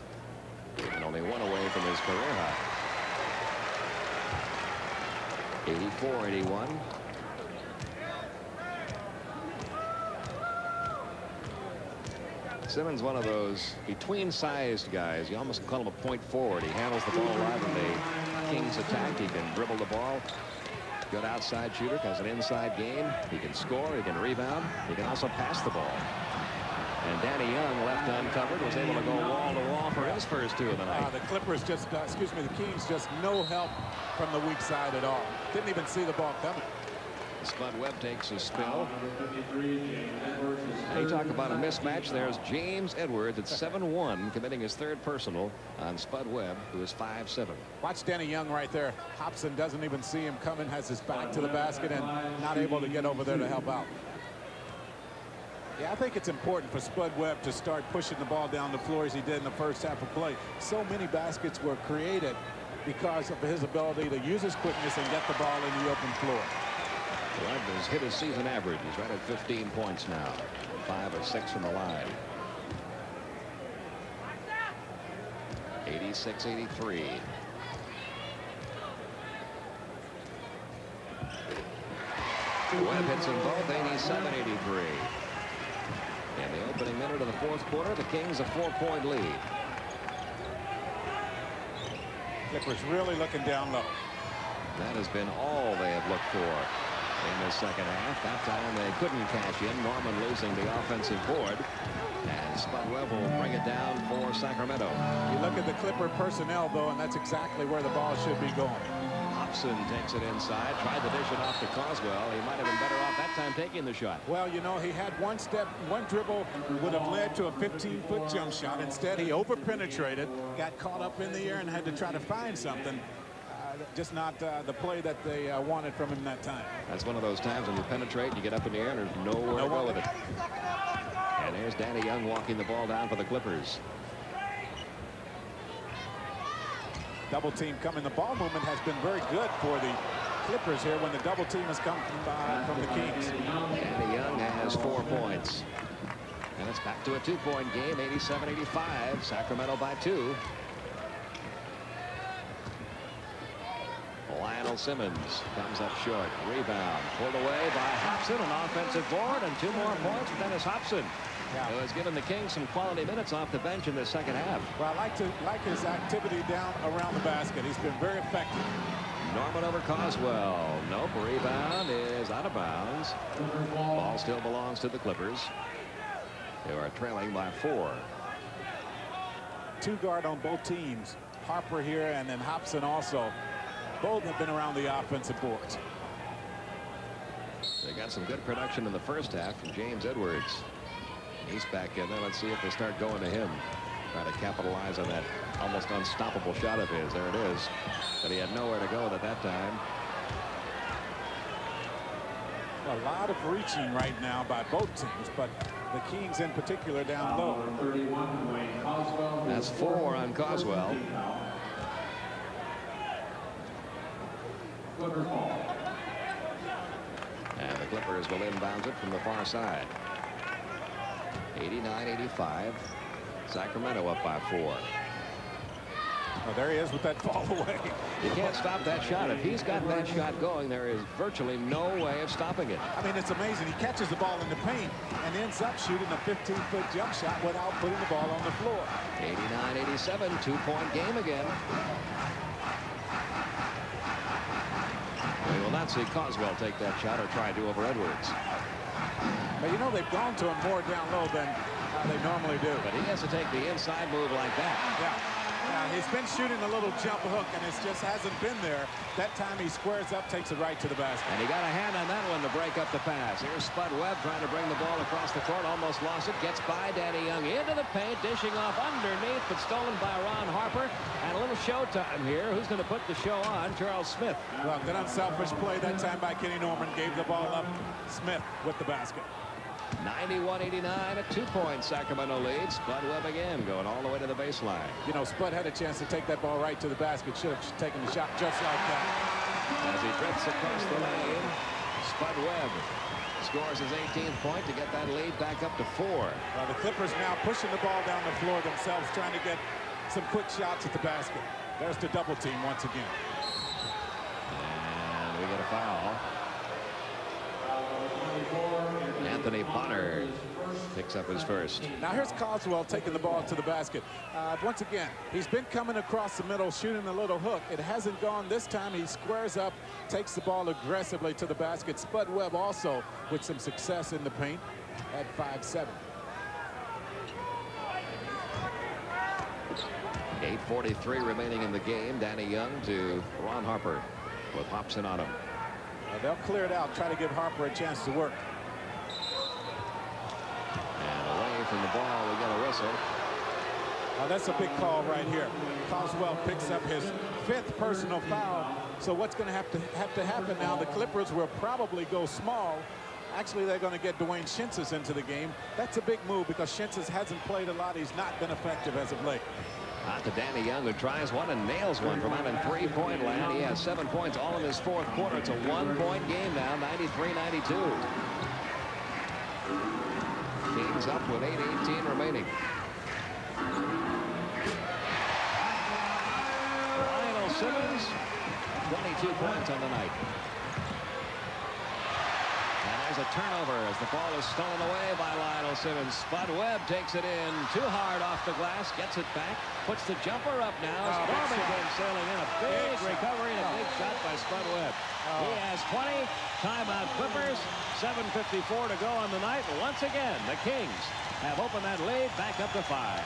And only 1 away from his career high. 84-81. Simmons, one of those between-sized guys. You almost call him a point forward. He handles the ball right in the Kings attack. He can dribble the ball. Good outside shooter, has an inside game. He can score, he can rebound, he can also pass the ball. And Danny Young, left uncovered, was able to go wall to wall for his first 2 of the night. The Clippers just, the Kings just no help from the weak side at all. Didn't even see the ball coming. Spud Webb takes a spill. And you talk about a mismatch. There's James Edwards at 7-1, committing his 3rd personal on Spud Webb, who is 5'7". Watch Danny Young right there. Hobson doesn't even see him coming, has his back to the basket, and not able to get over there to help out. Yeah, I think it's important for Spud Webb to start pushing the ball down the floor as he did in the first half of play. So many baskets were created because of his ability to use his quickness and get the ball in the open floor. Webb has hit his season average. He's right at 15 points now. 5 of 6 from the line. 86-83. Webb hits them both. 87-83. In the opening minute of the 4th quarter, the Kings a 4-point lead. Clippers really looking down low. That has been all they have looked for in the second half. That time they couldn't cash in. Norman losing the offensive board. And Spud Webb will bring it down for Sacramento. You look at the Clipper personnel, though, and that's exactly where the ball should be going. Hobson takes it inside, tried to dish it off to Coswell. He might have been better off that time taking the shot. Well, you know, he had one step, one dribble would have led to a 15-foot jump shot. Instead, he over-penetrated, got caught up in the air, and had to try to find something. Just not the play that they wanted from him that time. That's one of those times when you penetrate, you get up in the air, and there's nowhere to go with it. And there's Danny Young walking the ball down for the Clippers. Double team coming. The ball movement has been very good for the Clippers here when the double team has come from the Kings. Danny Young has 4 points. And it's back to a 2-point game, 87-85. Sacramento by 2. Lionel Simmons comes up short. Rebound pulled away by Hobson. An offensive board and 2 more points for Dennis Hobson, who has given the Kings some quality minutes off the bench in the second half. Well, I like his activity down around the basket. He's been very effective. Norman over Coswell. Nope. Rebound is out of bounds. Ball still belongs to the Clippers. They are trailing by 4. 2 guard on both teams. Harper here and then Hobson also. Both have been around the offensive boards. They got some good production in the first half from James Edwards. He's back in there. Let's see if they start going to him. Try to capitalize on that almost unstoppable shot of his. There it is. But he had nowhere to go with it that time. A lot of reaching right now by both teams, but the Kings in particular down low. That's 4 on Coswell. And the Clippers will inbound it from the far side. 89-85. Sacramento up by 4. Oh, there he is with that fall away. You can't stop that shot. If he's got that shot going, there is virtually no way of stopping it. I mean, it's amazing. He catches the ball in the paint and ends up shooting a 15-foot jump shot without putting the ball on the floor. 89-87, 2-point game again. We will not see Coswell take that shot or try to over Edwards. But you know, they've gone to him more down low than they normally do. But he has to take the inside move like that. Yeah. He's been shooting a little jump hook, and it just hasn't been there. That time he squares up, takes it right to the basket. And he got a hand on that one to break up the pass. Here's Spud Webb trying to bring the ball across the court. Almost lost it. Gets by Danny Young into the paint, dishing off underneath, but stolen by Ron Harper. And a little showtime here. Who's going to put the show on? Charles Smith. Well, good unselfish play that time by Kenny Norman. Gave the ball up. Smith with the basket. 91-89, a 2-point Sacramento lead. Spud Webb again going all the way to the baseline. You know, Spud had a chance to take that ball right to the basket. Should have taken the shot just like that. As he drifts across the lane, Spud Webb scores his 18th point to get that lead back up to 4. Well, the Clippers now pushing the ball down the floor themselves, trying to get some quick shots at the basket. There's the double team once again. And we get a foul. Anthony Bonner picks up his first. Now here's Coswell taking the ball to the basket. Once again, he's been coming across the middle, shooting a little hook. It hasn't gone this time. He squares up, takes the ball aggressively to the basket. Spud Webb also with some success in the paint at 5'7". 8:43 remaining in the game. Danny Young to Ron Harper with Hobson on him. They'll clear it out, try to give Harper a chance to work. And away from the ball, we get a whistle. That's a big call right here. Coswell picks up his 5th personal foul. So what's going to have to happen now? The Clippers will probably go small. Actually, they're going to get Dwayne Shinsis into the game. That's a big move because Shinsis hasn't played a lot. He's not been effective as of late. Out to Danny Young, who tries one and nails one from out in three-point land. He has 7 points all in his 4th quarter. It's a 1-point game now, 93-92. Kings up with 8:18 remaining. Lionel Simmons, 22 points on the night. And there's a turnover as the ball is stolen away by Lionel Simmons. Spud Webb takes it in too hard off the glass, gets it back, puts the jumper up now. Storming came sailing in. A big recovery and a big shot by Spud Webb. He has 20. Timeout Clippers. 7:54 to go on the night. Once again, the Kings have opened that lead back up to 5.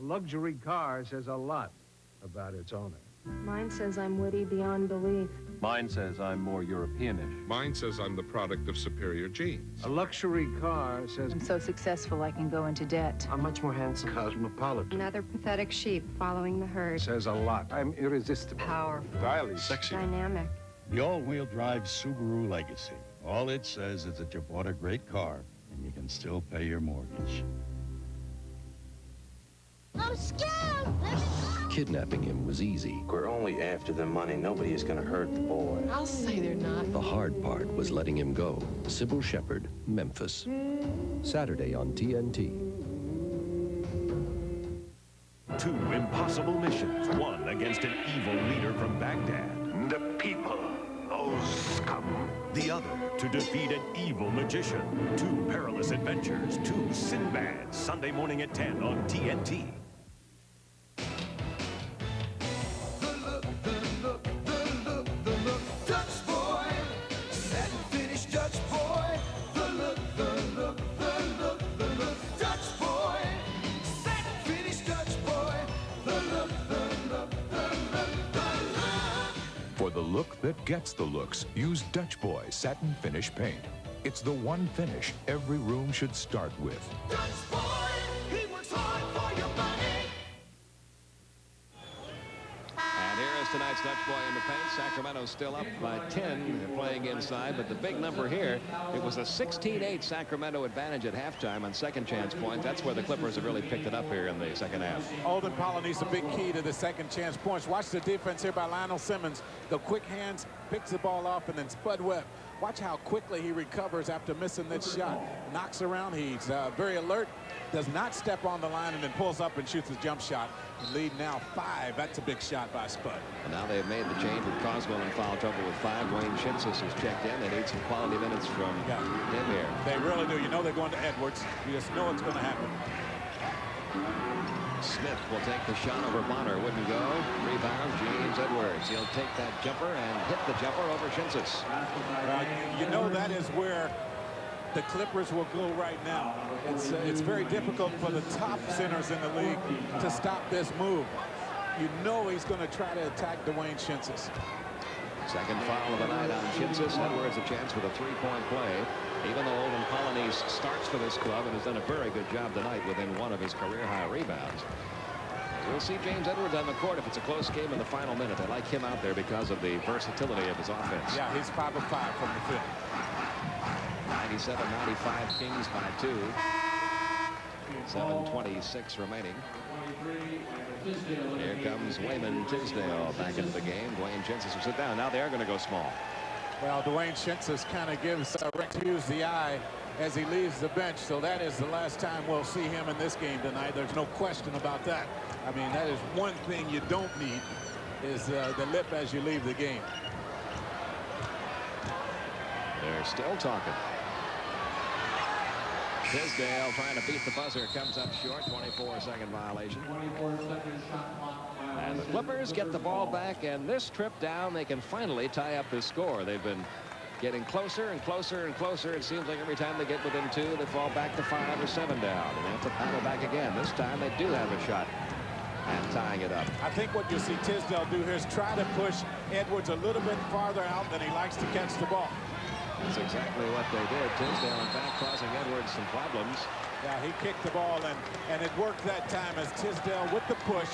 A luxury car says a lot about its owner. Mine says I'm witty beyond belief. Mine says I'm more Europeanish. Mine says I'm the product of superior genes. A luxury car says I'm so successful I can go into debt. I'm much more handsome. Cosmopolitan. Another pathetic sheep following the herd. Says a lot. I'm irresistible. Powerful. Stylish. Sexy. Dynamic. The all-wheel drive Subaru Legacy. All it says is that you bought a great car and you can still pay your mortgage. I'm scared! Kidnapping him was easy. We're only after the money. Nobody is going to hurt the boy. I'll say they're not. The hard part was letting him go. Sybil Shepherd, Memphis. Saturday on TNT. 2 impossible missions. One against an evil leader from Baghdad. The people, those scum. The other to defeat an evil magician. 2 perilous adventures. 2 Sinbads. Sunday morning at 10 on TNT. For the look that gets the looks, use Dutch Boy Satin Finish Paint. It's the one finish every room should start with. Dutch boy, he works hard for your money. And here is tonight's Dutch Boy in the paint. Sacramento still up by 10. They're playing inside, but the big number here, it was a 16-8 Sacramento advantage at halftime on second chance points. That's where the Clippers have really picked it up here in the second half. Alden Powell needs a big key to the second chance points. Watch the defense here by Lionel Simmons. The quick hands, picks the ball off, and then Spud Webb. Watch how quickly he recovers after missing this shot. Knocks around. He's very alert. Does not step on the line and then pulls up and shoots his jump shot. The lead now 5. That's a big shot by Spud. And now they've made the change with Coswell in foul trouble with 5. Dwayne Shinsis has checked in. They need some quality minutes from him here. They really do. You know they're going to Edwards. You just know it's going to happen. Smith will take the shot over Bonner. Wouldn't go. Rebound, James Edwards. He'll take that jumper and hit the jumper over Shinsis. You know that is where the Clippers will go right now. It's very difficult for the top centers in the league to stop this move. You know he's going to try to attack Dwayne Shinsis. Second foul of the night on Shinsis. Edwards a chance with a 3-point play. Even though Olden Polynice starts for this club and has done a very good job tonight within one of his career-high rebounds. We'll see James Edwards on the court if it's a close game in the final minute. They like him out there because of the versatility of his offense. Yeah, he's 5 of 5 from the field. 97-95 Kings by 2. 7:26 remaining. Here comes Wayman Tisdale back into the game. Dwayne Shinsis will sit down. Now they are going to go small. Well, Dwayne Shinsis kind of gives Rick Hughes the eye as he leaves the bench. So that is the last time we'll see him in this game tonight. There's no question about that. I mean, that is one thing you don't need is the lip as you leave the game. They're still talking. Tisdale trying to beat the buzzer, comes up short. 24-second violation. And the Clippers get the ball back, and this trip down they can finally tie up this score. They've been getting closer and closer and closer. It seems like every time they get within 2, they fall back to 5 or 7 down, and they have to battle back again. This time they do have a shot and tying it up. I think what you'll see Tisdale do here is try to push Edwards a little bit farther out than he likes to catch the ball. That's exactly what they did. Tisdale, in fact, causing Edwards some problems. Yeah, he kicked the ball, and it worked that time as Tisdale, with the push,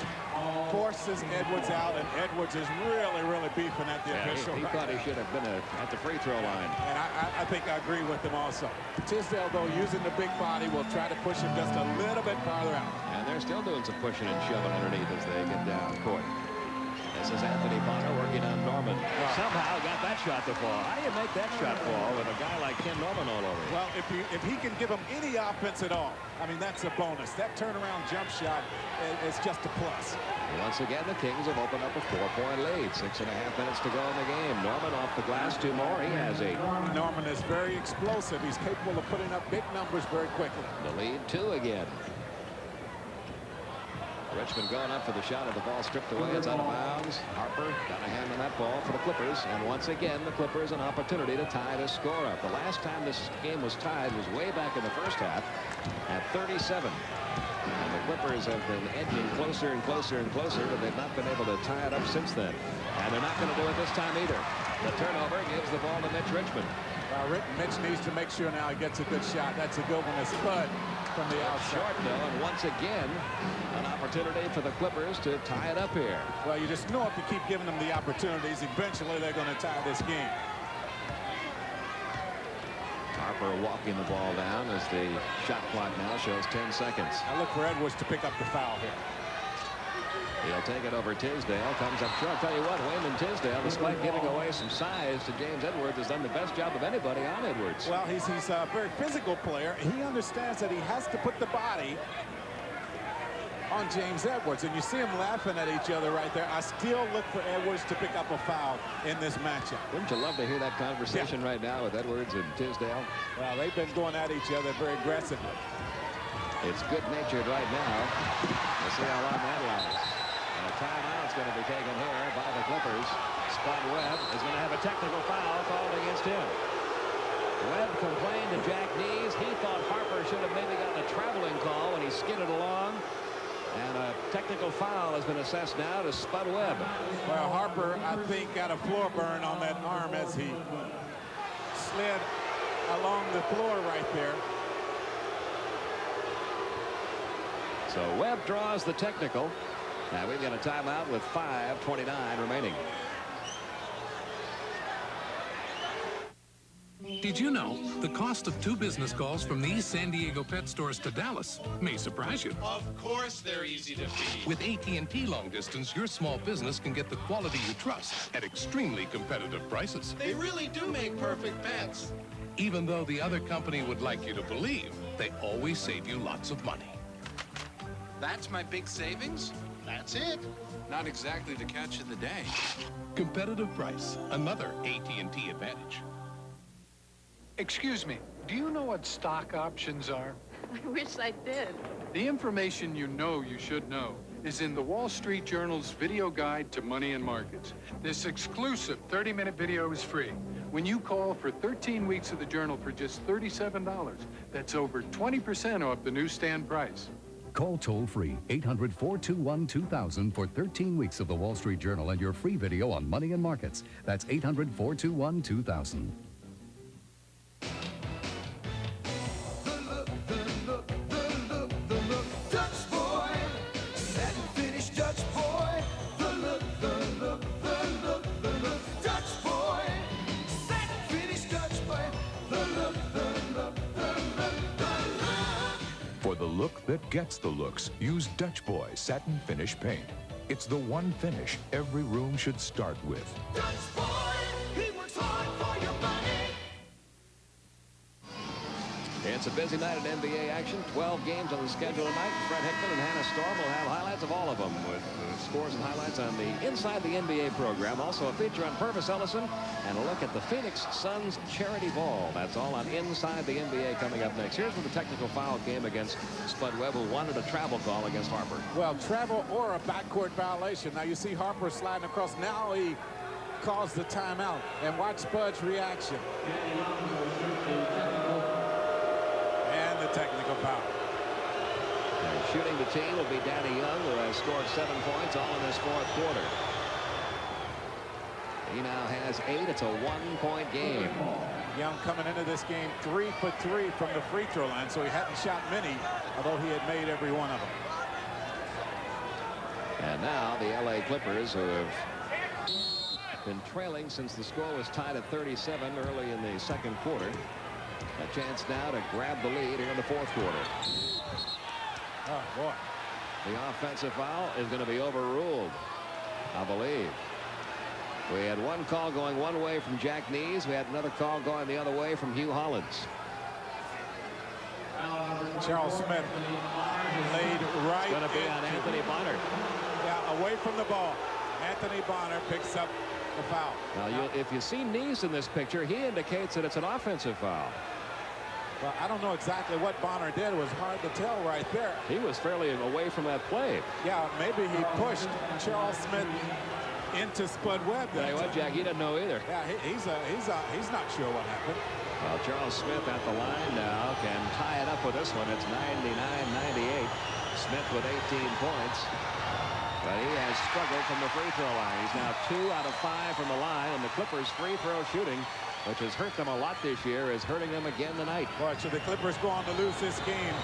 forces Edwards out, and Edwards is really, really beefing at the official. He thought he should have been at the free throw line. And I think I agree with him also. Tisdale, though, using the big body, will try to push him just a little bit farther out. And they're still doing some pushing and shoving underneath as they get down court. This is Anthony Bonner working on Norman. Somehow got that shot to fall. How do you make that shot fall with a guy like Ken Norman all over you? Well, if he can give him any offense at all, I mean, that's a bonus. That turnaround jump shot is just a plus. Once again, the Kings have opened up a 4-point lead. 6.5 minutes to go in the game. Norman off the glass, 2 more. He has 8. Norman is very explosive. He's capable of putting up big numbers very quickly. The lead 2 again. Richmond going up for the shot, of the ball stripped away. It's out of bounds. Harper got a hand on that ball for the Clippers, and once again the Clippers an opportunity to tie this score up. The last time this game was tied was way back in the first half at 37. And the Clippers have been edging closer and closer and closer, but they've not been able to tie it up since then. And they're not going to do it this time either. The turnover gives the ball to Mitch Richmond. Mitch needs to make sure now he gets a good shot. That's a good one. A Spud from the outside. Short, though, and once again, an opportunity for the Clippers to tie it up here. Well, you just know if you keep giving them the opportunities, eventually they're going to tie this game. Harper walking the ball down as the shot clock now shows 10 seconds. I look for Edwards to pick up the foul here. He'll take it over Tisdale. Comes up short. I'll tell you what, Wayman Tisdale, despite giving away some size to James Edwards, has done the best job of anybody on Edwards. Well, he's a very physical player. He understands that he has to put the body on James Edwards, and you see them laughing at each other right there. I still look for Edwards to pick up a foul in this matchup. Wouldn't you love to hear that conversation right now with Edwards and Tisdale? Well, they've been going at each other very aggressively. It's good-natured right now. We'll see how long that lasts. And a timeout's going to be taken here by the Clippers. Spud Webb is going to have a technical foul called against him. Webb complained to Jack Nees. He thought Harper should have maybe gotten a traveling call when he skidded along. And a technical foul has been assessed now to Spud Webb. Well, Harper, I think, got a floor burn on that arm as he slid along the floor right there. So Webb draws the technical. Now we've got a timeout with 5:29 remaining. Did you know the cost of 2 business calls from the East San Diego pet stores to Dallas may surprise you? Of course they're easy to feed. With AT&T Long Distance, your small business can get the quality you trust at extremely competitive prices. They really do make perfect pets. Even though the other company would like you to believe, they always save you lots of money. That's my big savings? That's it. Not exactly the catch of the day. Competitive price, another AT&T advantage. Excuse me, do you know what stock options are? I wish I did. The information you know you should know is in the Wall Street Journal's video guide to money and markets. This exclusive 30-minute video is free. When you call for 13 weeks of the journal for just $37, that's over 20% off the newsstand price. Call toll-free 800-421-2000 for 13 weeks of the Wall Street Journal and your free video on money and markets. That's 800-421-2000. Look that gets the looks. Use Dutch Boy Satin Finish Paint. It's the one finish every room should start with. Dutch Boy, he works hard for your money. In It's a busy night of NBA action. 12 games on the schedule tonight. Fred Hickman and Hannah Storm will have highlights of all of them with scores and highlights on the Inside the NBA program. Also a feature on Purvis Ellison and a look at the Phoenix Suns Charity Ball. That's all on Inside the NBA coming up next. Here's where the technical foul came against Spud Webb, who wanted a travel call against Harper. Well, travel or a backcourt violation. Now you see Harper sliding across. Now he calls the timeout. And watch Spud's reaction. And the technical foul. And shooting the team will be Danny Young, who has scored 7 points all in this fourth quarter. He now has 8. It's a 1-point game. Young coming into this game 3 for 3 from the free throw line, so he hadn't shot many, although he had made every one of them. And now the LA Clippers, who have been trailing since the score was tied at 37 early in the second quarter. A chance now to grab the lead here in the fourth quarter. Oh, boy. The offensive foul is going to be overruled, I believe. We had one call going one way from Jack Nees. We had another call going the other way from Hugh Hollins. Charles Smith laid right. It's going to be on Anthony Bonner. Yeah, away from the ball. Anthony Bonner picks up the foul. Now, if you see Nees in this picture, he indicates that it's an offensive foul. Well, I don't know exactly what Bonner did. It was hard to tell right there. He was fairly away from that play. Yeah, maybe he pushed Charles Smith into Spud Webb. Tell you what, Jack, he doesn't know either. Yeah, he's not sure what happened. Well, Charles Smith at the line now can tie it up with this one. It's 99-98. Smith with 18 points. But he has struggled from the free throw line. He's now 2 out of 5 from the line, and the Clippers' free throw shooting, which has hurt them a lot this year, is hurting them again tonight. Boy, should the Clippers go on to lose this game,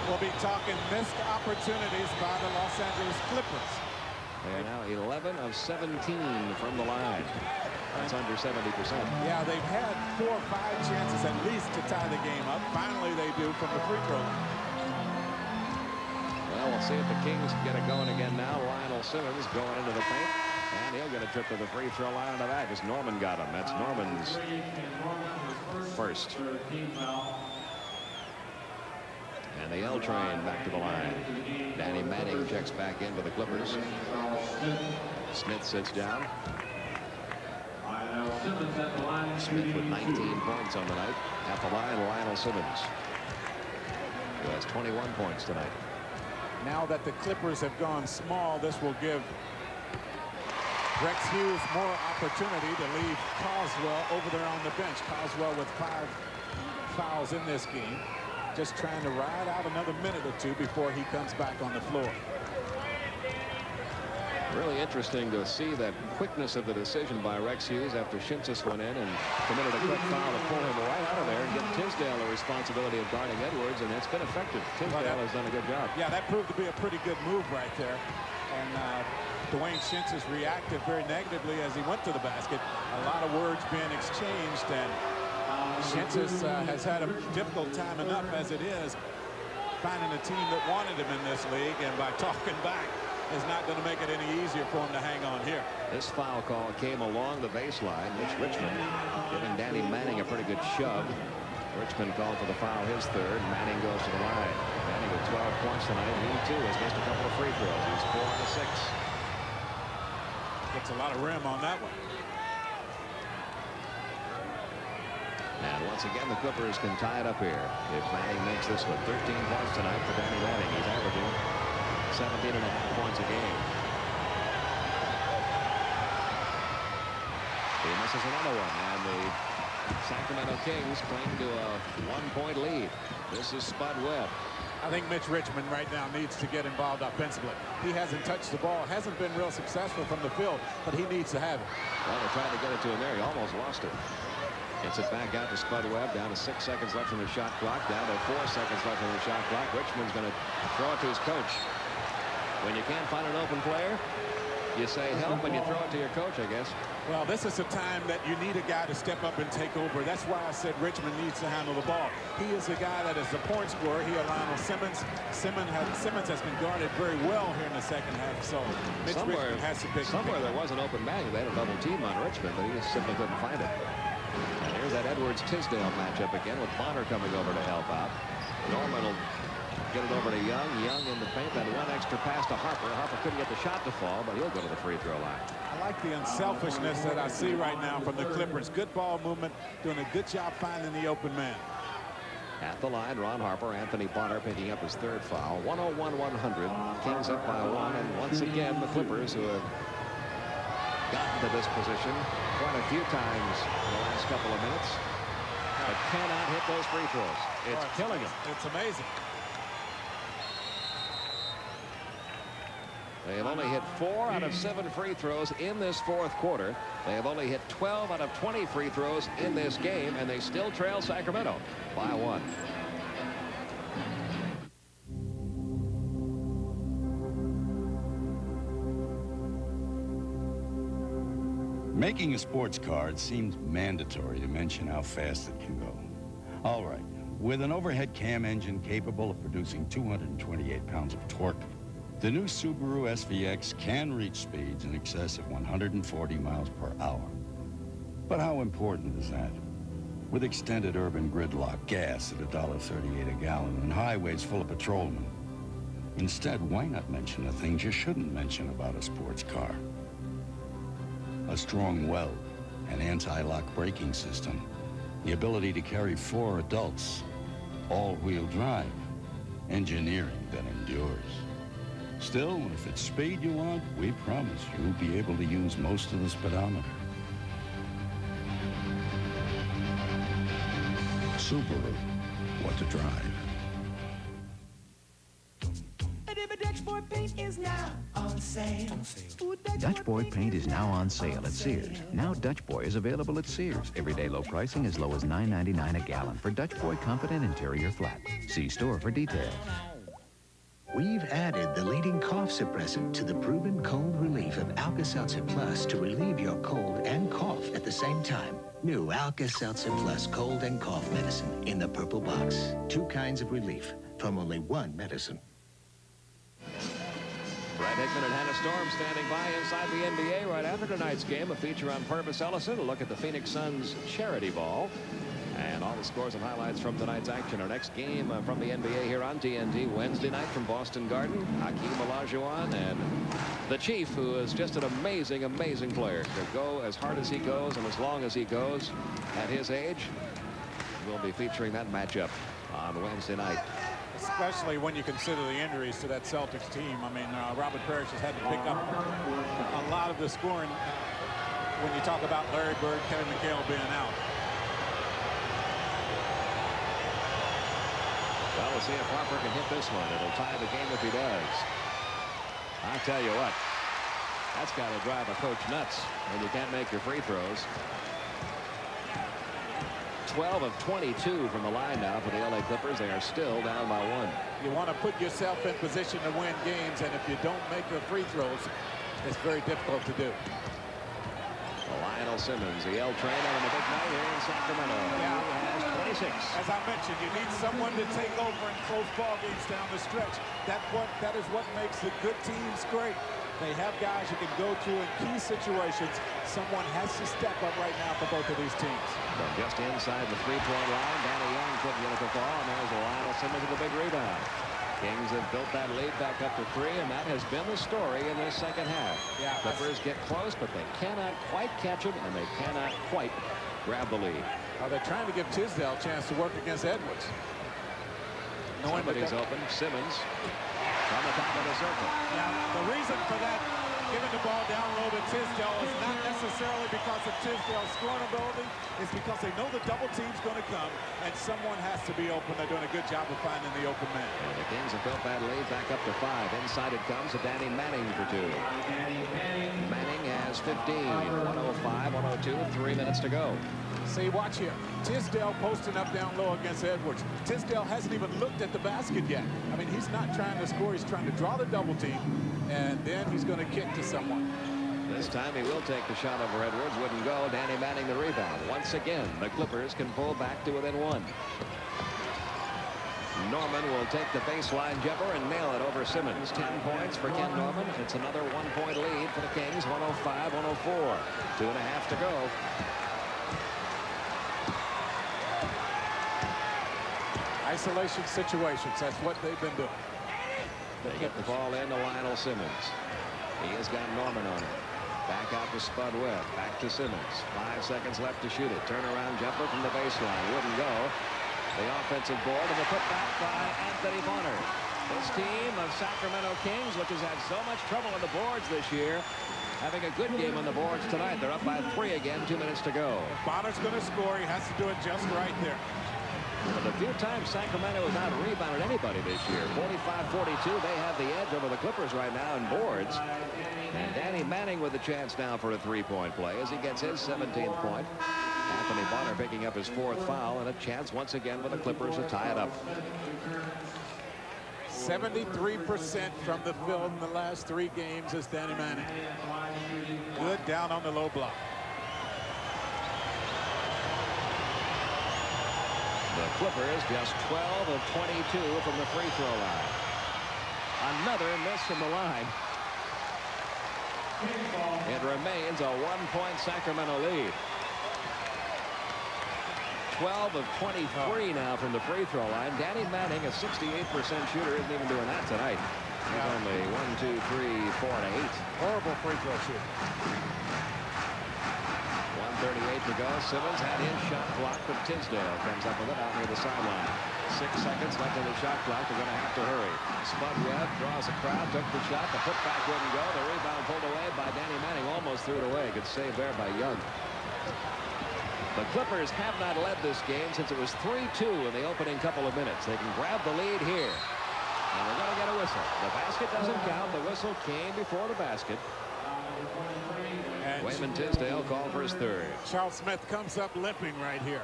we'll be talking missed opportunities by the Los Angeles Clippers. They are now 11 of 17 from the line. That's under 70%. Yeah, they've had 4 or 5 chances at least to tie the game up. Finally, they do from the free throw line. Well, we'll see if the Kings can get it going again now. Lionel Simmons going into the paint, and he'll get a trip to the free throw line out of that. Just Norman got him. That's Norman's first. And the L train back to the line. Danny Manning checks back in for the Clippers. Smith sits down. Smith with 19 points on the night. At the line, Lionel Simmons, who has 21 points tonight. Now that the Clippers have gone small, this will give Rex Hughes more opportunity to leave Coswell over there on the bench. Coswell with 5 fouls in this game. Just trying to ride out another minute or 2 before he comes back on the floor. Really interesting to see that quickness of the decision by Rex Hughes after Shinsis went in and committed a quick foul to pull him right out of there and give Tisdale the responsibility of guarding Edwards, and it's been effective. Tisdale has done a good job. Yeah, that proved to be a pretty good move right there. And Dwayne Shinsis reacted very negatively as he went to the basket. A lot of words being exchanged, and Shinsis has had a difficult time enough as it is finding a team that wanted him in this league, and by talking back is not going to make it any easier for him to hang on here. This foul call came along the baseline. Mitch Richmond giving Danny Manning a pretty good shove. Richmond called for the foul, his third. Manning goes to the line. Manning with 12 points tonight. He too has missed a couple of free throws. He's 4 out of 6. Gets a lot of rim on that one. And once again, the Clippers can tie it up here if Manning makes this one. 13 points tonight for Danny Manning. He's averaging 17.5 points a game. He misses another one, and the Sacramento Kings cling to a 1-point lead. This is Spud Webb. I think Mitch Richmond right now needs to get involved offensively. He hasn't touched the ball, hasn't been real successful from the field, but he needs to have it. Well, they're trying to get it to him there. He almost lost it. Gets it back out to Spud Webb. Down to 6 seconds left on the shot clock. Down to 4 seconds left on the shot clock. Richmond's going to throw it to his coach. When you can't find an open player, you say help and you throw it to your coach, I guess. Well, this is a time that you need a guy to step up and take over. That's why I said Richmond needs to handle the ball. He is a guy that is the point scorer. He and Lionel Simmons. Simmons has been guarded very well here in the second half. So Mitch Richmond has to pick. Somewhere there was an open man. They had a double team on Richmond, but he just simply couldn't find it. And here's that Edwards-Tisdale matchup again with Bonner coming over to help out. Norman will get it over to Young. Young in the paint. Then one extra pass to Harper. Harper couldn't get the shot to fall, but he'll go to the free throw line. I like the unselfishness that I see right now from the Clippers. Good ball movement, doing a good job finding the open man. At the line, Ron Harper, Anthony Bonner picking up his third foul. 101-100. Kings up by 1. And once again, the Clippers, who have gotten to this position quite a few times in the last couple of minutes, but cannot hit those free throws. It's killing them. It's amazing. They have only hit 4 out of 7 free throws in this fourth quarter. They have only hit 12 out of 20 free throws in this game, and they still trail Sacramento by 1. Making a sports card seems mandatory to mention how fast it can go. All right, with an overhead cam engine capable of producing 228 pounds of torque, the new Subaru SVX can reach speeds in excess of 140 miles per hour. But how important is that? With extended urban gridlock, gas at $1.38 a gallon, and highways full of patrolmen. Instead, why not mention the things you shouldn't mention about a sports car? A strong weld, an anti-lock braking system, the ability to carry 4 adults, all-wheel drive, engineering that endures. Still, if it's speed you want, we promise you'll be able to use most of the speedometer. Subaru, what to drive. Dutch Boy paint is now on sale. Dutch Boy paint is now on sale at Sears. Now Dutch Boy is available at Sears. Everyday low pricing as low as $9.99 a gallon for Dutch Boy Confident Interior Flat. See store for details. We've added the leading cough suppressant to the proven cold relief of Alka-Seltzer Plus to relieve your cold and cough at the same time. New Alka-Seltzer Plus cold and cough medicine in the purple box. 2 kinds of relief from only 1 medicine. Brad Hickman and Hannah Storm standing by inside the NBA right after tonight's game. A feature on Purvis Ellison. A look at the Phoenix Suns charity ball. And all the scores and highlights from tonight's action. Our next game from the NBA here on TNT Wednesday night from Boston Garden. Hakeem Olajuwon and the Chief, who is just an amazing, amazing player. To go as hard as he goes and as long as he goes at his age. We'll be featuring that matchup on Wednesday night. Especially when you consider the injuries to that Celtics team. I mean, Robert Parrish has had to pick up a lot of the scoring when you talk about Larry Bird, Kevin McHale being out. Well, we'll see if Harper can hit this one. It'll tie the game if he does. I tell you what, that's got to drive a coach nuts when you can't make your free throws. 12 of 22 from the line now for the LA Clippers. They are still down by 1. You want to put yourself in position to win games, and if you don't make your free throws, it's very difficult to do. Lionel Simmons, the L train on a big night here in Sacramento. Yeah. He has 26. As I mentioned, you need someone to take over in close ball games down the stretch. That is what makes the good teams great. They have guys you can go to in key situations. Someone has to step up right now for both of these teams. From just inside the three-point line, Danny Young couldn't get it to fall, and there's Lionel Simmons with a big rebound. Kings have built that lead back up to 3, and that has been the story in this second half. Yeah, Clippers get close, but they cannot quite catch it, and they cannot quite grab the lead. They're trying to give Tisdale a chance to work against Edwards. Somebody's open. Simmons on the top of the circle. Now, the reason for that, giving the ball down low to Tisdale, is not necessarily because of Tisdale's scoring ability. It's because they know the double team's going to come, and someone has to be open. They're doing a good job of finding the open man. And the Kings have built that lead back up to 5. Inside it comes to Danny Manning for 2. Manning has 15. 105, 102, 3 minutes to go. See, watch here. Tisdale posting up down low against Edwards. Tisdale hasn't even looked at the basket yet. I mean, he's not trying to score. He's trying to draw the double team, and then he's going to kick to someone. This time he will take the shot over Edwards. Wouldn't go. Danny Manning the rebound. Once again, the Clippers can pull back to within 1. Norman will take the baseline jumper and nail it over Simmons. 10 points for Ken Norman. It's another 1-point lead for the Kings. 105-104. 2.5 to go. Isolation situations, that's what they've been doing. They get the ball into Lionel Simmons. He has got Norman on it. Back out to Spud Webb. Back to Simmons. 5 seconds left to shoot it. Turnaround jumper from the baseline. Wouldn't go. The offensive board and the putback by Anthony Bonner. This team of Sacramento Kings, which has had so much trouble on the boards this year, having a good game on the boards tonight. They're up by 3 again, 2 minutes to go. If Bonner's going to score, he has to do it just right there. Well, the few times Sacramento has out-rebounded anybody this year, 45-42, they have the edge over the Clippers right now in boards. And Danny Manning with a chance now for a three-point play as he gets his 17th point. Anthony Bonner picking up his 4th foul and a chance once again for the Clippers to tie it up. 73% from the field in the last 3 games is Danny Manning. Good down on the low block. The Clippers just 12 of 22 from the free throw line. Another miss from the line. It remains a 1-point Sacramento lead. 12 of 23 now from the free throw line. Danny Manning, a 68% shooter, isn't even doing that tonight. He's only 1, 2, 3, 4, and 8. Horrible free throw shooter. 1:38 to go. Simmons had his shot blocked, but Tisdale comes up with it out near the sideline. 6 seconds left in the shot clock. They're going to have to hurry. Spud Webb draws a crowd, took the shot. The putback wouldn't go. The rebound pulled away by Danny Manning. Almost threw it away. Good save there by Young. The Clippers have not led this game since it was 3-2 in the opening couple of minutes. They can grab the lead here. And they're going to get a whistle. The basket doesn't count. The whistle came before the basket. And Wayman Tisdale called for his 3rd. Charles Smith comes up limping right here.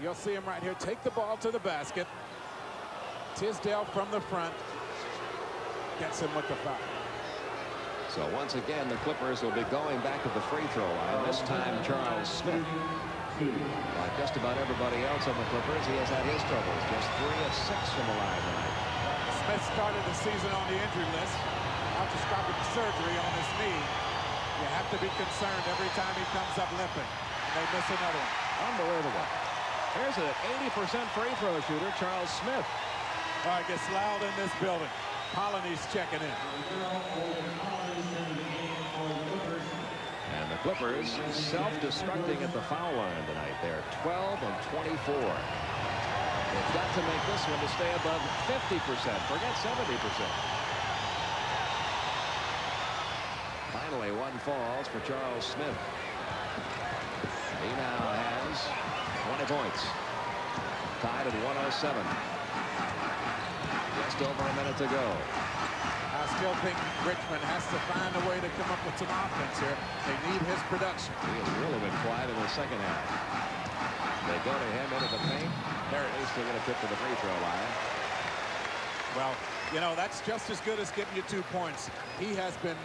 You'll see him right here. Take the ball to the basket. Tisdale from the front gets him with the foul. So once again, the Clippers will be going back to the free throw line. This time, Charles Smith. Like just about everybody else on the Clippers, he has had his troubles. Just 3 of 6 from the line tonight. Smith started the season on the injury list. Arthroscopic surgery on his knee. You have to be concerned every time he comes up limping. And they miss another one. Unbelievable. Here's an 80% free throw shooter, Charles Smith. All right, gets loud in this building. Polony's checking in. And the Clippers self-destructing at the foul line tonight. They're 12 of 24. They've got to make this one to stay above 50%. Forget 70%. Finally, one falls for Charles Smith. He now has 20 points. Tied at 107. Just over a minute to go. I still think Richmond has to find a way to come up with some offense here. They need his production. He has really been quiet in the second half. They go to him into the paint. There it is. They're going to tip to the free throw line. Well, you know, that's just as good as getting you 2 points. He has been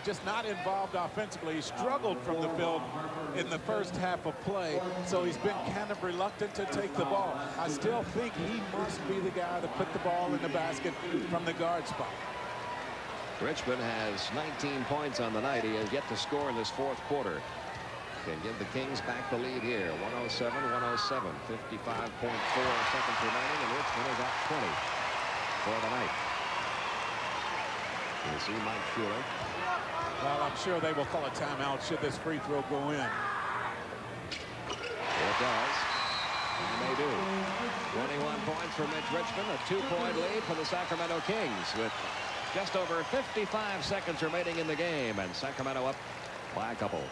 just not involved offensively. He struggled from the field in the first half of play, so he's been kind of reluctant to take the ball. I still think he must be the guy to put the ball in the basket from the guard spot. Richmond has 19 points on the night. He has yet to score in this 4th quarter. Can give the Kings back the lead here. 107-107. 55.4 seconds remaining, and Richmond has got 20 for the night. You see Mike Schuler. Well, I'm sure they will call a timeout should this free throw go in. It does. And they do. 21 points for Mitch Richmond. A 2-point lead for the Sacramento Kings with just over 55 seconds remaining in the game. And Sacramento up by a couple.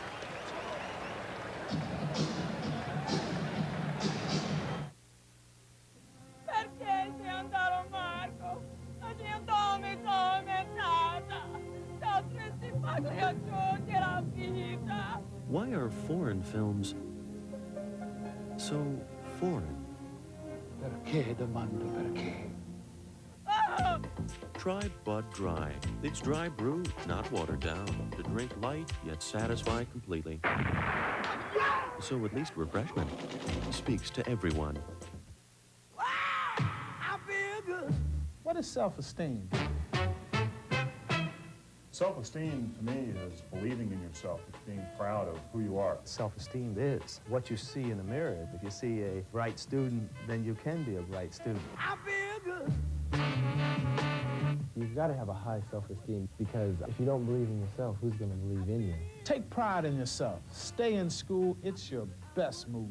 Why are foreign films so foreign? Perché domando perché? Try Bud Dry. It's dry brew, not watered down. To drink light, yet satisfy completely. So at least refreshment speaks to everyone. I feel good. What is self-esteem? Self-esteem, to me, is believing in yourself. It's being proud of who you are. Self-esteem is what you see in the mirror. If you see a bright student, then you can be a bright student. I feel good. You've got to have a high self-esteem, because if you don't believe in yourself, who's going to believe in you? Take pride in yourself. Stay in school. It's your best move.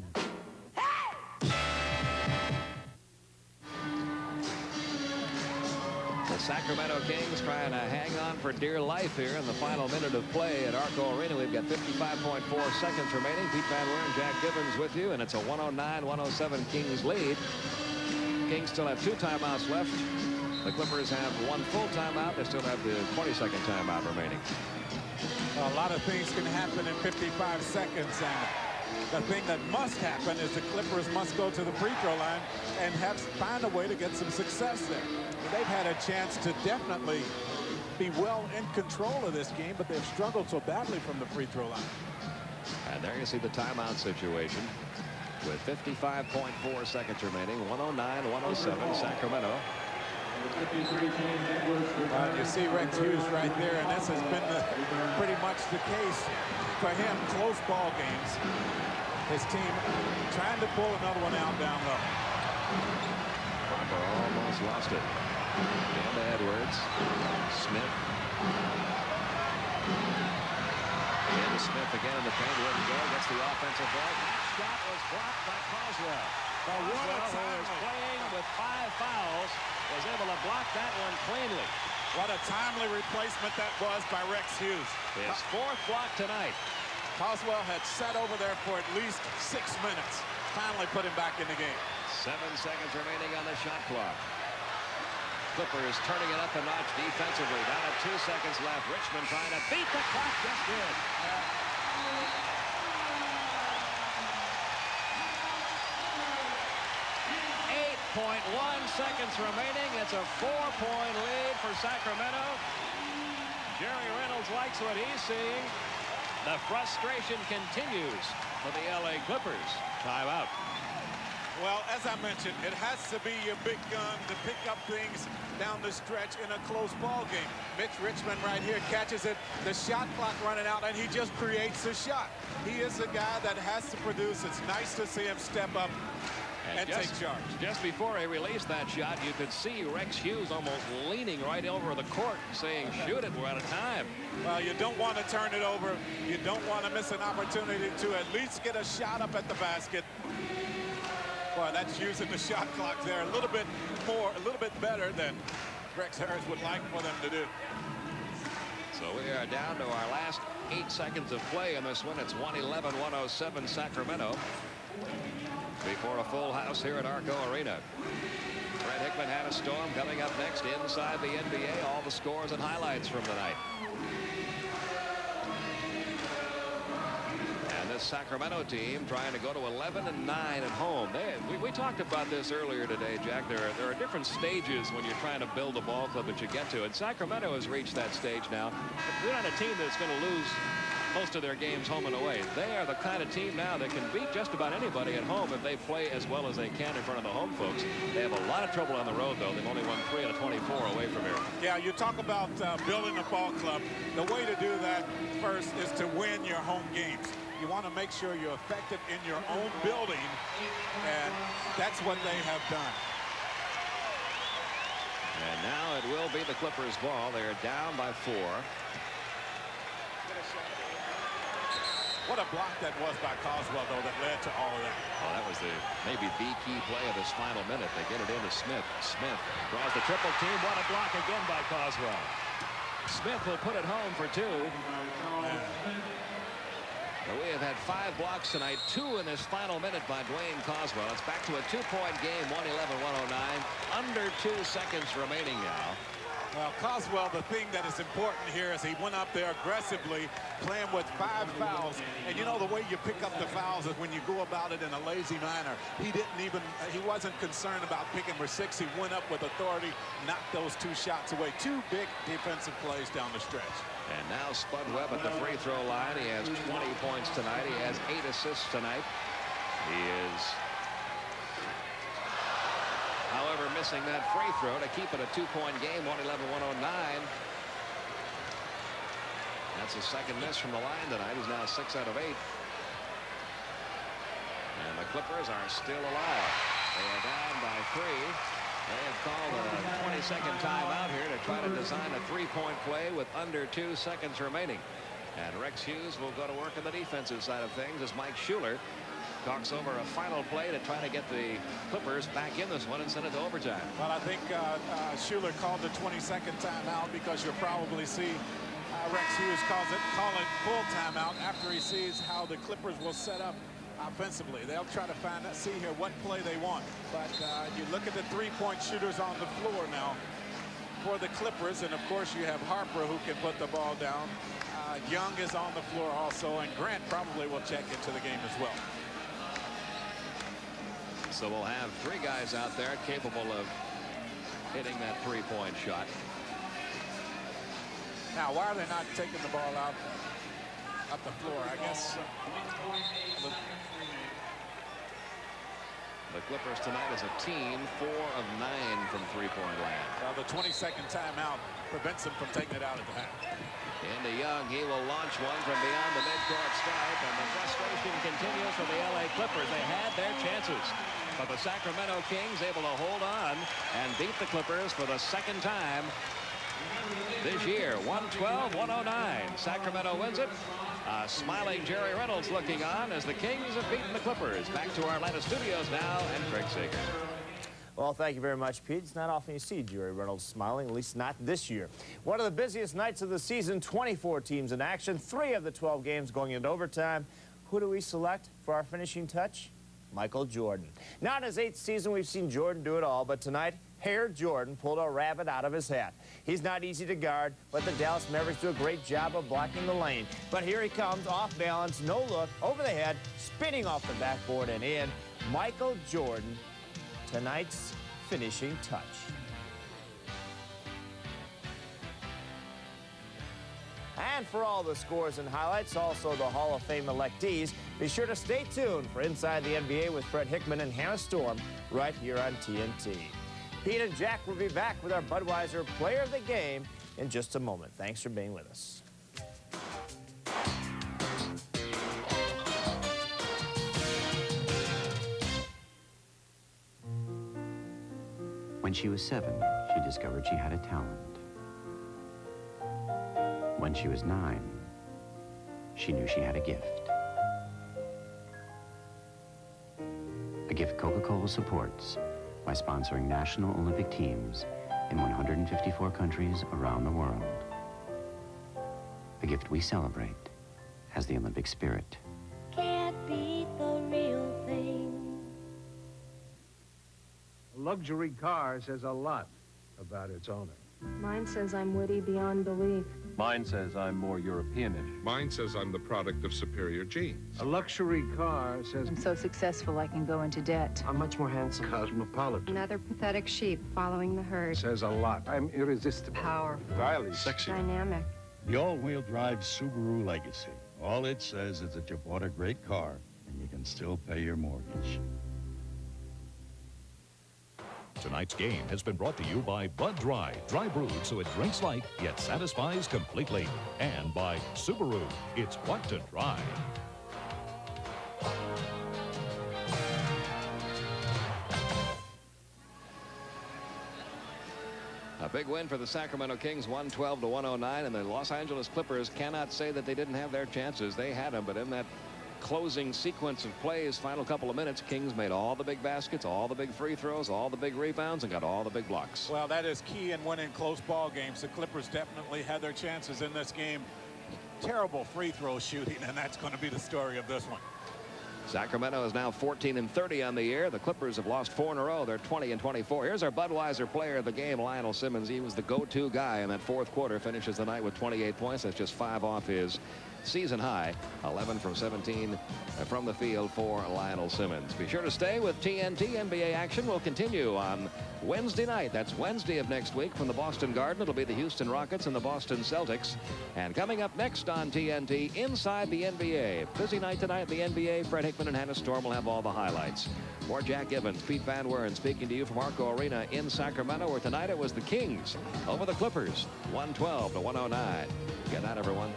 The Sacramento Kings trying to hang on for dear life here in the final minute of play at ARCO Arena. We've got 55.4 seconds remaining. Pete Van Leeuwen and Jack Gibbons with you, and it's a 109-107 Kings lead. Kings still have 2 timeouts left. The Clippers have 1 full timeout. They still have the 20-second timeout remaining. A lot of things can happen in 55 seconds, and the thing that must happen is the Clippers must go to the free throw line and find a way to get some success there. They've had a chance to definitely be well in control of this game, but they've struggled so badly from the free throw line. And there you see the timeout situation with 55.4 seconds remaining. 109-107 Sacramento. You see Rex Hughes right there, and this has been pretty much the case for him. Close ball games. His team trying to pull another one out down low. Harper almost lost it. Down to Edwards. Smith. And Smith again in the paint. Wouldn't go. Gets the offensive ball. Shot was blocked by Coswell. Coswell, who is playing with 5 fouls, was able to block that one cleanly. What a timely replacement that was by Rex Hughes. His 4th block tonight. Coswell had sat over there for at least 6 minutes. Finally put him back in the game. 7 seconds remaining on the shot clock. Clippers turning it up a notch defensively. Down at 2 seconds left. Richmond trying to beat the clock. Just did. 8.1 seconds remaining. It's a 4-point lead for Sacramento. Jerry Reynolds likes what he's seeing. The frustration continues for the LA Clippers. Timeout. Well, as I mentioned, it has to be your big gun to pick up things down the stretch in a close ball game. Mitch Richmond right here catches it. The shot clock running out, and he just creates a shot. He is a guy that has to produce. It's nice to see him step up and take charge. Just before he released that shot, you could see Rex Hughes almost leaning right over the court saying, shoot it, we're out of time. Well, you don't want to turn it over. You don't want to miss an opportunity to at least get a shot up at the basket. Boy, that's using the shot clock there a little bit more, a little bit better than Rex Harris would like for them to do. So we are down to our last 8 seconds of play in this one. It's 111-107 Sacramento. Before a full house here at ARCO Arena. Fred Hickman had a storm. Coming up next inside the NBA. All the scores and highlights from the night. And this Sacramento team trying to go to 11-9 at home. We talked about this earlier today, Jack. There are different stages when you're trying to build a ball club that you get to. And Sacramento has reached that stage now. They're not a team that's going to lose most of their games home and away. They are the kind of team now that can beat just about anybody at home if they play as well as they can in front of the home folks. They have a lot of trouble on the road, though. They've only won 3 out of 24 away from here. Yeah, you talk about building a ball club. The way to do that first is to win your home games. You want to make sure you're effective in your own building, and that's what they have done. And now it will be the Clippers' ball. They're down by 4. What a block that was by Coswell, though, that led to all of that. Oh, that was maybe the key play of this final minute. They get it into Smith. Smith draws the triple team. What a block again by Coswell. Smith will put it home for 2. But we have had 5 blocks tonight, 2 in this final minute by Dwayne Coswell. It's back to a 2-point game, 111-109. Under 2 seconds remaining now. Well, Coswell, the thing that is important here is he went up there aggressively, playing with 5 fouls. And you know, the way you pick up the fouls is when you go about it in a lazy manner. He wasn't concerned about picking for 6. He went up with authority, knocked those 2 shots away. 2 big defensive plays down the stretch. And now Spud Webb at the free throw line. He has 20 points tonight. He has 8 assists tonight. He is, however, missing that free throw to keep it a 2-point game, 111-109. That's a second miss from the line tonight. He's now 6 out of 8. And the Clippers are still alive. They are down by 3. They have called a 20-second timeout here to try to design a three-point play with under 2 seconds remaining. And Rex Hughes will go to work on the defensive side of things as Mike Schuler talks over a final play to try to get the Clippers back in this one and send it to overtime. Well, I think Schuler called the 20-second timeout because you'll probably see Rex Hughes call it full timeout after he sees how the Clippers will set up offensively. They'll try to see here what play they want. But you look at the three-point shooters on the floor now for the Clippers, and of course you have Harper who can put the ball down. Young is on the floor also, and Grant probably will check into the game as well. So we'll have 3 guys out there capable of hitting that three-point shot. Now, why are they not taking the ball out up the floor? I guess the Clippers tonight as a team 4 of 9 from three-point land. Well, the 20-second timeout prevents them from taking it out at the half. Into Young, he will launch one from beyond the midcourt stripe, and the frustration continues for the LA Clippers. They had their chances, but the Sacramento Kings able to hold on and beat the Clippers for the second time this year. 112-109. Sacramento wins it. Smiling Jerry Reynolds looking on as the Kings have beaten the Clippers. Back to our Atlanta studios now, and Craig Sager. Well, thank you very much, Pete. It's not often you see Jerry Reynolds smiling, at least not this year. One of the busiest nights of the season, 24 teams in action, 3 of the 12 games going into overtime. Who do we select for our finishing touch? Michael Jordan. Now in his 8th season, we've seen Jordan do it all, but tonight, Hair Jordan pulled a rabbit out of his hat. He's not easy to guard, but the Dallas Mavericks do a great job of blocking the lane. But here he comes, off balance, no look, over the head, spinning off the backboard and in. Michael Jordan, tonight's finishing touch. And for all the scores and highlights, also the Hall of Fame electees, be sure to stay tuned for Inside the NBA with Fred Hickman and Hannah Storm right here on TNT. Pete and Jack will be back with our Budweiser Player of the Game in just a moment. Thanks for being with us. When she was 7, she discovered she had a talent. When she was 9, she knew she had a gift. A gift Coca-Cola supports by sponsoring national Olympic teams in 154 countries around the world. A gift we celebrate as the Olympic spirit. Can't beat the real thing. A luxury car says a lot about its owner. Mine says I'm witty beyond belief. Mine says I'm more Europeanish. Mine says I'm the product of superior genes. A luxury car says I'm so successful I can go into debt. I'm much more handsome. Cosmopolitan. Another pathetic sheep following the herd. Says a lot. I'm irresistible. Powerful. Stylish. Sexy. Dynamic. The all-wheel drive Subaru Legacy. All it says is that you bought a great car and you can still pay your mortgage. Tonight's game has been brought to you by Bud Dry, dry brewed so it drinks light yet satisfies completely. And by Subaru, it's what to drive. A big win for the Sacramento Kings, 112-109, and the Los Angeles Clippers cannot say that they didn't have their chances. They had them, but in that closing sequence of plays, final couple of minutes, Kings made all the big baskets, all the big free throws, all the big rebounds, and got all the big blocks. Well, that is key in winning close ball games. The Clippers definitely had their chances in this game. Terrible free throw shooting, and that's going to be the story of this one. Sacramento is now 14-30 on the year. The Clippers have lost 4 in a row. They're 20-24. Here's our Budweiser player of the game, Lionel Simmons. He was the go-to guy in that fourth quarter. Finishes the night with 28 points. That's just 5 off his season high 11 from 17 from the field for Lionel Simmons. Be sure to stay with TNT. NBA action will continue on Wednesday night. That's Wednesday of next week from the Boston Garden. It'll be the Houston Rockets and the Boston Celtics. And coming up next on TNT, Inside the NBA. Busy night tonight in the NBA. Fred Hickman and Hannah Storm will have all the highlights. More Jack Evans, Pete Van Wern speaking to you from ARCO Arena in Sacramento, where tonight it was the Kings over the Clippers, 112 to 109. Good night, everyone.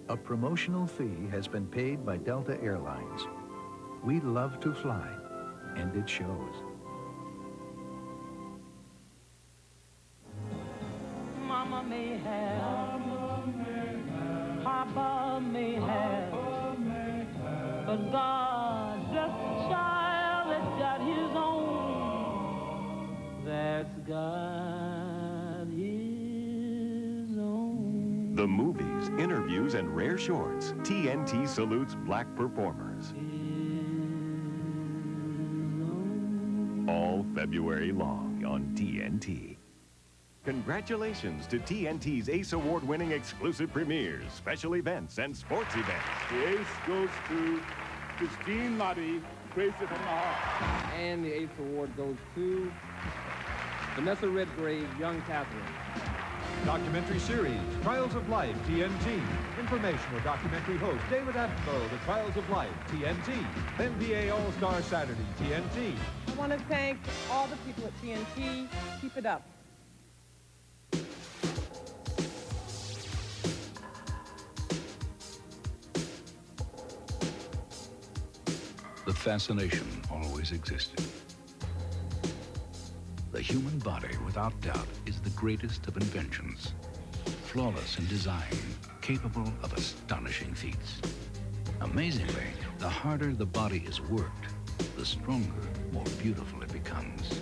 A promotional fee has been paid by Delta Airlines. We love to fly, and it shows. Mama may have, Papa may have, but God's just a child that's got his own. That's got his own. The movies, interviews, and rare shorts. TNT salutes black performers. All February long on TNT. Congratulations to TNT's ACE Award-winning exclusive premieres, special events, and sports events. The ace goes to Christine Lottie, Crazy from the Heart. And the ACE Award goes to Vanessa Redgrave, Young Catherine. Documentary series, Trials of Life, TNT. Informational documentary host, David Attenborough, The Trials of Life, TNT. NBA All-Star Saturday, TNT. I want to thank all the people at TNT. Keep it up. The fascination always existed. The human body, without doubt, is the greatest of inventions. Flawless in design, capable of astonishing feats. Amazingly, the harder the body is worked, the stronger, more beautiful it becomes.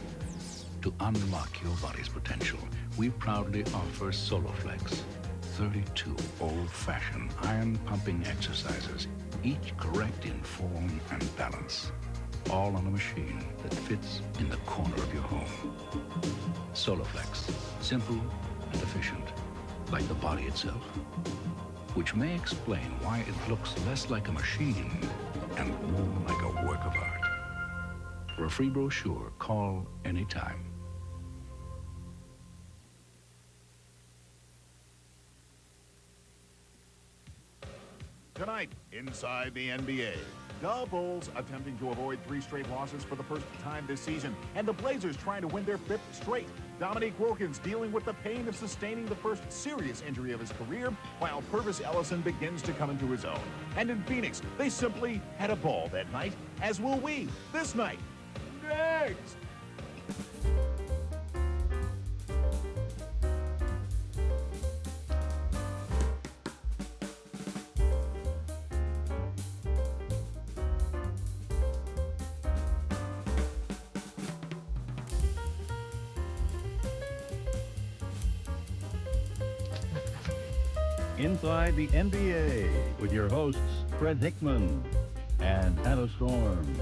To unlock your body's potential, we proudly offer SoloFlex, 32 old-fashioned iron-pumping exercises, each correct in form and balance. All on a machine that fits in the corner of your home. SoloFlex, simple and efficient, like the body itself, which may explain why it looks less like a machine and more like a work of art. For a free brochure, call anytime. Tonight, inside the NBA. The Bulls attempting to avoid 3 straight losses for the first time this season, and the Blazers trying to win their 5th straight. Dominique Wilkins dealing with the pain of sustaining the first serious injury of his career, while Purvis Ellison begins to come into his own. And in Phoenix, they simply had a ball that night, as will we this night. Next! Inside the NBA with your hosts, Fred Hickman and Hannah Storm.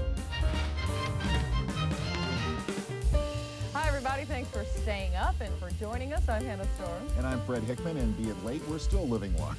Hi, everybody. Thanks for staying up and for joining us. I'm Hannah Storm. And I'm Fred Hickman, and be it late, we're still living large.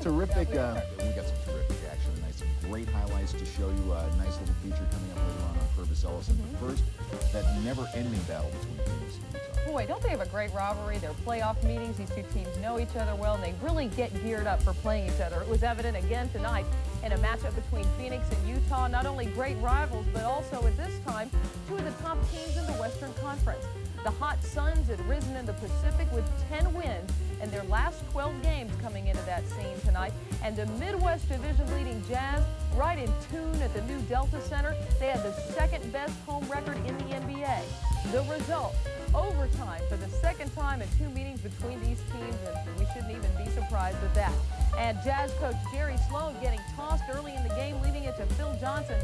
Terrific. We got some terrific action tonight. Some great highlights to show you. A nice little feature coming up later on Purvis Ellison. But first, that never-ending battle between Phoenix and Utah. Boy, don't they have a great rivalry? Their playoff meetings, these two teams know each other well, and they really get geared up for playing each other. It was evident again tonight in a matchup between Phoenix and Utah. Not only great rivals, but also at this time, 2 of the top teams in the Western Conference. The Hot Suns had risen in the Pacific with 10 wins in their last 12 games coming into that scene tonight. And the Midwest Division-leading Jazz, right in tune at the new Delta Center, they had the second-best home record in the NBA. The result, overtime for the second time in 2 meetings between these teams, and we shouldn't even be surprised with that. And Jazz coach Jerry Sloan getting tossed early in the game, leaving it to Phil Johnson.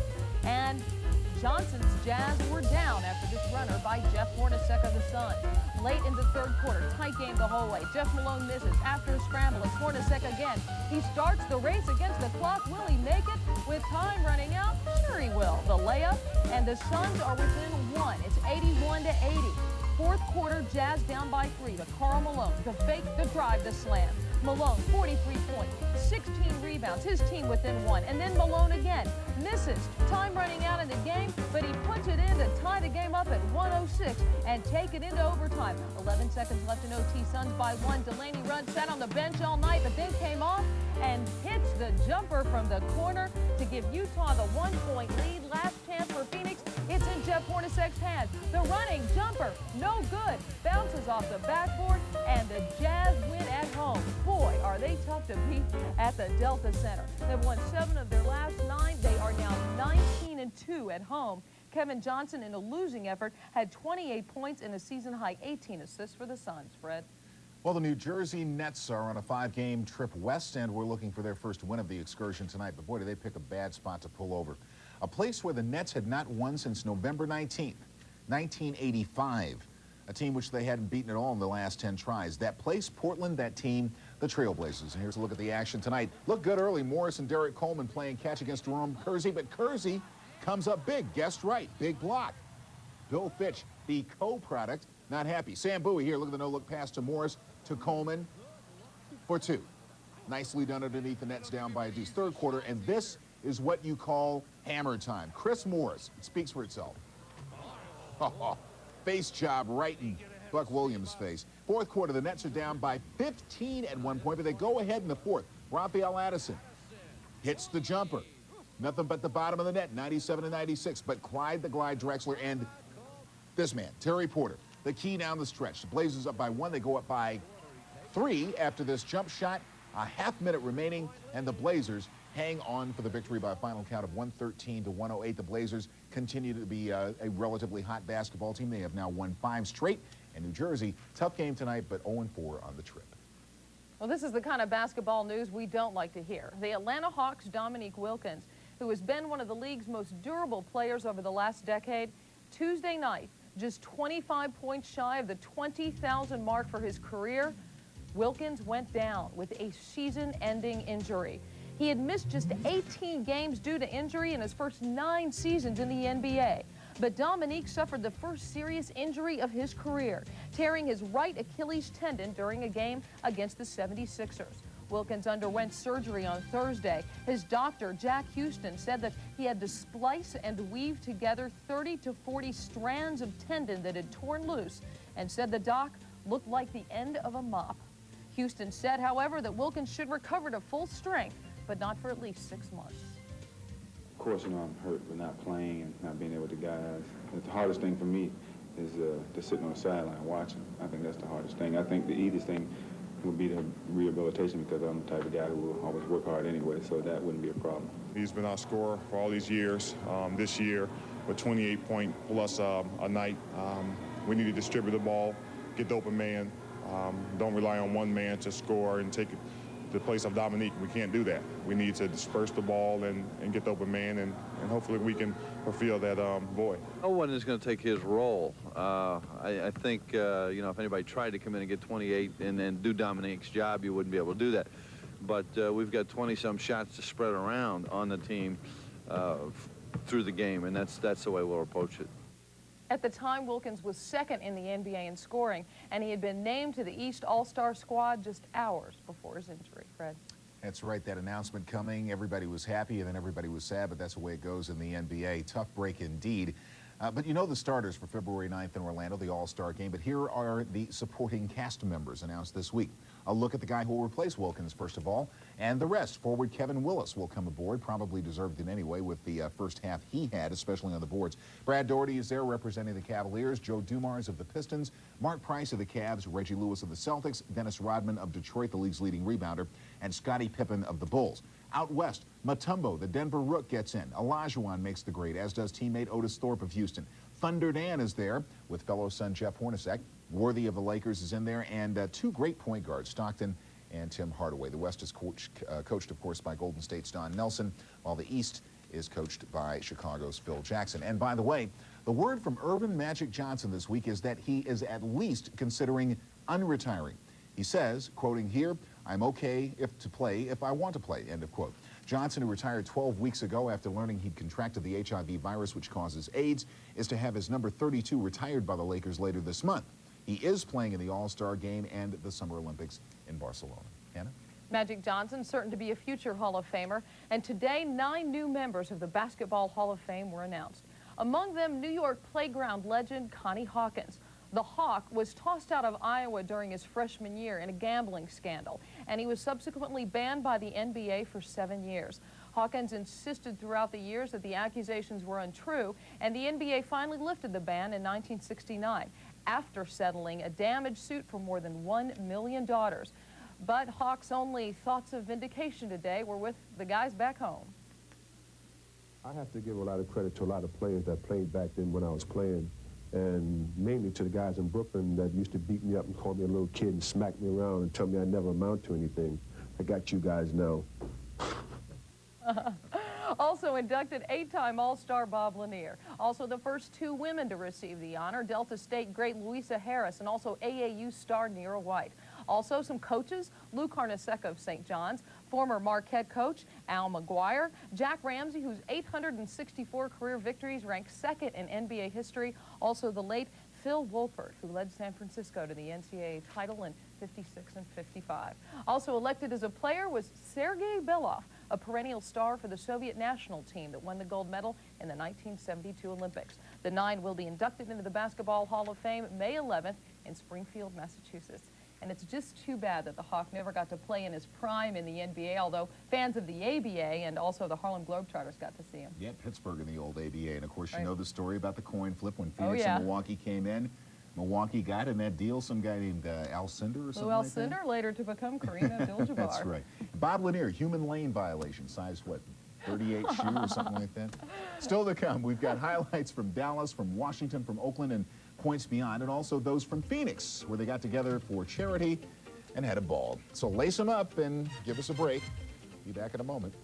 And Johnson's Jazz were down after this runner by Jeff Hornacek of the Suns. Late in the third quarter, tight game the whole way. Jeff Malone misses after a scramble. It's Hornacek again. He starts the race against the clock. Will he make it with time running out? Sure he will. The layup, and the Suns are within one. It's 81-80. Fourth quarter, Jazz down by 3 to Karl Malone. The fake, the drive, the slam. Malone, 43 points, 16 rebounds, his team within 1. And then Malone again, misses. Time running out in the game, but he puts it in to tie the game up at 106 and take it into overtime. 11 seconds left in OT, Suns by 1. Delaney Rudd sat on the bench all night, but then came off and hits the jumper from the corner to give Utah the 1-point lead. Last chance for Phoenix. It's in Jeff Hornacek's hands. The running jumper, no good. Bounces off the backboard, and the Jazz win at home. Boy, are they tough to beat at the Delta Center. They've won 7 of their last 9. They are now 19-2 at home. Kevin Johnson, in a losing effort, had 28 points and a season-high 18 assists for the Suns. Fred? Well, the New Jersey Nets are on a 5-game trip west, and we're looking for their first win of the excursion tonight. But boy, do they pick a bad spot to pull over. A place where the Nets had not won since November 19th, 1985. A team which they hadn't beaten at all in the last 10 tries. That place, Portland, that team, the Trailblazers. And here's a look at the action tonight. Look good early. Morris and Derek Coleman playing catch against Jerome Kersey, but Kersey comes up big. Guessed right. Big block. Bill Fitch, the co-product, not happy. Sam Bowie here. Look at the no-look pass to Morris, to Coleman for 2. Nicely done underneath the Nets, down by a deuce. Third quarter, and this is what you call hammer time. Chris Morris, it speaks for itself. Face job right in Buck Williams' face. Fourth quarter, the Nets are down by 15 at one point, but they go ahead in the fourth. Raphael Addison hits the jumper. Nothing but the bottom of the net, 97-96. But Clyde the Glide Drexler and this man, Terry Porter, the key down the stretch. The Blazers up by 1. They go up by 3 after this jump shot. A half-minute remaining, and the Blazers hang on for the victory by a final count of 113-108. The Blazers continue to be a relatively hot basketball team. They have now won 5 straight. And New Jersey, tough game tonight, but 0-4 on the trip. Well, this is the kind of basketball news we don't like to hear. The Atlanta Hawks' Dominique Wilkins, who has been one of the league's most durable players over the last decade, Tuesday night, just 25 points shy of the 20,000 mark for his career, Wilkins went down with a season-ending injury. He had missed just 18 games due to injury in his first 9 seasons in the NBA. But Dominique suffered the first serious injury of his career, tearing his right Achilles tendon during a game against the 76ers. Wilkins underwent surgery on Thursday. His doctor, Jack Houston, said that he had to splice and weave together 30 to 40 strands of tendon that had torn loose, and said the doc looked like the end of a mop. Houston said, however, that Wilkins should recover to full strength, but not for at least 6 months. Of course, I'm hurt with not playing and not being there with the guys. But the hardest thing for me is just sitting on the sideline watching. I think that's the hardest thing. I think the easiest thing would be the rehabilitation, because I'm the type of guy who will always work hard anyway, so that wouldn't be a problem. He's been our scorer for all these years. This year, with 28 point plus a night, we need to distribute the ball, get the open man. Don't rely on one man to score and take the place of Dominique. We can't do that. We need to disperse the ball and get the open man, and hopefully we can fulfill that void. No one is going to take his role. I think, you know, if anybody tried to come in and get 28 and do Dominique's job, you wouldn't be able to do that. But we've got 20-some shots to spread around on the team through the game, and that's the way we'll approach it. At the time, Wilkins was second in the NBA in scoring, and he had been named to the East All-Star squad just hours before his injury. Fred? That's right, that announcement coming. Everybody was happy, and then everybody was sad, but that's the way it goes in the NBA. Tough break indeed. But you know the starters for February 9th in Orlando, the All-Star game. But here are the supporting cast members announced this week. A look at the guy who will replace Wilkins, first of all, and the rest. Forward Kevin Willis will come aboard, probably deserved it anyway with the first half he had, especially on the boards. Brad Doherty is there representing the Cavaliers, Joe Dumars of the Pistons, Mark Price of the Cavs, Reggie Lewis of the Celtics, Dennis Rodman of Detroit, the league's leading rebounder, and Scottie Pippen of the Bulls. Out west, Mutombo, the Denver Rook, gets in. Olajuwon makes the grade, as does teammate Otis Thorpe of Houston. Thunder Dan is there with fellow son Jeff Hornacek. Worthy of the Lakers is in there, and 2 great point guards, Stockton and Tim Hardaway. The West is coached, of course, by Golden State's Don Nelson, while the East is coached by Chicago's Phil Jackson. And by the way, the word from Earvin Magic Johnson this week is that he is at least considering unretiring. He says, quoting here, "I'm okay to play if I want to play," end of quote. Johnson, who retired 12 weeks ago after learning he'd contracted the HIV virus which causes AIDS, is to have his number 32 retired by the Lakers later this month. He is playing in the All-Star game and the Summer Olympics in Barcelona. Hannah? Magic Johnson certain to be a future Hall of Famer, and today 9 new members of the Basketball Hall of Fame were announced. Among them, New York playground legend Connie Hawkins. The Hawk was tossed out of Iowa during his freshman year in a gambling scandal, and he was subsequently banned by the NBA for 7 years. Hawkins insisted throughout the years that the accusations were untrue, and the NBA finally lifted the ban in 1969 after settling a damage suit for more than $1 million. But Hawk's only thoughts of vindication today were with the guys back home. I have to give a lot of credit to a lot of players that played back then when I was playing, and mainly to the guys in Brooklyn that used to beat me up and call me a little kid and smack me around and tell me I never amount to anything. I got you guys now. Also inducted 8-time All-Star Bob Lanier. Also the first 2 women to receive the honor, Delta State great Louisa Harris and also AAU star Nera White. Also some coaches, Lou Carnesecca of St. John's, former Marquette coach Al McGuire, Jack Ramsey, whose 864 career victories ranked 2nd in NBA history, also the late Phil Wolpert, who led San Francisco to the NCAA title in '56 and '55. Also elected as a player was Sergei Belov, a perennial star for the Soviet national team that won the gold medal in the 1972 Olympics. The 9 will be inducted into the Basketball Hall of Fame May 11th in Springfield, Massachusetts. And it's just too bad that the Hawk never got to play in his prime in the NBA, although fans of the ABA and also the Harlem Globetrotters got to see him. Yeah, Pittsburgh in the old ABA. And, of course, you know the story about the coin flip when Phoenix and Milwaukee came in. Milwaukee got in that deal some guy named Al Cindor or something like that. Lou Alcindor, later to become Kareem Abdul-Jabbar. That's right. Bob Lanier, human lane violation, size what, 38 shoe or something like that? Still to come, we've got highlights from Dallas, from Washington, from Oakland, and points beyond, and also those from Phoenix, where they got together for charity and had a ball. So lace them up and give us a break. Be back in a moment.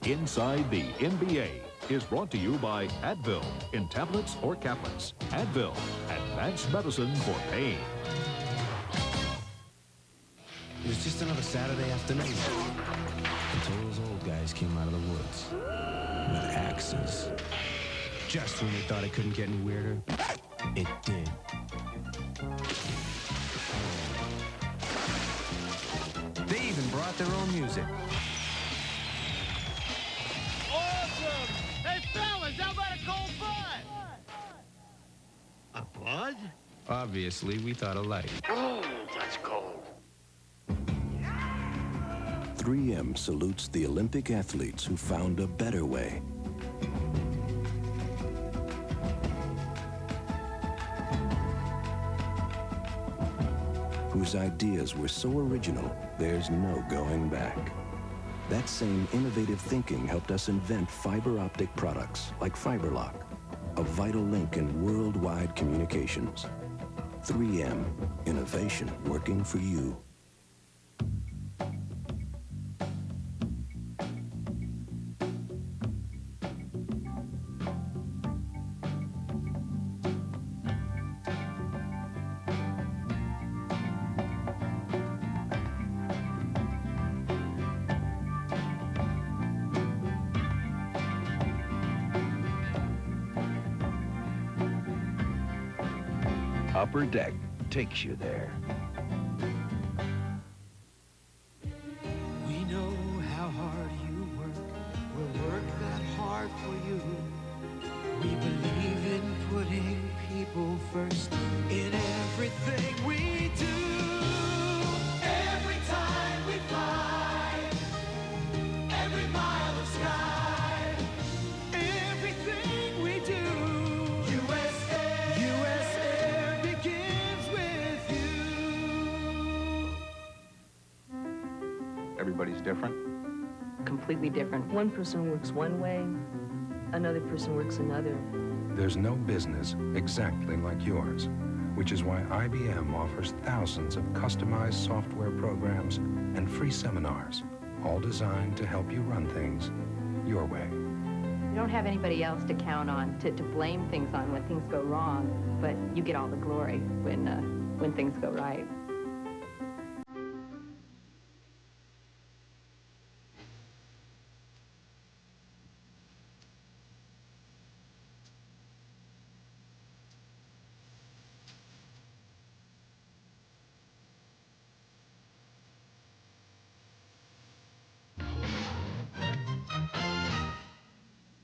Inside the NBA is brought to you by Advil in tablets or caplets. Advil, advanced medicine for pain. It was just another Saturday afternoon until those old guys came out of the woods with axes. Just when we thought it couldn't get any weirder, it did. They even brought their own music. Awesome! Hey, fellas, how about a cold Bud? A Bud? Obviously, we thought alike. Oh, that's cold. 3M salutes the Olympic athletes who found a better way. Whose ideas were so original, there's no going back. That same innovative thinking helped us invent fiber optic products like FiberLock, a vital link in worldwide communications. 3M, innovation working for you. Upper Deck takes you there. We know how hard you work. We'll work that hard for you. We believe in putting people first in everything we do. Every time we fly, every mile of sky, everything we do. USA begins with you. Everybody's different. Completely different. One person works one way, another person works another. There's no business exactly like yours. which is why IBM offers thousands of customized software programs and free seminars, all designed to help you run things your way. You don't have anybody else to count on, to blame things on when things go wrong, but you get all the glory when things go right.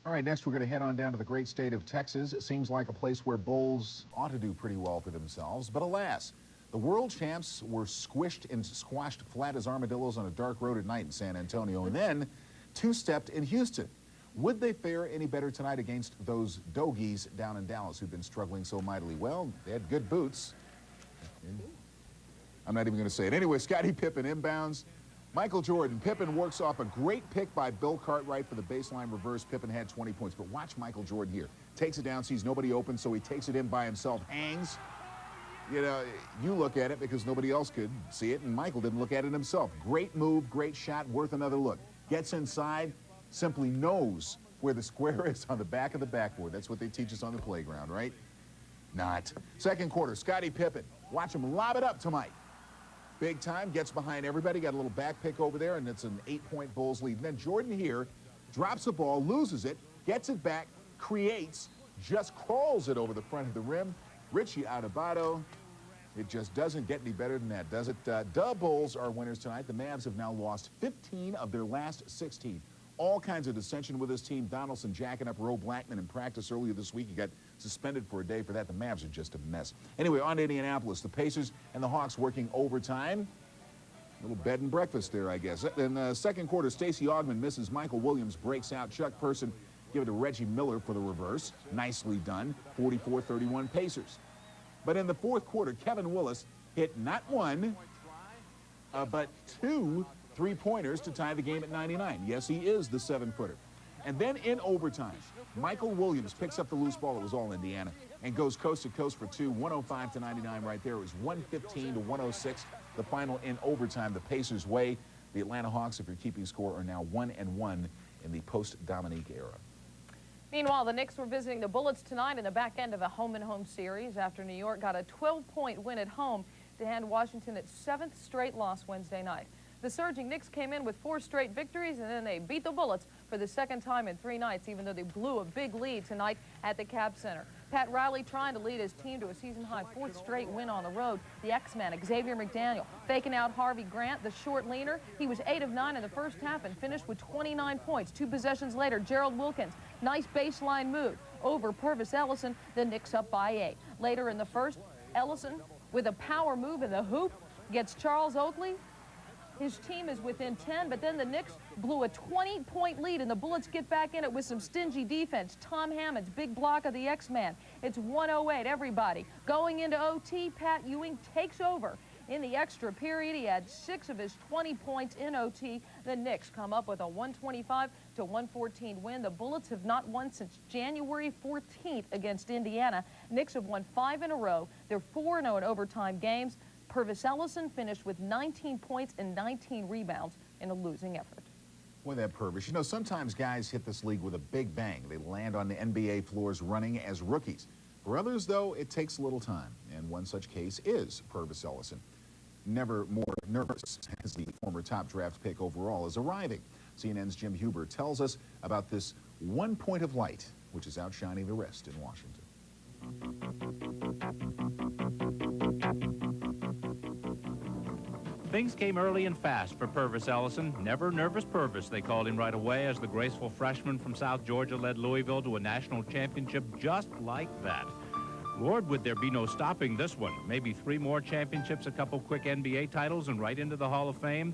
All right, next we're going to head on down to the great state of Texas. It seems like a place where Bulls ought to do pretty well for themselves. But alas, the world champs were squashed flat as armadillos on a dark road at night in San Antonio, and then two-stepped in Houston. Would they fare any better tonight against those Dogies down in Dallas who've been struggling so mightily? Well, they had good boots. I'm not even going to say it. Anyway, Scottie Pippen inbounds. Michael Jordan. Pippen works off a great pick by Bill Cartwright for the baseline reverse. Pippen had 20 points. But watch Michael Jordan here. Takes it down, sees nobody open, so he takes it in by himself, hangs. You know, you look at it because nobody else could see it, and Michael didn't look at it himself. Great move, great shot, worth another look. Gets inside, simply knows where the square is on the back of the backboard. That's what they teach us on the playground, right? Not. Second quarter, Scottie Pippen. Watch him lob it up to Mike. Big time, gets behind everybody, got a little back pick over there, and it's an 8-point Bulls lead. And then Jordan here drops the ball, loses it, gets it back, creates, just crawls it over the front of the rim. Richie Adebayo, it just doesn't get any better than that, does it? The Bulls are winners tonight. The Mavs have now lost 15 of their last 16. All kinds of dissension with this team. Donaldson jacking up Roe Blackman in practice earlier this week. He got suspended for a day for that. The Mavs are just a mess. Anyway, on to Indianapolis. The Pacers and the Hawks working overtime. A little bed and breakfast there, I guess. In the second quarter, Stacey Augmon misses. Michael Williams breaks out. Chuck Person give it to Reggie Miller for the reverse. Nicely done. 44-31 Pacers. But in the fourth quarter, Kevin Willis hit not one, but two three-pointers to tie the game at 99. Yes, he is the 7-footer. And then in overtime, Michael Williams picks up the loose ball. It was all Indiana, and goes coast to coast for two. 105-99 right there. It was 115-106. The final in overtime, the Pacers' way. The Atlanta Hawks, if you're keeping score, are now 1-1 in the post-Dominique era. Meanwhile, the Knicks were visiting the Bullets tonight in the back end of a home-and-home series after New York got a 12-point win at home to hand Washington its 7th straight loss Wednesday night. The surging Knicks came in with 4 straight victories, and then they beat the Bullets for the second time in 3 nights, even though they blew a big lead tonight at the Cab Center. Pat Riley trying to lead his team to a season-high 4th straight win on the road. The X-Man, Xavier McDaniel, faking out Harvey Grant, the short leaner. He was 8 of 9 in the first half and finished with 29 points. 2 possessions later, Gerald Wilkins, nice baseline move over Purvis Ellison. The Knicks up by 8. Later in the first, Ellison with a power move in the hoop gets Charles Oakley. His team is within 10, but then the Knicks blew a 20-point lead, and the Bullets get back in it with some stingy defense. Tom Hammond's big block of the X-Man. It's 108, everybody. Going into OT, Pat Ewing takes over. In the extra period, he had 6 of his 20 points in OT. The Knicks come up with a 125-114 win. The Bullets have not won since January 14th against Indiana. Knicks have won 5 in a row. They're 4-0 in overtime games. Purvis Ellison finished with 19 points and 19 rebounds in a losing effort. Boy, that Purvis. You know, sometimes guys hit this league with a big bang. They land on the NBA floors running as rookies. For others, though, it takes a little time, and one such case is Purvis Ellison. Never more nervous as the former top draft pick overall is arriving. CNN's Jim Huber tells us about this one point of light, which is outshining the rest in Washington. Things came early and fast for Purvis Ellison. Never nervous Purvis, they called him right away, as the graceful freshman from South Georgia led Louisville to a national championship just like that. Lord, would there be no stopping this one? Maybe 3 more championships, a couple quick NBA titles, and right into the Hall of Fame?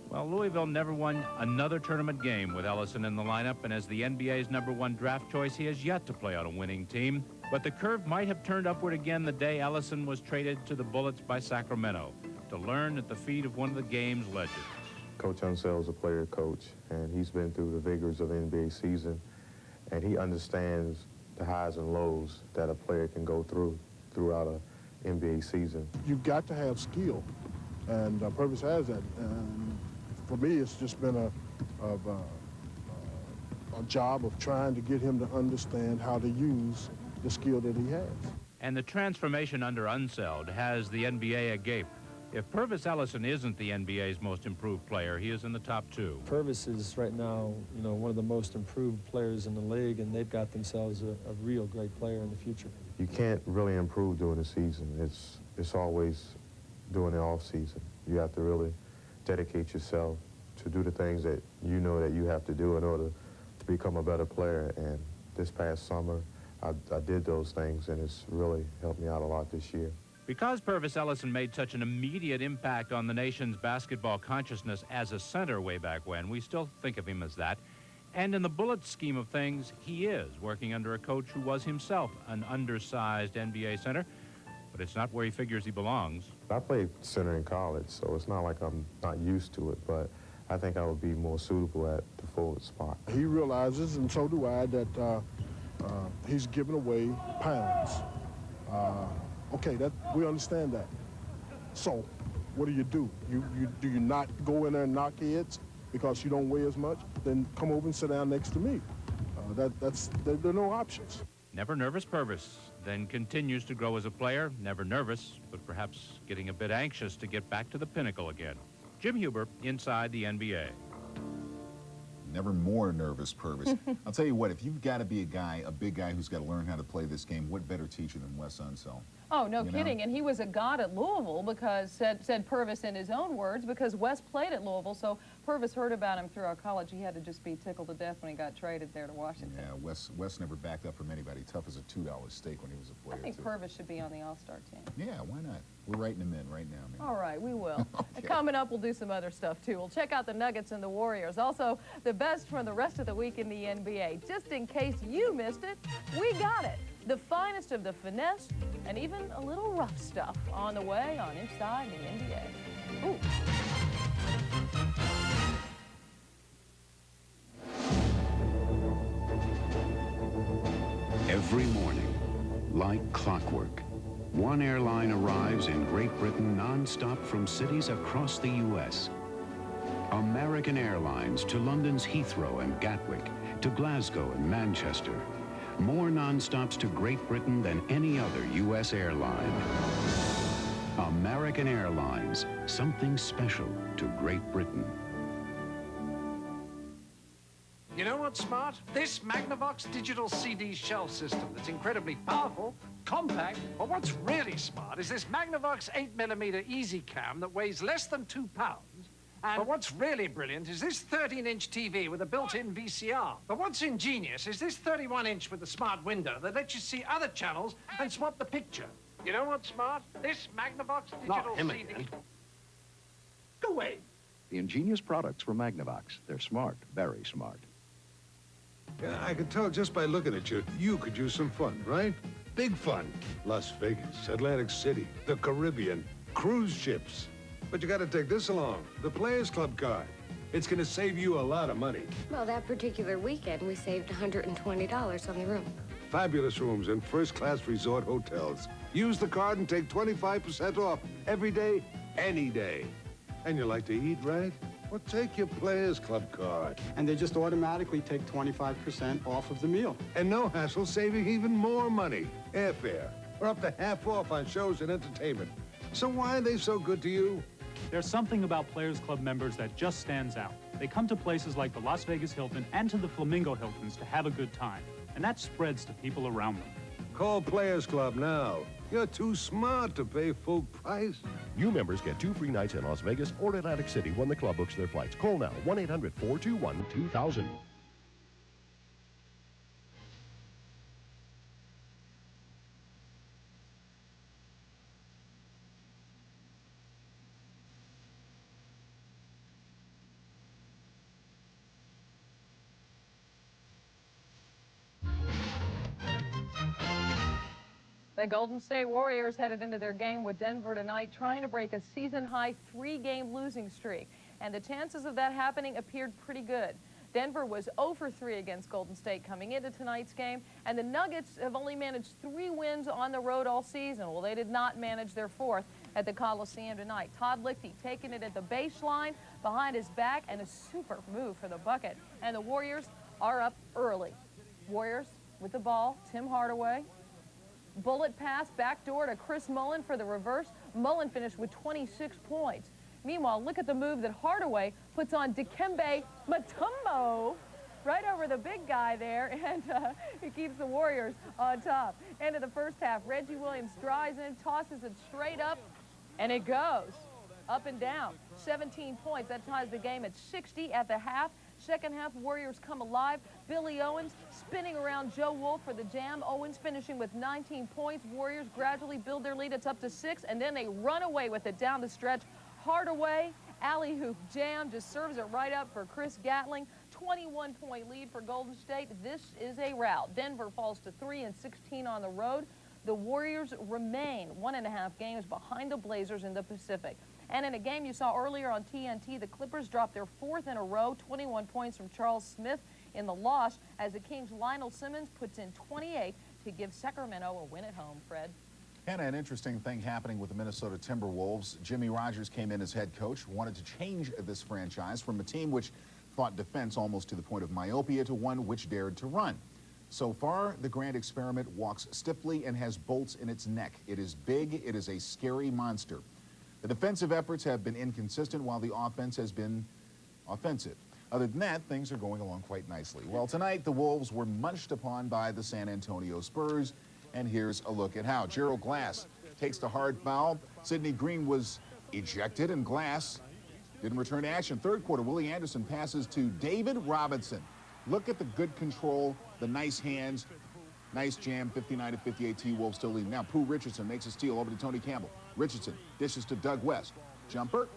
Well, Louisville never won another tournament game with Ellison in the lineup, and as the NBA's #1 draft choice, he has yet to play on a winning team. But the curve might have turned upward again the day Ellison was traded to the Bullets by Sacramento to learn at the feet of one of the game's legends. Coach Unseld is a player coach, and he's been through the vigors of the NBA season, and he understands the highs and lows that a player can go through throughout NBA season. You've got to have skill, and Purvis has that. And for me, it's just been a job of trying to get him to understand how to use the skill that he has. And the transformation under Unseld has the NBA agape. If Purvis Ellison isn't the NBA's most improved player, he is in the top 2. Purvis is right now, you know, one of the most improved players in the league, and they've got themselves a real great player in the future. You can't really improve during the season. It's always during the off season. You have to really dedicate yourself to do the things that you know that you have to do in order to become a better player. And this past summer, I did those things, and it's really helped me out a lot this year. Because Purvis Ellison made such an immediate impact on the nation's basketball consciousness as a center way back when, we still think of him as that. And in the Bullets scheme of things, he is working under a coach who was himself an undersized NBA center, but it's not where he figures he belongs. I played center in college, so it's not like I'm not used to it, but I think I would be more suitable at the forward spot. He realizes, and so do I, that he's giving away pounds. Okay, we understand that. So, what do? Do you not go in there and knock heads because you don't weigh as much? Then come over and sit down next to me. There are no options. Never nervous Purvis then continues to grow as a player. Never nervous, but perhaps getting a bit anxious to get back to the pinnacle again. Jim Huber, Inside the NBA. Never more nervous Purvis. I'll tell you what, if you've got to be a big guy who's got to learn how to play this game, what better teacher than Wes Unseld? Oh, no kidding. And he was a god at Louisville because, said Purvis in his own words, because Wes played at Louisville, so Purvis heard about him throughout college. He had to just be tickled to death when he got traded there to Washington. Yeah, Wes never backed up from anybody. Tough as a $2 steak when he was a player, I think Purvis should be on the All-Star team. Yeah, why not? We're writing him in right now, man. All right, we will. Okay. Coming up, we'll do some other stuff, too. We'll check out the Nuggets and the Warriors. Also, the best from the rest of the week in the NBA. Just in case you missed it, we got it. The finest of the finesse and even a little rough stuff on the way on Inside the NBA. Ooh. Every morning, like clockwork, one airline arrives in Great Britain non-stop from cities across the U.S. American Airlines to London's Heathrow and Gatwick, to Glasgow and Manchester. More non-stops to Great Britain than any other U.S. airline. American Airlines, something special to Great Britain. You know what's smart? This Magnavox digital CD shelf system that's incredibly powerful, compact, but what's really smart is this Magnavox 8mm Easy Cam that weighs less than 2 pounds. But what's really brilliant is this 13-inch TV with a built-in VCR. But what's ingenious is this 31-inch with a smart window that lets you see other channels and swap the picture. You know what's smart? This Magnavox digital CD... Go away. The ingenious products from Magnavox. They're smart, very smart. Yeah, I can tell just by looking at you, you could use some fun, right? Big fun. Las Vegas, Atlantic City, the Caribbean, cruise ships. But you got to take this along, the Players Club card. It's going to save you a lot of money. Well, that particular weekend, we saved $120 on the room. Fabulous rooms in first-class resort hotels. Use the card and take 25% off every day, any day. And you like to eat, right? Well, take your Players Club card. And they just automatically take 25% off of the meal. And no hassle, saving even more money. Airfare. Or up to half off on shows and entertainment. So why are they so good to you? There's something about Players Club members that just stands out. They come to places like the Las Vegas Hilton and to the Flamingo Hiltons to have a good time. And that spreads to people around them. Call Players Club now. You're too smart to pay full price. New members get 2 free nights in Las Vegas or Atlantic City when the club books their flights. Call now, 1-800-421-2000. The Golden State Warriors headed into their game with Denver tonight, trying to break a season-high 3-game losing streak. And the chances of that happening appeared pretty good. Denver was 0 for 3 against Golden State coming into tonight's game, and the Nuggets have only managed 3 wins on the road all season. Well, they did not manage their 4th at the Coliseum tonight. Todd Lichty taking it at the baseline behind his back, and a super move for the bucket. And the Warriors are up early. Warriors with the ball, Tim Hardaway. Bullet pass backdoor to Chris Mullin for the reverse. Mullin finished with 26 points. Meanwhile, look at the move that Hardaway puts on Dikembe Mutombo right over the big guy there, and he keeps the Warriors on top. End of the first half, Reggie Williams drives in, tosses it straight up, and it goes up and down. 17 points. That ties the game at 60 at the half. Second half, Warriors come alive. Billy Owens spinning around Joe Wolf for the jam. Owens finishing with 19 points. Warriors gradually build their lead. It's up to 6, and then they run away with it down the stretch. Hardaway, alley-hoop jam, just serves it right up for Chris Gatling. 21-point lead for Golden State. This is a rout. Denver falls to 3 and 16 on the road. The Warriors remain 1.5 games behind the Blazers in the Pacific. And in a game you saw earlier on TNT, the Clippers dropped their 4th in a row, 21 points from Charles Smith in the loss, as the Kings' Lionel Simmons puts in 28 to give Sacramento a win at home. Fred? Hannah, an interesting thing happening with the Minnesota Timberwolves. Jimmy Rogers came in as head coach, wanted to change this franchise from a team which thought defense almost to the point of myopia to one which dared to run. So far, the grand experiment walks stiffly and has bolts in its neck. It is big. It is a scary monster. The defensive efforts have been inconsistent while the offense has been offensive. Other than that, things are going along quite nicely. Well, tonight, the Wolves were munched upon by the San Antonio Spurs, and here's a look at how. Gerald Glass takes the hard foul. Sidney Green was ejected, and Glass didn't return to action. Third quarter, Willie Anderson passes to David Robinson. Look at the good control, the nice hands, nice jam, 59-58, T-Wolves still leading. Now, Pooh Richardson makes a steal over to Tony Campbell. Richardson dishes to Doug West. Jumper,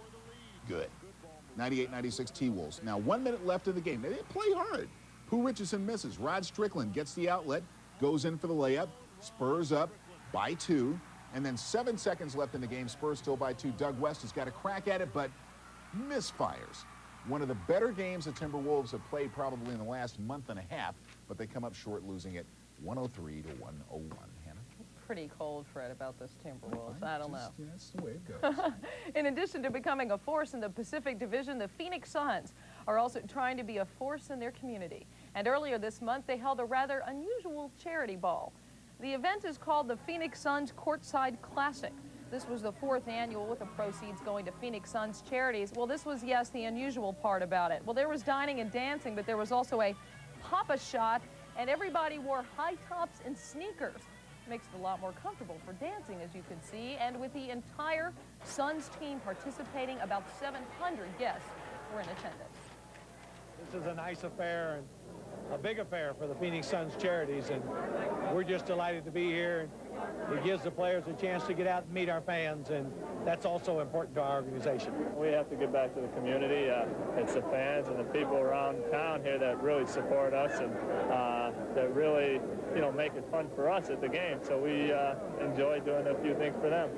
good. 98-96 T-Wolves. Now, 1 minute left in the game. They didn't play hard. Pooh Richardson misses. Rod Strickland gets the outlet, goes in for the layup. Spurs up by 2. And then 7 seconds left in the game. Spurs still by 2. Doug West has got a crack at it, but misfires. One of the better games the Timberwolves have played probably in the last month and a half, but they come up short, losing it 103 to 101. Hannah? Pretty cold, Fred, about this Timberwolves. I don't know. That's the way it goes. In addition to becoming a force in the Pacific Division, the Phoenix Suns are also trying to be a force in their community. And earlier this month, they held a rather unusual charity ball. The event is called the Phoenix Suns Courtside Classic. This was the 4th annual, with the proceeds going to Phoenix Suns charities. Well, this was, yes, the unusual part about it. Well, there was dining and dancing, but there was also a Pop-A-Shot, and everybody wore high tops and sneakers. Makes it a lot more comfortable for dancing, as you can see. And with the entire Suns team participating, about 700 guests were in attendance. This is a nice affair and a big affair for the Phoenix Suns charities, and we're just delighted to be here. It gives the players a chance to get out and meet our fans, and that's also important to our organization. We have to get back to the community. It's the fans and the people around town here that really support us and that really, make it fun for us at the game. So we enjoy doing a few things for them.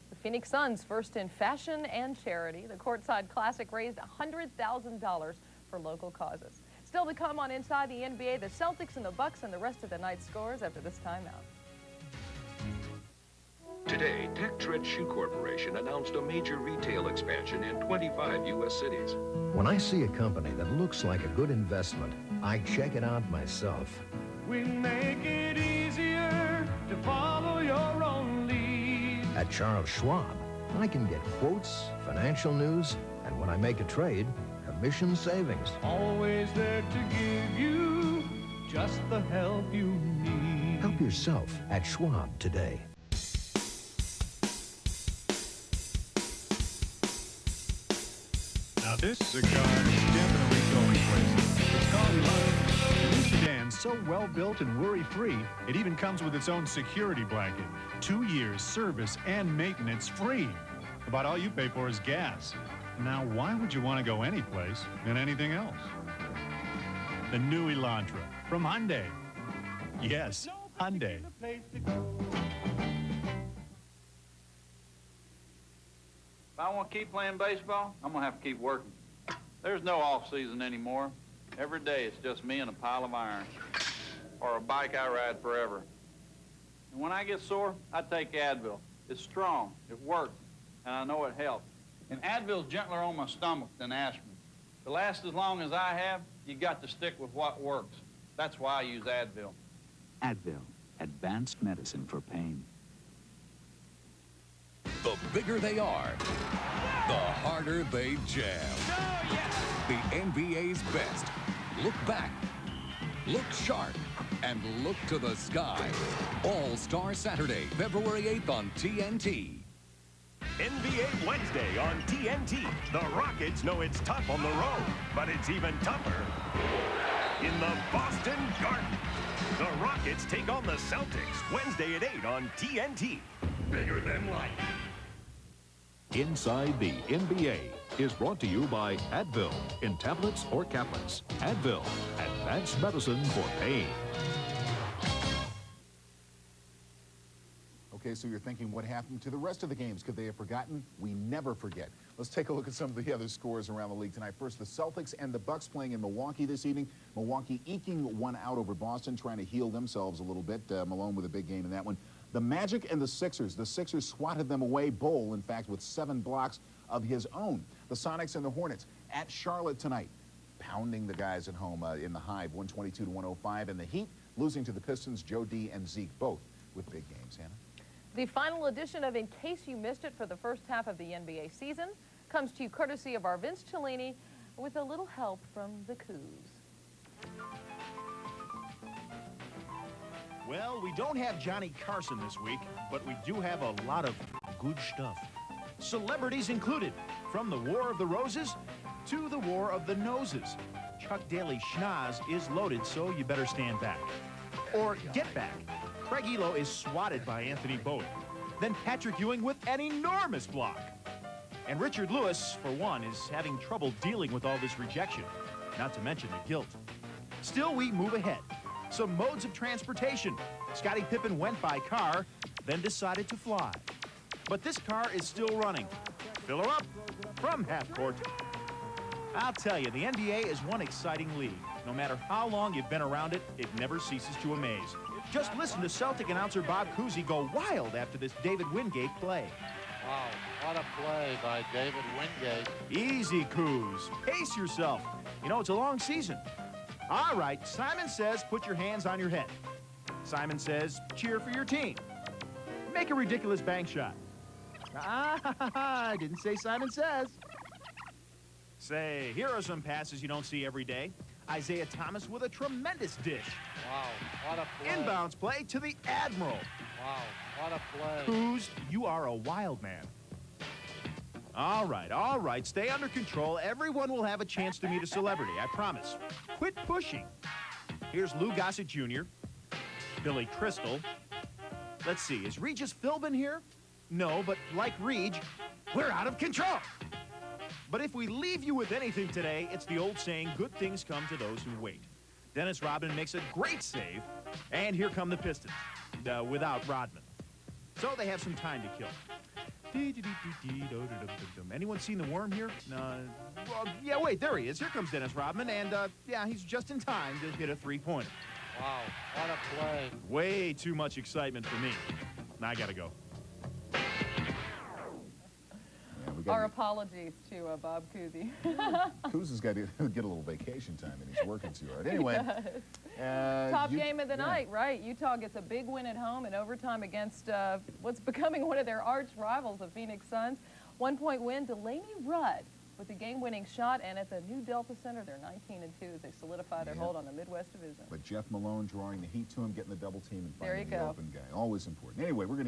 The Phoenix Suns, first in fashion and charity. The Courtside Classic raised $100,000 for local causes. Still to come on Inside the NBA, the Celtics and the Bucks and the rest of the night's scores after this timeout. Today, Tex-Tret Shoe Corporation announced a major retail expansion in 25 U.S. cities. When I see a company that looks like a good investment, I check it out myself. We make it easier to follow your own lead. At Charles Schwab, I can get quotes, financial news, and when I make a trade, commission savings. Always there to give you just the help you need. Help yourself at Schwab today. Now this cigar is definitely going places. It's called Love. The new sedan's so well built and worry-free, it even comes with its own security blanket. 2 years service and maintenance free. About all you pay for is gas. Now, why would you want to go anyplace and anything else? The new Elantra from Hyundai. Yes, Hyundai. If I want to keep playing baseball, I'm going to have to keep working. There's no off season anymore. Every day it's just me and a pile of iron, or a bike I ride forever. And when I get sore, I take Advil. It's strong, it works, and I know it helps. And Advil's gentler on my stomach than aspirin. To last as long as I have, you got to stick with what works. That's why I use Advil. Advil, advanced medicine for pain. The bigger they are, the harder they jam. The NBA's best. Look back, look sharp, and look to the sky. All-Star Saturday, February 8th on TNT. NBA Wednesday on TNT. The Rockets know it's tough on the road, but it's even tougher in the Boston Garden. The Rockets take on the Celtics Wednesday at 8 on TNT. Bigger than life. Inside the NBA is brought to you by Advil in tablets or caplets. Advil, advanced medicine for pain. Okay, so you're thinking what happened to the rest of the games? Could they have forgotten? We never forget. Let's take a look at some of the other scores around the league tonight. First, the Celtics and the Bucks playing in Milwaukee this evening. Milwaukee eking one out over Boston, trying to heal themselves a little bit. Malone with a big game in that one. The Magic and the Sixers. The Sixers swatted them away. Bol, in fact, with 7 blocks of his own. The Sonics and the Hornets at Charlotte tonight, pounding the guys at home in the Hive, 122-105. And the Heat losing to the Pistons, Joe D and Zeke, both with big games. Hannah? The final edition of In Case You Missed It for the first half of the NBA season comes to you courtesy of our Vince Cellini with a little help from the Coos. Well, we don't have Johnny Carson this week, but we do have a lot of good stuff. Celebrities included, from the War of the Roses to the War of the Noses. Chuck Daly schnoz is loaded, so you better stand back. Or get back. Craig Elo is swatted by Anthony Bowie. Then Patrick Ewing with an enormous block. And Richard Lewis, for one, is having trouble dealing with all this rejection, not to mention the guilt. Still, we move ahead. Some modes of transportation. Scottie Pippen went by car, then decided to fly. But this car is still running. Fill her up from half court. I'll tell you, the NBA is one exciting league. No matter how long you've been around it, it never ceases to amaze. Just listen to Celtic announcer Bob Cousy go wild after this David Wingate play. Wow, what a play by David Wingate. Easy, Coos. Pace yourself. You know, it's a long season. All right, Simon says put your hands on your head. Simon says cheer for your team. Make a ridiculous bank shot. I didn't say Simon says. Say, here are some passes you don't see every day. Isaiah Thomas with a tremendous dish. Wow, what a play. Inbounds play to the Admiral. Wow, what a play. Coos, you are a wild man. All right, stay under control. Everyone will have a chance to meet a celebrity, I promise. Quit pushing. Here's Lou Gossett Jr., Billy Crystal. Let's see, is Regis Philbin here? No, but like Reg, we're out of control. But if we leave you with anything today, it's the old saying, good things come to those who wait. Dennis Rodman makes a great save, and here come the Pistons, without Rodman. So they have some time to kill. Anyone seen the worm here? Well, yeah, wait, there he is. Here comes Dennis Rodman, and yeah, he's just in time to hit a three-pointer. Wow, what a play. Way too much excitement for me. Now I gotta go. Our apologies to Bob Cousy. Coos has got to get a little vacation time, and he's working too hard. Anyway. Top game of the night, right? Utah gets a big win at home in overtime against what's becoming one of their arch rivals, the Phoenix Suns. 1-point win, Delaney Rudd with the game-winning shot, and at the new Delta Center, they're 19-2 as they solidify their hold on the Midwest Division. But Jeff Malone drawing the heat to him, getting the double team, and finding the go. open guy. Always important. Anyway, we're going to